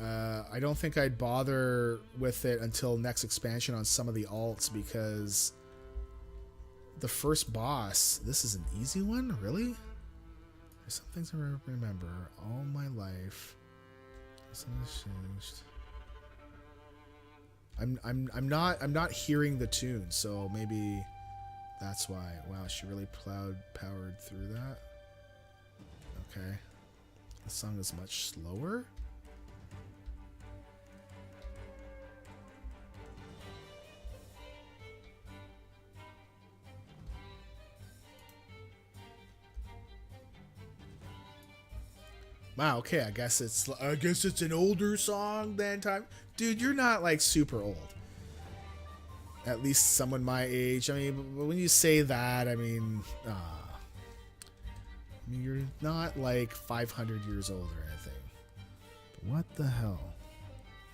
I don't think I'd bother with it until next expansion on some of the alts, because the first boss, this is an easy one, really? There's some things I remember all my life. Something's changed. I'm not hearing the tune, so maybe that's why. Wow, she really powered through that. Okay. The song is much slower. Wow, okay, I guess it's an older song than time. Dude, you're not like super old. At least someone my age. I mean, when you say that, I mean, you're not like 500 years old or anything. But what the hell?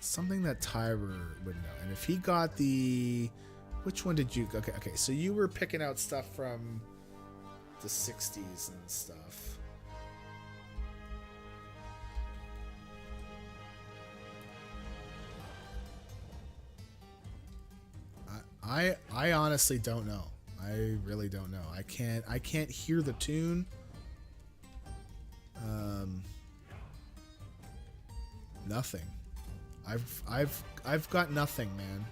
Something that Tyler would know. And if he got the, which one did you? Okay. So you were picking out stuff from the 60s and stuff. I honestly don't know. I really don't know. I can't hear the tune. Nothing. I've got nothing, man.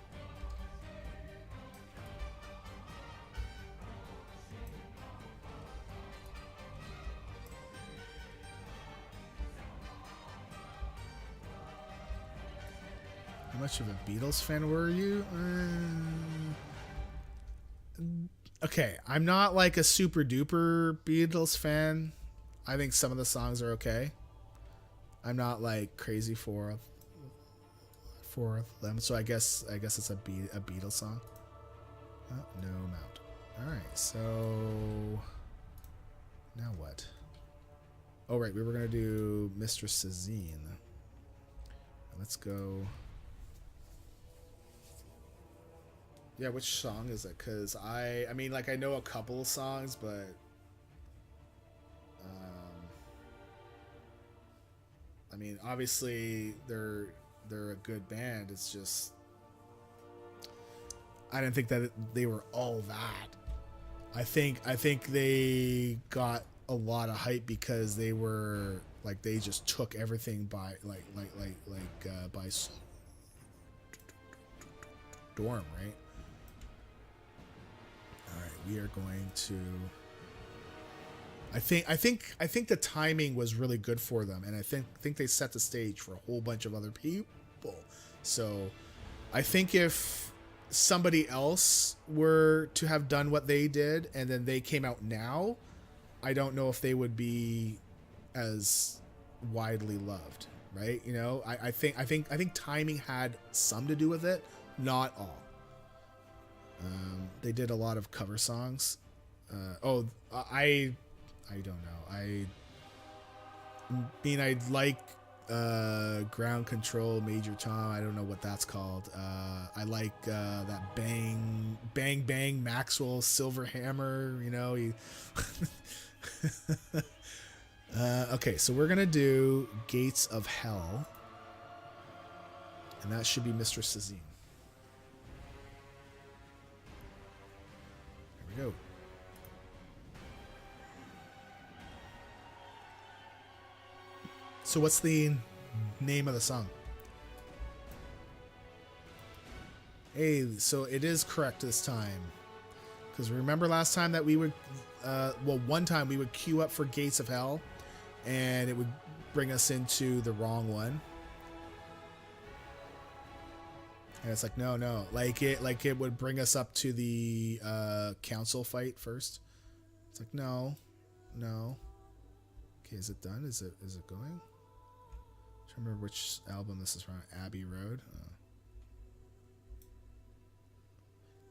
How much of a Beatles fan were you? Okay, I'm not like a super duper Beatles fan. I think some of the songs are okay. I'm not like crazy for them, so I guess it's a Beatles song. No mount. All right, so now what? Oh, right. We were going to do Mr. Sazine. Let's go. Yeah, which song is it? Because I mean, like, I know a couple of songs, but I mean, obviously they're a good band. It's just I didn't think that they were all that. I think they got a lot of hype because they were like they just took everything by by storm, right? All right, we are going to. I think the timing was really good for them, and I think they set the stage for a whole bunch of other people. So I think if somebody else were to have done what they did and then they came out now, I don't know if they would be as widely loved, right? You know, I think timing had some to do with it, not all. They did a lot of cover songs. I don't know. I mean, I like Ground Control, Major Tom. I don't know what that's called. I like that Bang Bang Bang Maxwell Silver Hammer. You know, he. Okay, so we're gonna do Gates of Hell, and that should be Mr. Sazine. There we go. So what's the name of the song? Hey, so it is correct this time. Because remember last time that we would, one time we would queue up for Gates of Hell, and it would bring us into the wrong one. And it's like, no, like it would bring us up to the council fight first. It's like, no. Okay, is it done? Is it going? I don't remember which album this is from. Abbey Road. Oh.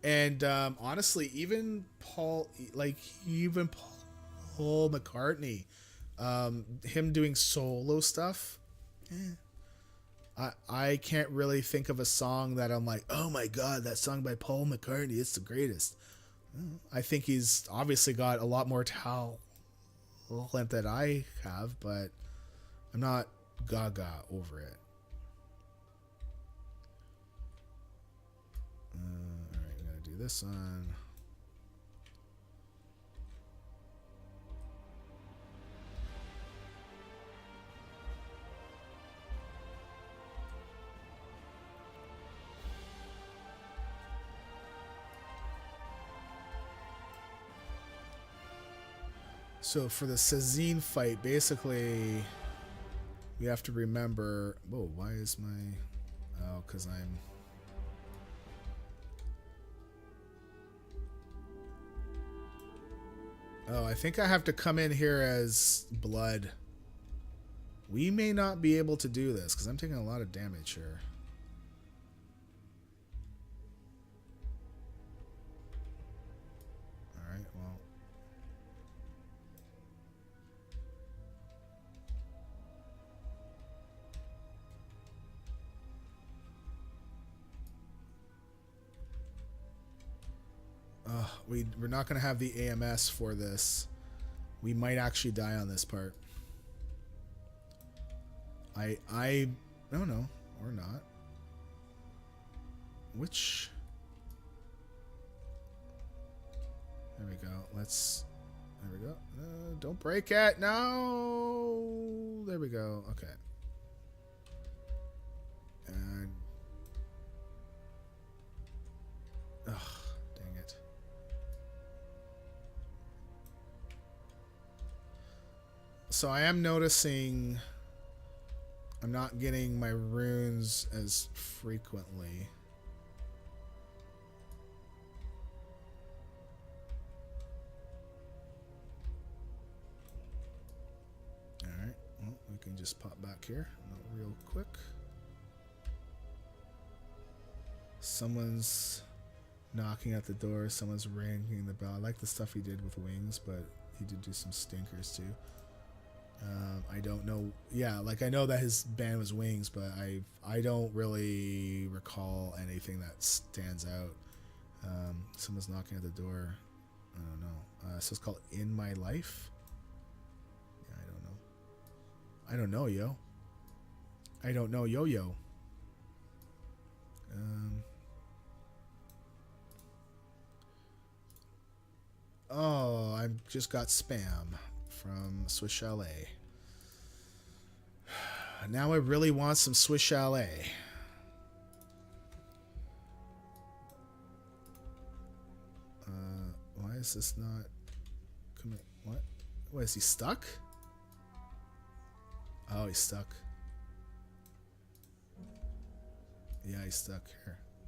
And honestly, even Paul McCartney, him doing solo stuff. I can't really think of a song that I'm like, oh my god, that song by Paul McCartney, it's the greatest. I think he's obviously got a lot more talent that I have, but I'm not gaga over it. Alright, I'm gonna do this one. So for the Sazine fight, basically, we have to remember. Whoa, why is my? Oh, because I'm. Oh, I think I have to come in here as blood. We may not be able to do this because I'm taking a lot of damage here. Alright, well. We're not going to have the AMS for this. We might actually die on this part. I don't know. Or not. Which... There we go. There we go. Don't break it. No. There we go. Okay. And... Ugh. Dang it. So I am noticing I'm not getting my runes as frequently. Alright, well, we can just pop back here real quick. Someone's knocking at the door, someone's ringing the bell. I like the stuff he did with wings, but he did do some stinkers too. I don't know. Yeah, like I know that his band was Wings, but I don't really recall anything that stands out. Someone's knocking at the door. I don't know. So it's called In My Life. Yeah, I don't know. I don't know, yo. I don't know, yo. Oh, I just got spam from Swiss Chalet. Now I really want some Swiss Chalet. Why is this not coming? What is he stuck? Oh, he's stuck. Yeah, he's stuck.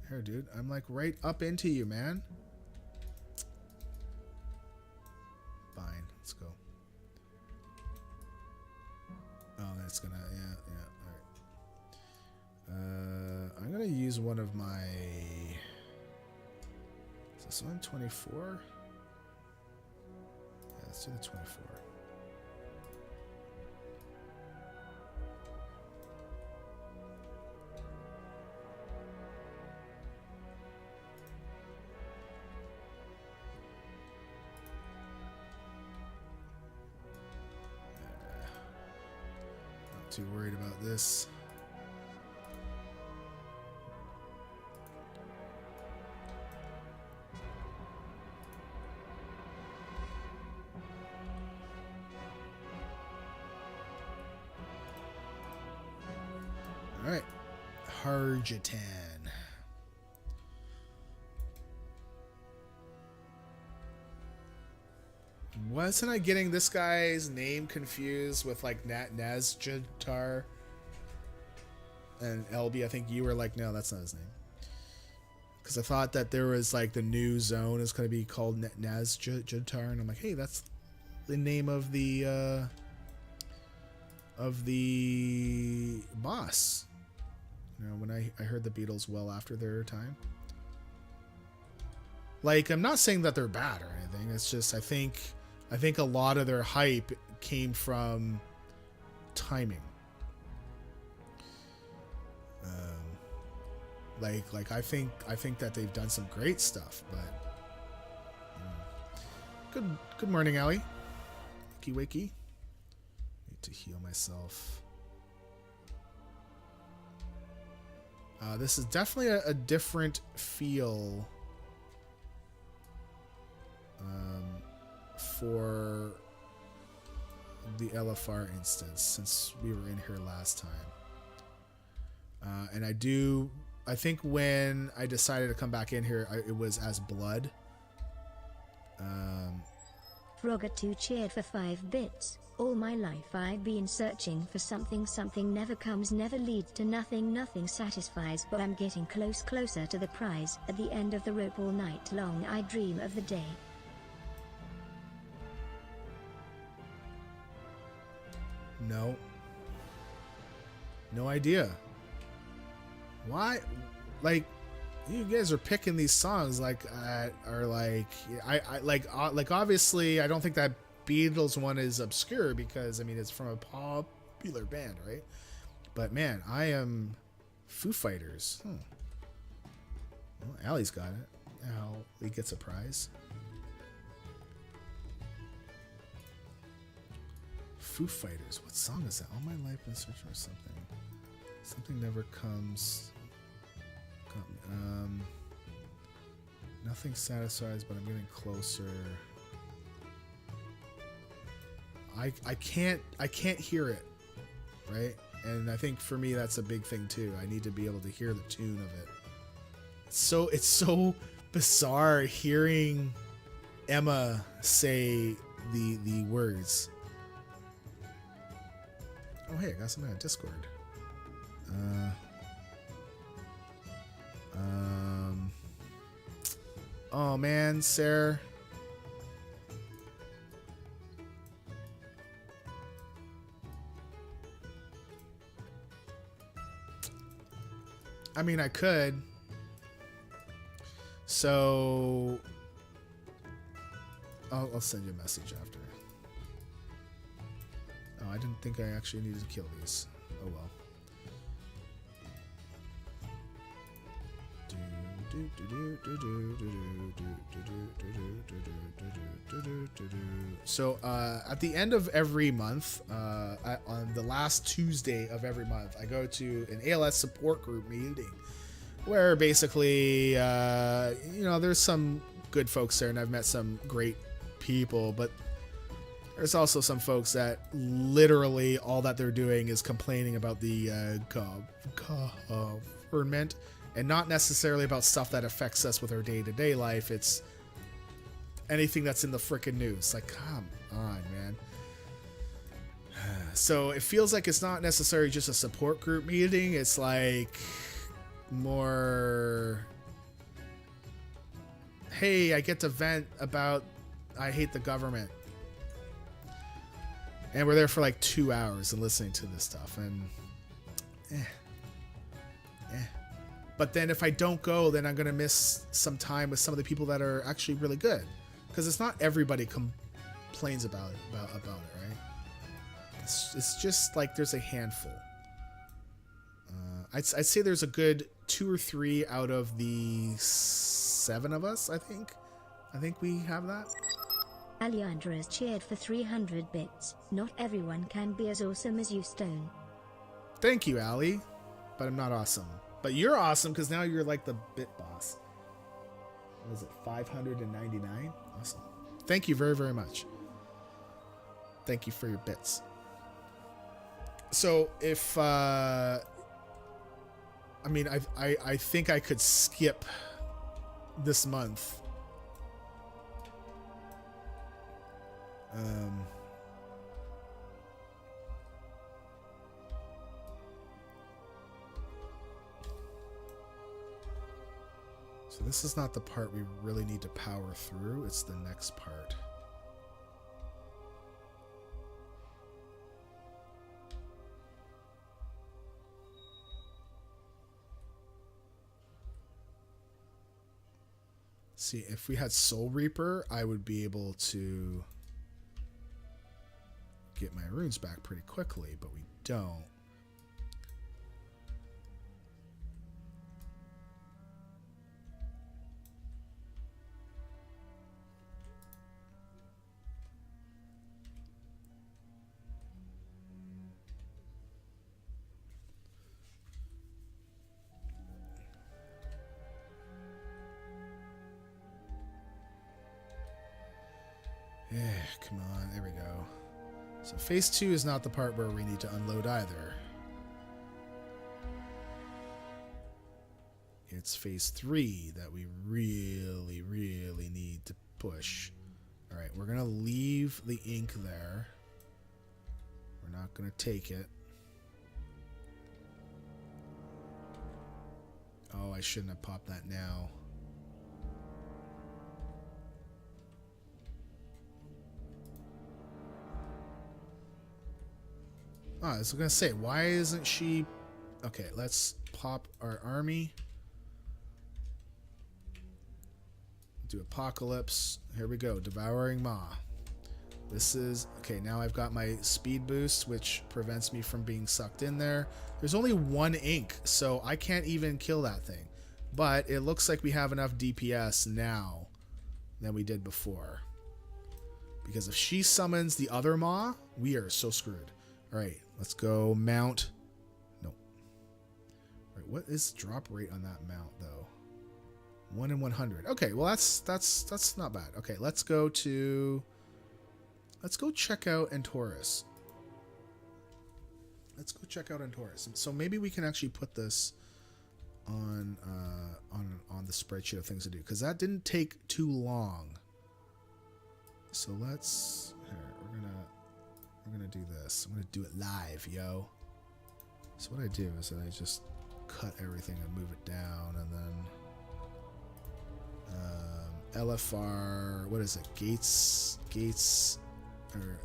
Here, dude. I'm like right up into you, man. Fine, let's go. Oh, that's gonna, yeah, alright. I'm gonna use one of my... Is this one 24? Yeah, let's do the 24. Too worried about this. All right, Harjatan. Wasn't I getting this guy's name confused with like Nazjatar and LB? I think you were like, no, that's not his name. Because I thought that there was like the new zone is going to be called Nazjatar, and I'm like, hey, that's the name of the boss. You know, when I heard the Beatles well after their time. Like, I'm not saying that they're bad or anything. It's just I think a lot of their hype came from timing. Like I think that they've done some great stuff, but good morning, Allie. Wakey. Need to heal myself. This is definitely a different feel for the LFR instance since we were in here last time. And I think when I decided to come back in here, it was as Blood. Frogger2 cheered for 5 bits. All my life I've been searching for something never comes, never leads to nothing satisfies, but I'm getting closer to the prize. At the end of the rope all night long I dream of the day. No idea. Why? Like, you guys are picking these songs like are like I like obviously I don't think that Beatles one is obscure because I mean it's from a popular band, right? But man, I am Foo Fighters. Well, Allie's got it. Allie gets a prize. Foo Fighters. What song is that? All my life in search for something. Something never comes. Nothing satisfies, but I'm getting closer. I can't hear it, right? And I think for me that's a big thing too. I need to be able to hear the tune of it. It's so bizarre hearing Emma say the words. Oh hey, I got something on Discord. Oh man, Sarah. I mean, I could. So I'll send you a message after. Oh, I didn't think I actually needed to kill these. Oh well. So at the end of every month, on the last Tuesday of every month, I go to an ALS support group meeting where basically, there's some good folks there and I've met some great people, but there's also some folks that literally all that they're doing is complaining about the government and not necessarily about stuff that affects us with our day-to-day life. It's anything that's in the frickin' news. Like, come on, man. So it feels like it's not necessarily just a support group meeting. It's like more, hey, I get to vent about I hate the government. And we're there for like 2 hours and listening to this stuff. And But then if I don't go, then I'm going to miss some time with some of the people that are actually really good. Because it's not everybody complains about it, right? It's just like there's a handful. I'd say there's a good 2 or 3 out of the 7 of us, I think. I think we have that. Alejandra has cheered for 300 bits. Not everyone can be as awesome as you, Stone. Thank you, Ali. But I'm not awesome. But you're awesome because now you're like the bit boss. What is it, 599? Awesome. Thank you very, very much. Thank you for your bits. So if, I think I could skip this month. So this is not the part we really need to power through. It's the next part. See, if we had Soul Reaper, I would be able to get my runes back pretty quickly, but we don't. Yeah, come on, there we go. So phase 2 is not the part where we need to unload either. It's phase 3 that we really, really need to push. All right, we're going to leave the ink there. We're not going to take it. Oh, I shouldn't have popped that now. Oh, I was going to say, why isn't she... Okay, let's pop our army. Do Apocalypse. Here we go. Devouring Maw. This is... Okay, now I've got my speed boost, which prevents me from being sucked in there. There's only 1 ink, so I can't even kill that thing. But it looks like we have enough DPS now than we did before. Because if she summons the other Maw, we are so screwed. Alright, let's go mount. Nope. Alright, what is drop rate on that mount, though? 1 in 100. Okay, well that's not bad. Okay, let's go check out Antorus. Let's go check out Antorus. So maybe we can actually put this on the spreadsheet of things to do, because that didn't take too long. So let's we're gonna do this. I'm gonna do it live, yo. So what I do is that I just cut everything and move it down, and then LFR, what is it? Gates, or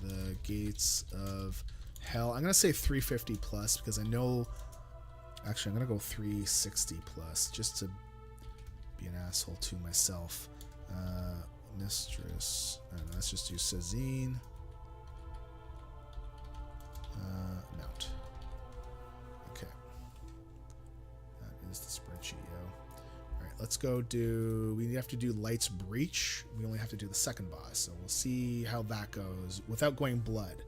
the Gates of Hell. I'm gonna say 350 plus because I know. Actually, I'm gonna go 360 plus just to be an asshole to myself. Mistress. I don't know, let's just do Sazine. Mount. Okay. That is the spreadsheet, yo. Alright, let's go do... We have to do Light's Breach. We only have to do the second boss, so we'll see how that goes without going blood.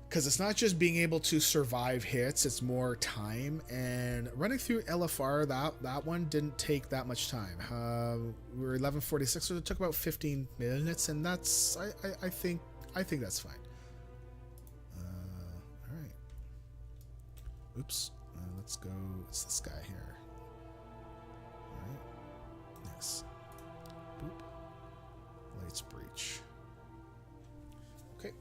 Because it's not just being able to survive hits, it's more time. And running through LFR, that one didn't take that much time. We were 11:46, so it took about 15 minutes, and that's I think that's fine. All right. Oops. Let's go. It's this guy here. All right. Next. Boop. Light's Breach. Okay.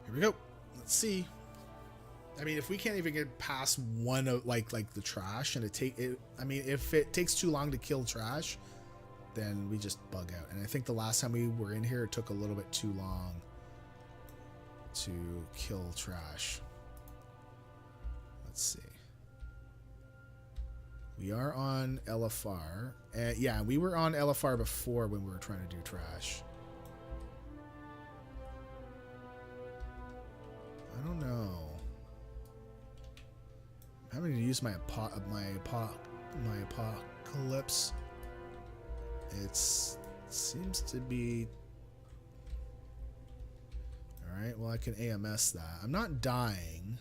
Here we go. Let's see. I mean, if we can't even get past one of like the trash, and I mean, if it takes too long to kill trash, then we just bug out. And I think the last time we were in here, it took a little bit too long to kill trash. Let's see. We are on LFR. Yeah, we were on LFR before when we were trying to do trash. I don't know. I'm having to use my apocalypse. It seems to be... Alright, well I can AMS that. I'm not dying.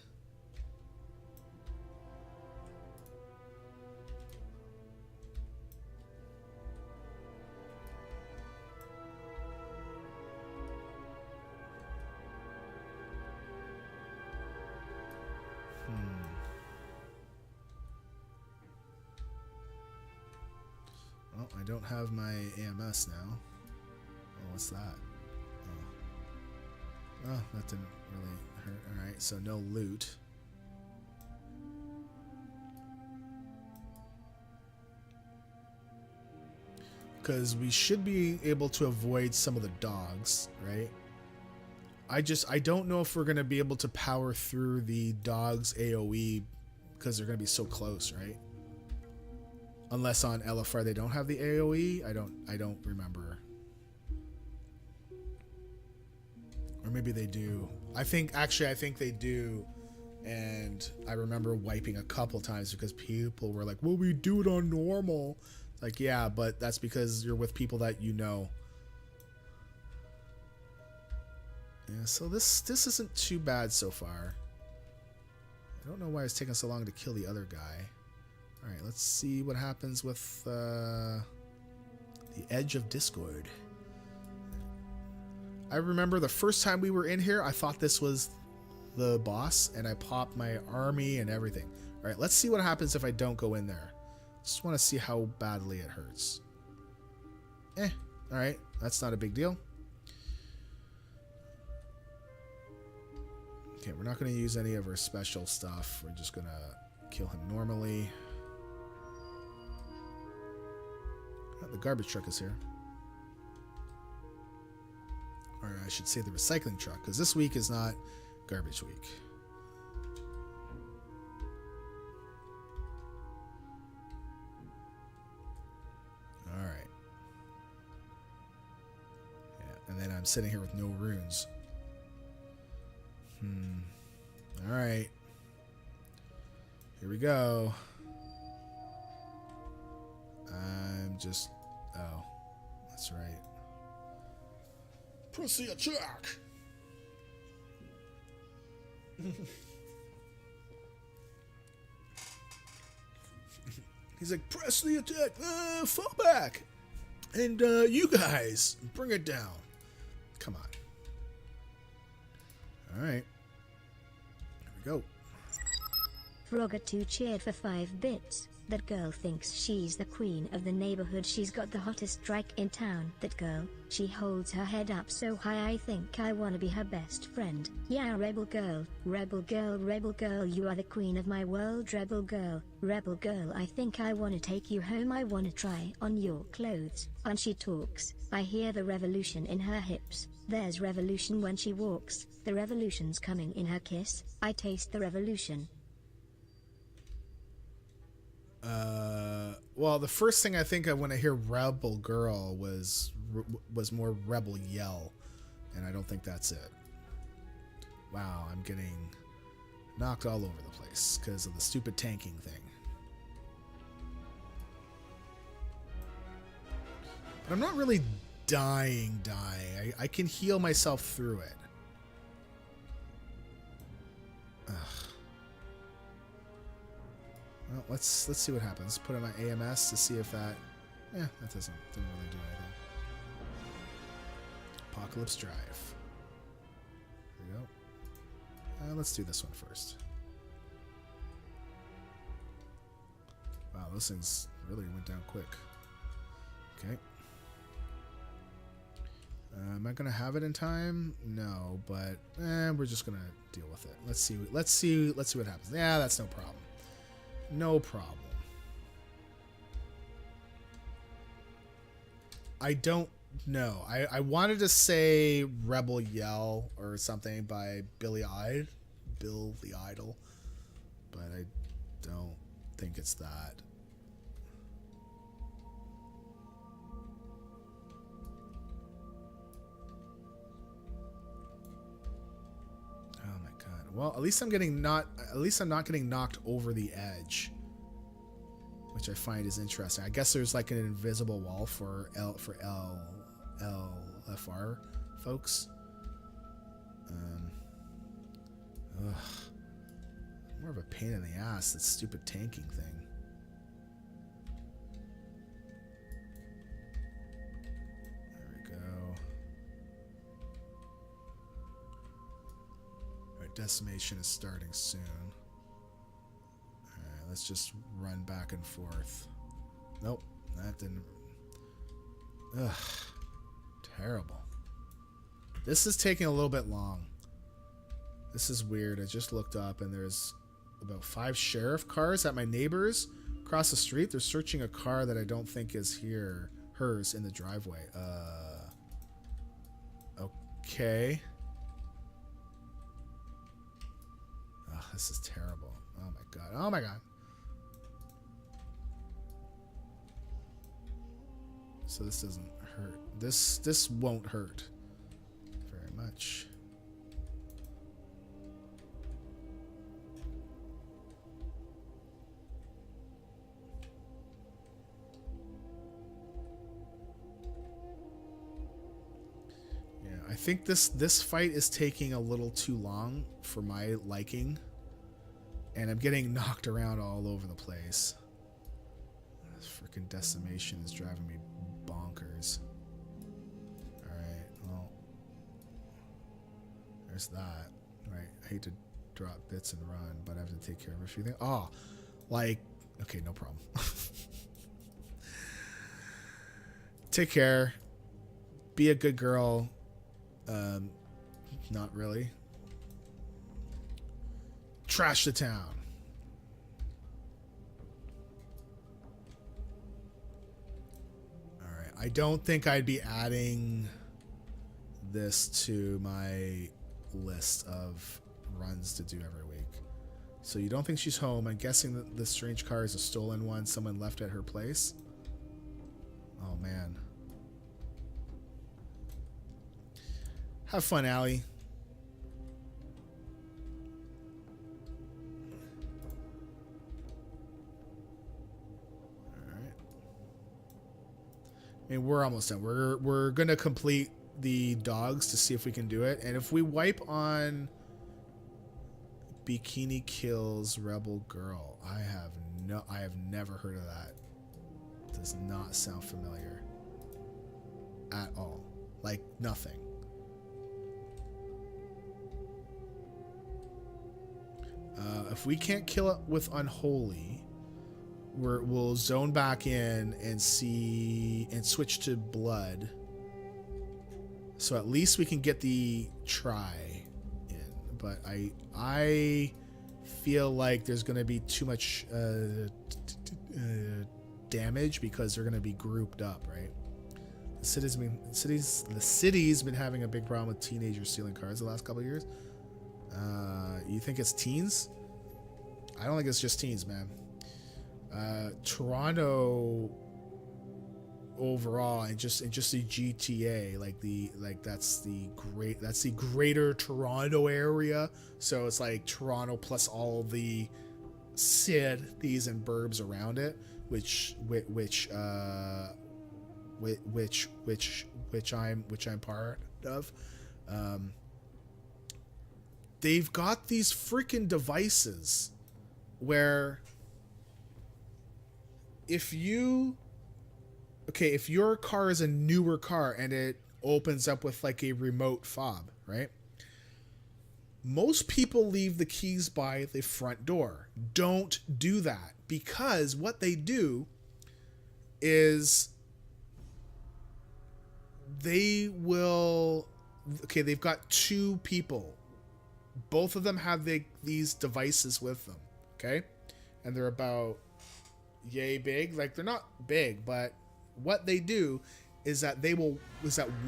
Well, I don't have my AMS now. Oh, what's that? Oh, that didn't really hurt. Alright, so no loot. Because we should be able to avoid some of the dogs, right? I don't know if we're going to be able to power through the dogs AoE because they're going to be so close, right? Unless on LFR they don't have the AoE. I don't remember. Or maybe they do. I think they do. And I remember wiping a couple times because people were like, well, we do it on normal. Like, yeah, but that's because you're with people that you know. Yeah, so this isn't too bad so far. I don't know why it's taking so long to kill the other guy. Alright, let's see what happens with the Edge of Discord. I remember the first time we were in here, I thought this was the boss, and I popped my army and everything. Alright, let's see what happens if I don't go in there. Just want to see how badly it hurts. Alright, that's not a big deal. Okay, we're not going to use any of our special stuff. We're just going to kill him normally. Oh, the garbage truck is here. Or I should say the recycling truck, because this week is not garbage week. Alright. Yeah, and then I'm sitting here with no runes. Alright. Here we go. I'm just... Oh. That's right. Press the attack! He's like, press the attack! Fall back! And, you guys, bring it down. Come on. Alright. Here we go. Frogger2 cheered for 5 bits. That girl thinks she's the queen of the neighborhood. She's got the hottest strike in town. That girl, she holds her head up so high I think I wanna be her best friend. Yeah, rebel girl, rebel girl, rebel girl, you are the queen of my world. Rebel girl, I think I wanna take you home. I wanna try on your clothes. And she talks, I hear the revolution in her hips. There's revolution when she walks. The revolution's coming in her kiss. I taste the revolution. Well, the first thing I think of when I hear Rebel Girl was more Rebel Yell, And I don't think that's it. Wow, I'm getting knocked all over the place because of the stupid tanking thing. But I'm not really dying. I can heal myself through it. Ugh. Well, let's see what happens. Put on my AMS to see if that... Yeah, that didn't really do anything. Apocalypse Drive. There we go. Let's do this one first. Wow, those things really went down quick. Okay. Am I gonna have it in time? No, but we're just gonna deal with it. Let's see what happens. Yeah, that's no problem. No problem. I don't know. I wanted to say Rebel Yell or something by Bill the Idol, but I don't think it's that. Oh my god. Well, at least I'm not getting knocked over the edge, which I find is interesting. I guess there's like an invisible wall for LFR folks. Ugh. More of a pain in the ass, that stupid tanking thing. There we go. Alright, decimation is starting soon. Alright, let's just run back and forth. Nope, that didn't... Ugh. Terrible. This is taking a little bit long. This is weird. I just looked up and there's about 5 sheriff cars at my neighbor's across the street. They're searching a car that I don't think is hers in the driveway. Okay. Oh, this is terrible. Oh my god. Oh my god. So this doesn't hurt. This won't hurt very much. Yeah, I think this fight is taking a little too long for my liking, and I'm getting knocked around all over the place. This freaking decimation is driving me bonkers. Alright, well, there's that. Right, I hate to drop bits and run, but I have to take care of a few things. Oh, like, okay, no problem. Take care. Be a good girl. Not really. Trash the town. I don't think I'd be adding this to my list of runs to do every week. So you don't think she's home. I'm guessing that the strange car is a stolen one someone left at her place. Oh, man. Have fun, Allie. I mean, we're almost done. We're gonna complete the dogs to see if we can do it, and if we wipe on Bikini Kills Rebel Girl, I have never heard of that. Does not sound familiar at all. Like nothing. If we can't kill it with Unholy, we'll zone back in and see and switch to Blood, so at least we can get the try in. But I feel like there's going to be too much damage because they're going to be grouped up, right? The city's been having a big problem with teenagers stealing cars the last couple of years. You think it's teens? I don't think it's just teens, man. Toronto overall, and just the GTA, that's the greater Toronto area. So it's like Toronto plus all the cities and burbs around it, which I'm part of. They've got these freaking devices where if your car is a newer car and it opens up with like a remote fob, right? Most people leave the keys by the front door. Don't do that, because what they do is they've got two people. Both of them have these devices with them, okay? And they're about yay big. Like, they're not big, but what they do is that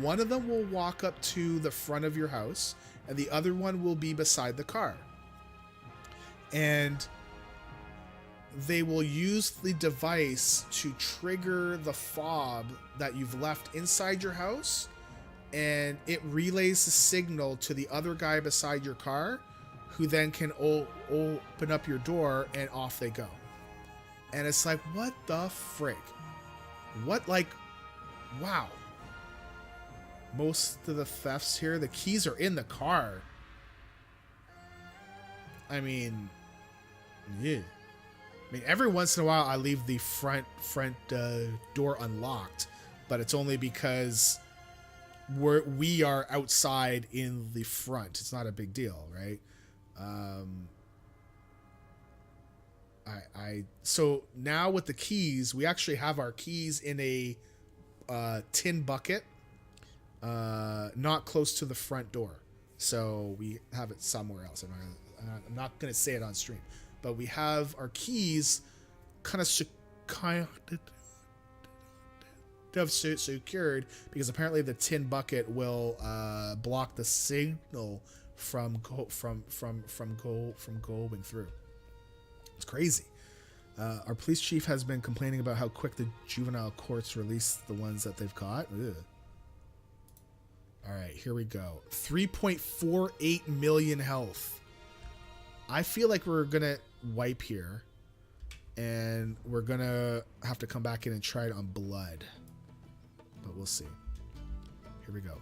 one of them will walk up to the front of your house and the other one will be beside the car. And they will use the device to trigger the fob that you've left inside your house, and it relays the signal to the other guy beside your car, who then can open up your door, and off they go. And it's like, what the frick? What, like, wow. Most of the thefts here, the keys are in the car. I mean, yeah. I mean, every once in a while I leave the front door unlocked, but it's only because we are outside in the front. It's not a big deal, right? So now with the keys, we actually have our keys in a tin bucket, not close to the front door. So we have it somewhere else. I'm not going to say it on stream, but we have our keys kind of secured, because apparently the tin bucket will block the signal from going through. It's crazy. Our police chief has been complaining about how quick the juvenile courts release the ones that they've caught. Ugh. All right, here we go. 3.48 million health. I feel like we're gonna wipe here, and we're gonna have to come back in and try it on blood, but we'll see. Here we go.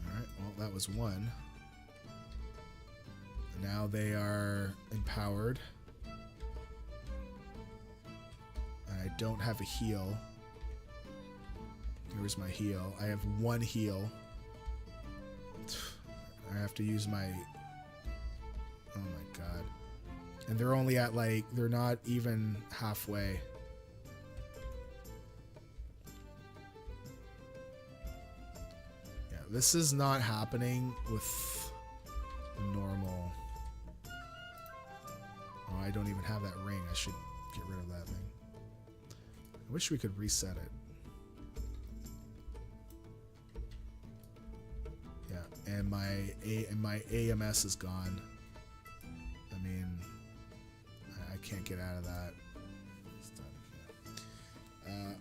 All right, well, that was one. Now they are empowered. I don't have a heal. Here's my heal. I have one heal. I have to use my... Oh my god. And they're only at, like, they're not even halfway. Yeah, this is not happening with normal... Oh, I don't even have that ring. I should get rid of that thing. I wish we could reset it. Yeah, and my AMS is gone. I mean, I can't get out of that.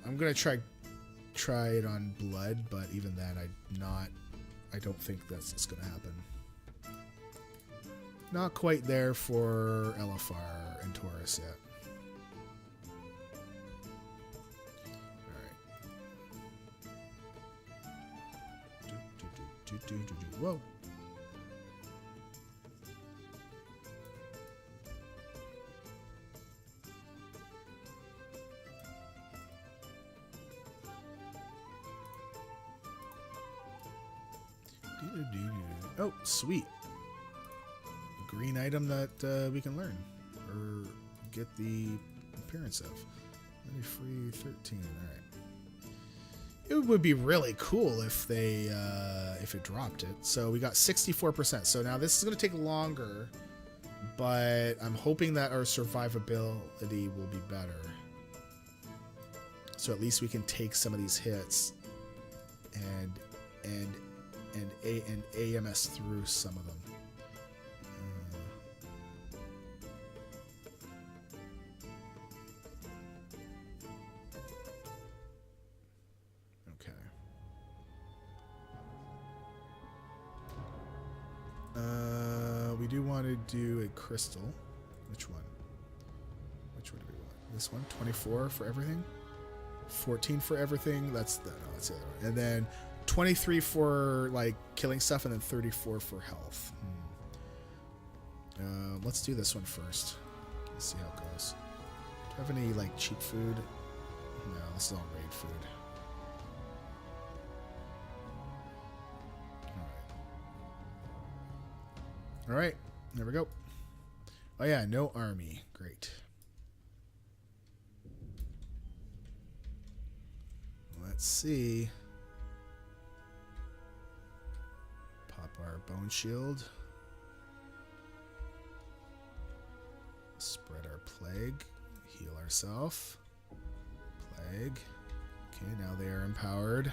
I'm gonna try it on blood, but even then, I don't think that's gonna happen. Not quite there for LFR and Taurus yet. Whoa. Oh, sweet. Green item that we can learn or get the appearance of. Free 13. All right. It would be really cool if they if it dropped it. So we got 64%. So now this is going to take longer, but I'm hoping that our survivability will be better. So at least we can take some of these hits and an AMS through some of them. Okay. We do want to do a crystal. Which one? Which one do we want? This one? 24 for everything? 14 for everything? That's the other one. And then 23 for like killing stuff, and then 34 for health. Let's do this one first. Let's see how it goes. Do I have any like cheap food? No, this is all raid food. All right, there we go. Oh yeah, no army. Great. Let's see. Pop our bone shield. Spread our plague. Heal ourselves. Plague. Okay, now they are empowered.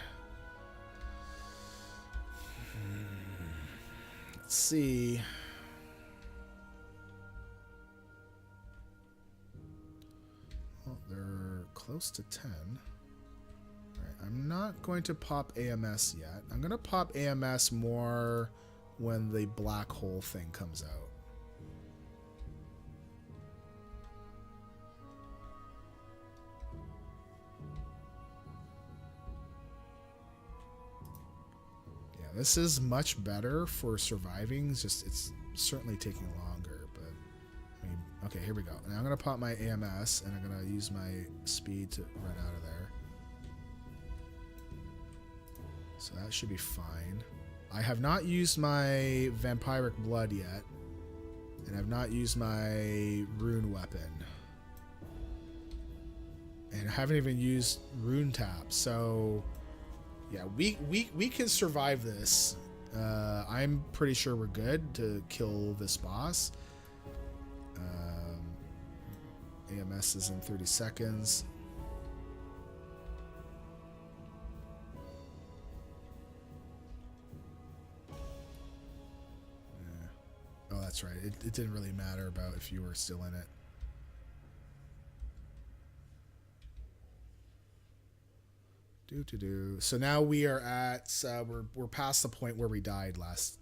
Let's see. Well, they're close to 10. Alright, I'm not going to pop AMS yet. I'm going to pop AMS more when the black hole thing comes out. This is much better for surviving. It's certainly taking longer, but I mean, okay, here we go. Now I'm gonna pop my AMS and I'm gonna use my speed to run out of there. So that should be fine. I have not used my vampiric blood yet, and I've not used my rune weapon, and I haven't even used rune tap. So. Yeah, we can survive this. I'm pretty sure we're good to kill this boss. AMS is in 30 seconds. Yeah. Oh, that's right. It didn't really matter about if you were still in it. So now we are at we're past the point where we died last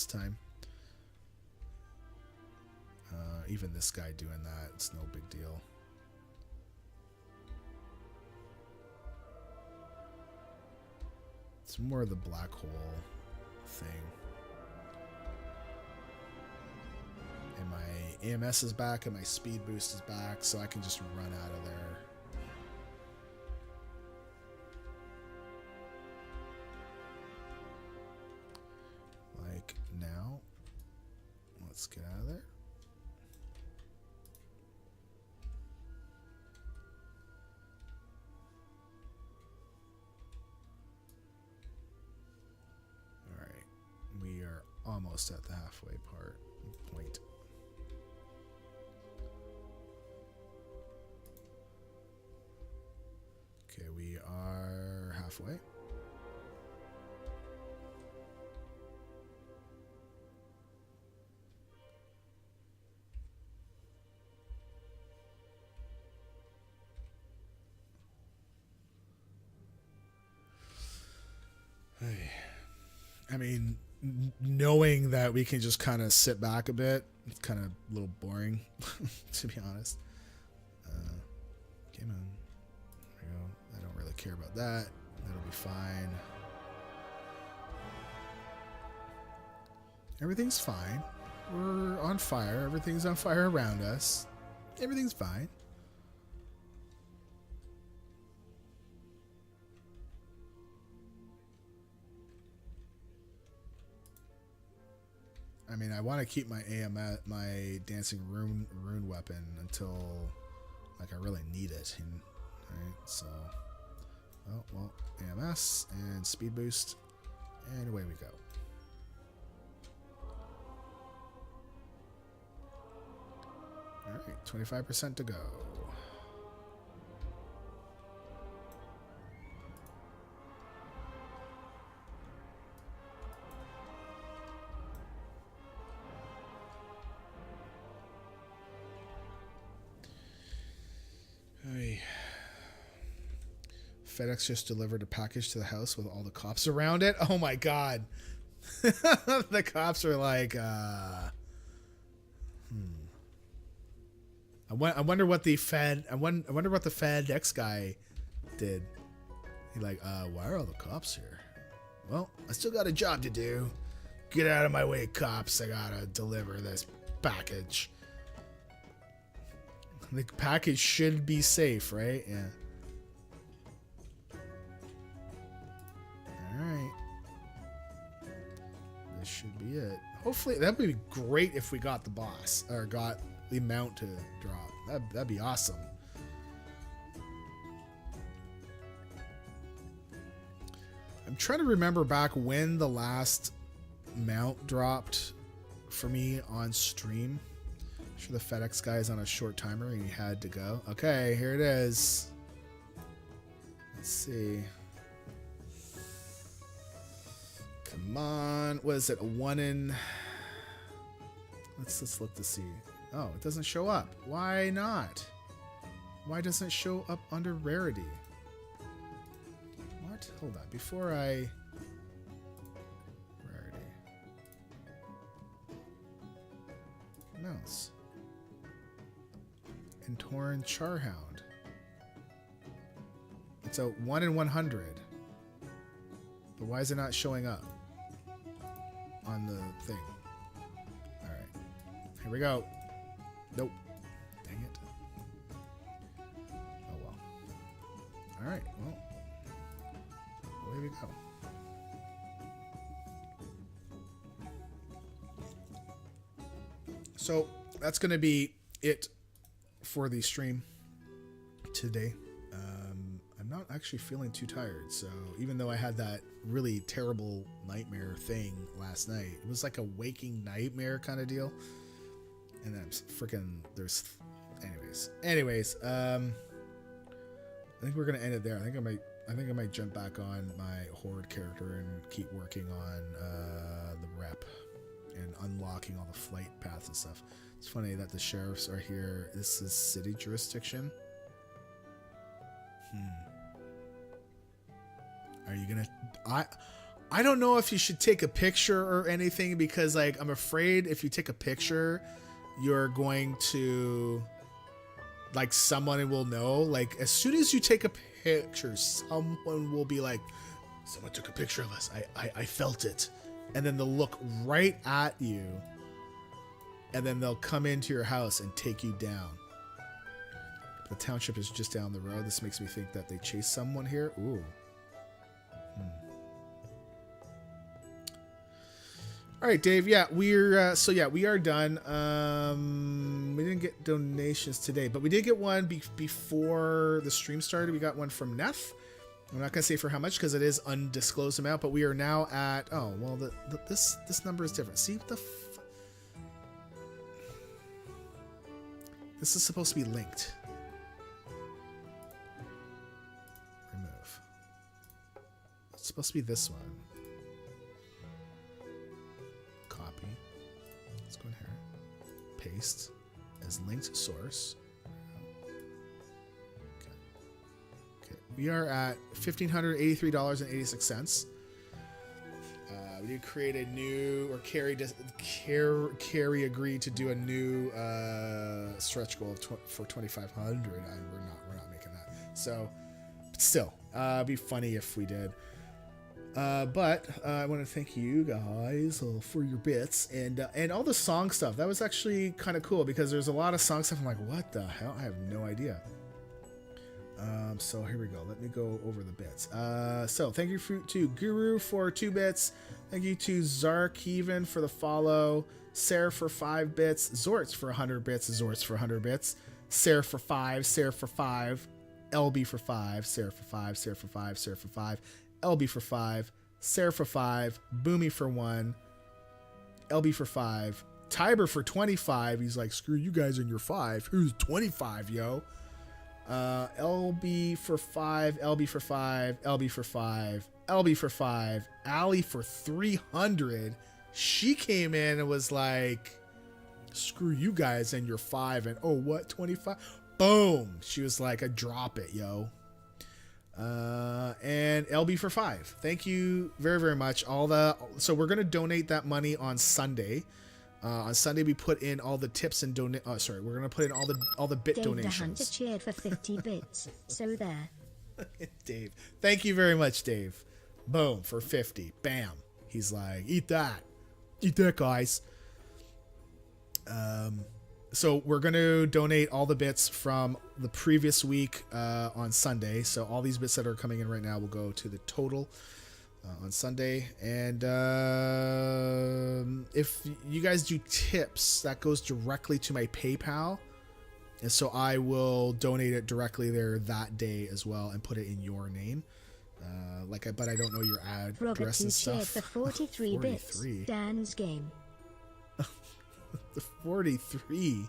time. Even this guy doing that, it's no big deal. It's more of the black hole thing. And my AMS is back and my speed boost is back, so I can just run out of there. Now, let's get out of there. All right, we are almost at the halfway point. Okay, we are halfway. I mean, knowing that we can just kind of sit back a bit, it's kind of a little boring, to be honest. Come on. There we go. I don't really care about that. That'll be fine. Everything's fine. We're on fire. Everything's on fire around us. Everything's fine. I mean, I want to keep my my dancing rune weapon until like I really need it. Right, so well, AMS and speed boost, and away we go. All right, 25% to go. FedEx just delivered a package to the house with all the cops around it. Oh my god. The cops are like, I wonder what the I wonder what the FedEx guy did. He like, why are all the cops here? Well, I still got a job to do. Get out of my way, cops. I gotta deliver this package. The package should be safe, right? Yeah. Alright. This should be it. Hopefully, that would be great if we got the boss, or got the mount to drop. That'd be awesome. I'm trying to remember back when the last mount dropped for me on stream. I'm sure the FedEx guy is on a short timer and he had to go. Okay, here it is. Let's see. Come on. What is it? A 1 in... Let's look to see. Oh, it doesn't show up. Why not? Why doesn't it show up under rarity? What? Hold on. Before I... Rarity. Mouse. And Torn Charhound. It's a 1 in 100. But why is it not showing up on the thing? Alright. Here we go. Nope. Dang it. Oh well. Alright, well. Away we go. So, that's going to be it for the stream today. I'm not actually feeling too tired, so even though I had that really terrible nightmare thing last night, it was like a waking nightmare kind of deal. And I'm freaking, there's, anyways, I think we're gonna end it there. I think I might jump back on my horde character and keep working on the rep and unlocking all the flight paths and stuff. It's funny that the sheriffs are here. This is city jurisdiction. Are you gonna? I don't know if you should take a picture or anything, because like I'm afraid if you take a picture, you're going to, like, someone will know. Like as soon as you take a picture, someone will be like, someone took a picture of us. I felt it. And then they'll look right at you, and then they'll come into your house and take you down. The township is just down the road. This makes me think that they chased someone here. Ooh. All right, Dave. Yeah, we are done. We didn't get donations today, but we did get one before the stream started. We got one from Neff. I'm not gonna say for how much because it is undisclosed amount, but we are now at, oh well, this number is different. See what the this is supposed to be linked. Remove. It's supposed to be this one. Copy. Let's go in here. Paste as linked source. We are at $1,583.86. We did create a new, or Carrie agreed to do a new stretch goal for 2,500. We're not making that. So, but still, it'd be funny if we did. But I want to thank you guys for your bits and all the song stuff. That was actually kind of cool because there's a lot of song stuff. I'm like, what the hell? I have no idea. So here we go. Let me go over the bits. So thank you to Guru for 2 bits. Thank you to Zarkeven for the follow. Sarah for 5 bits. Zorts for 100 bits. Zorts for 100 bits. Sarah for 5. Sarah for 5. LB for 5. Sarah for 5. Sarah for 5. Sarah for 5. LB for 5. Sarah for 5. Boomy for 1. LB for 5. Tiber for 25. He's like, screw you guys and your 5. Who's 25, yo? LB for 5, LB for 5, LB for 5, LB for 5, Allie for 300. She came in and was like, screw you guys and your 5, and oh, what, 25? Boom. She was like, I drop it, yo. And LB for 5. Thank you very, very much. So we're gonna donate that money on Sunday. On Sunday we put in all the tips and donate. Oh, sorry, we're gonna put in all the bit Dave donations. the Hunter cheered for 50 bits. So there. Dave, thank you very much, Dave. Boom for 50. Bam. He's like, eat that, guys. So we're going to donate all the bits from the previous week on Sunday. So all these bits that are coming in right now will go to the total on Sunday. And if you guys do tips, that goes directly to my PayPal. And so I will donate it directly there that day as well and put it in your name. But I don't know your address and stuff. For 43 bits. Dan's game. The 43.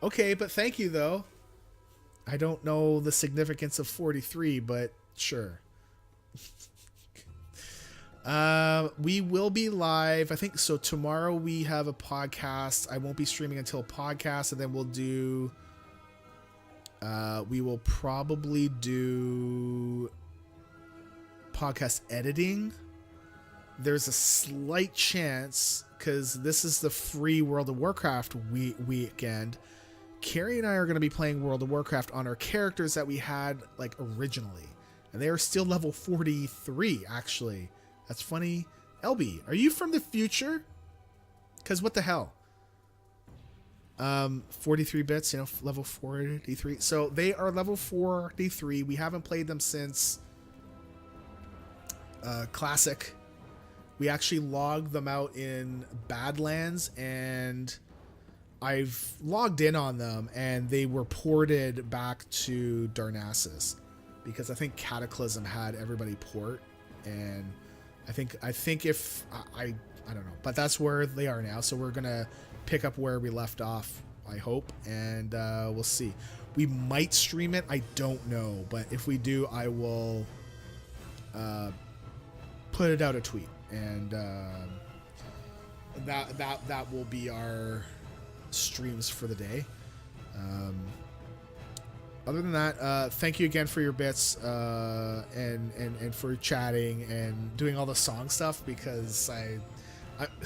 Okay, but thank you though. I don't know the significance of 43, but sure. We will be live. I think so. Tomorrow we have a podcast. I won't be streaming until podcast, and then we'll do. We will probably do podcast editing. There's a slight chance, because this is the free World of Warcraft weekend. Carrie and I are going to be playing World of Warcraft on our characters that we had like originally, and they are still level 43. Actually, that's funny. LB, are you from the future? Because what the hell? 43 bits, level 43. So they are level 43. We haven't played them since Classic. We actually logged them out in Badlands, and I've logged in on them, and they were ported back to Darnassus because I think Cataclysm had everybody port, and I think if I don't know, but that's where they are now. So we're gonna pick up where we left off, I hope, and we'll see. We might stream it, I don't know, but if we do, I will put it out a tweet, and that will be our streams for the day. Other than that, thank you again for your bits and for chatting and doing all the song stuff, because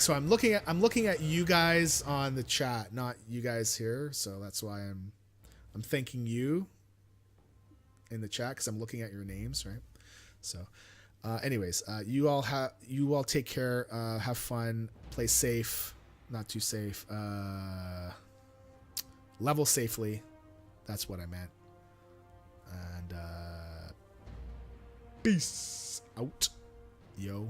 I'm looking at you guys on the chat, not you guys here, so that's why I'm thanking you in the chat, because I'm looking at your names, right? So anyways, you all take care, have fun, play safe, not too safe, level safely, that's what I meant, and peace out, yo.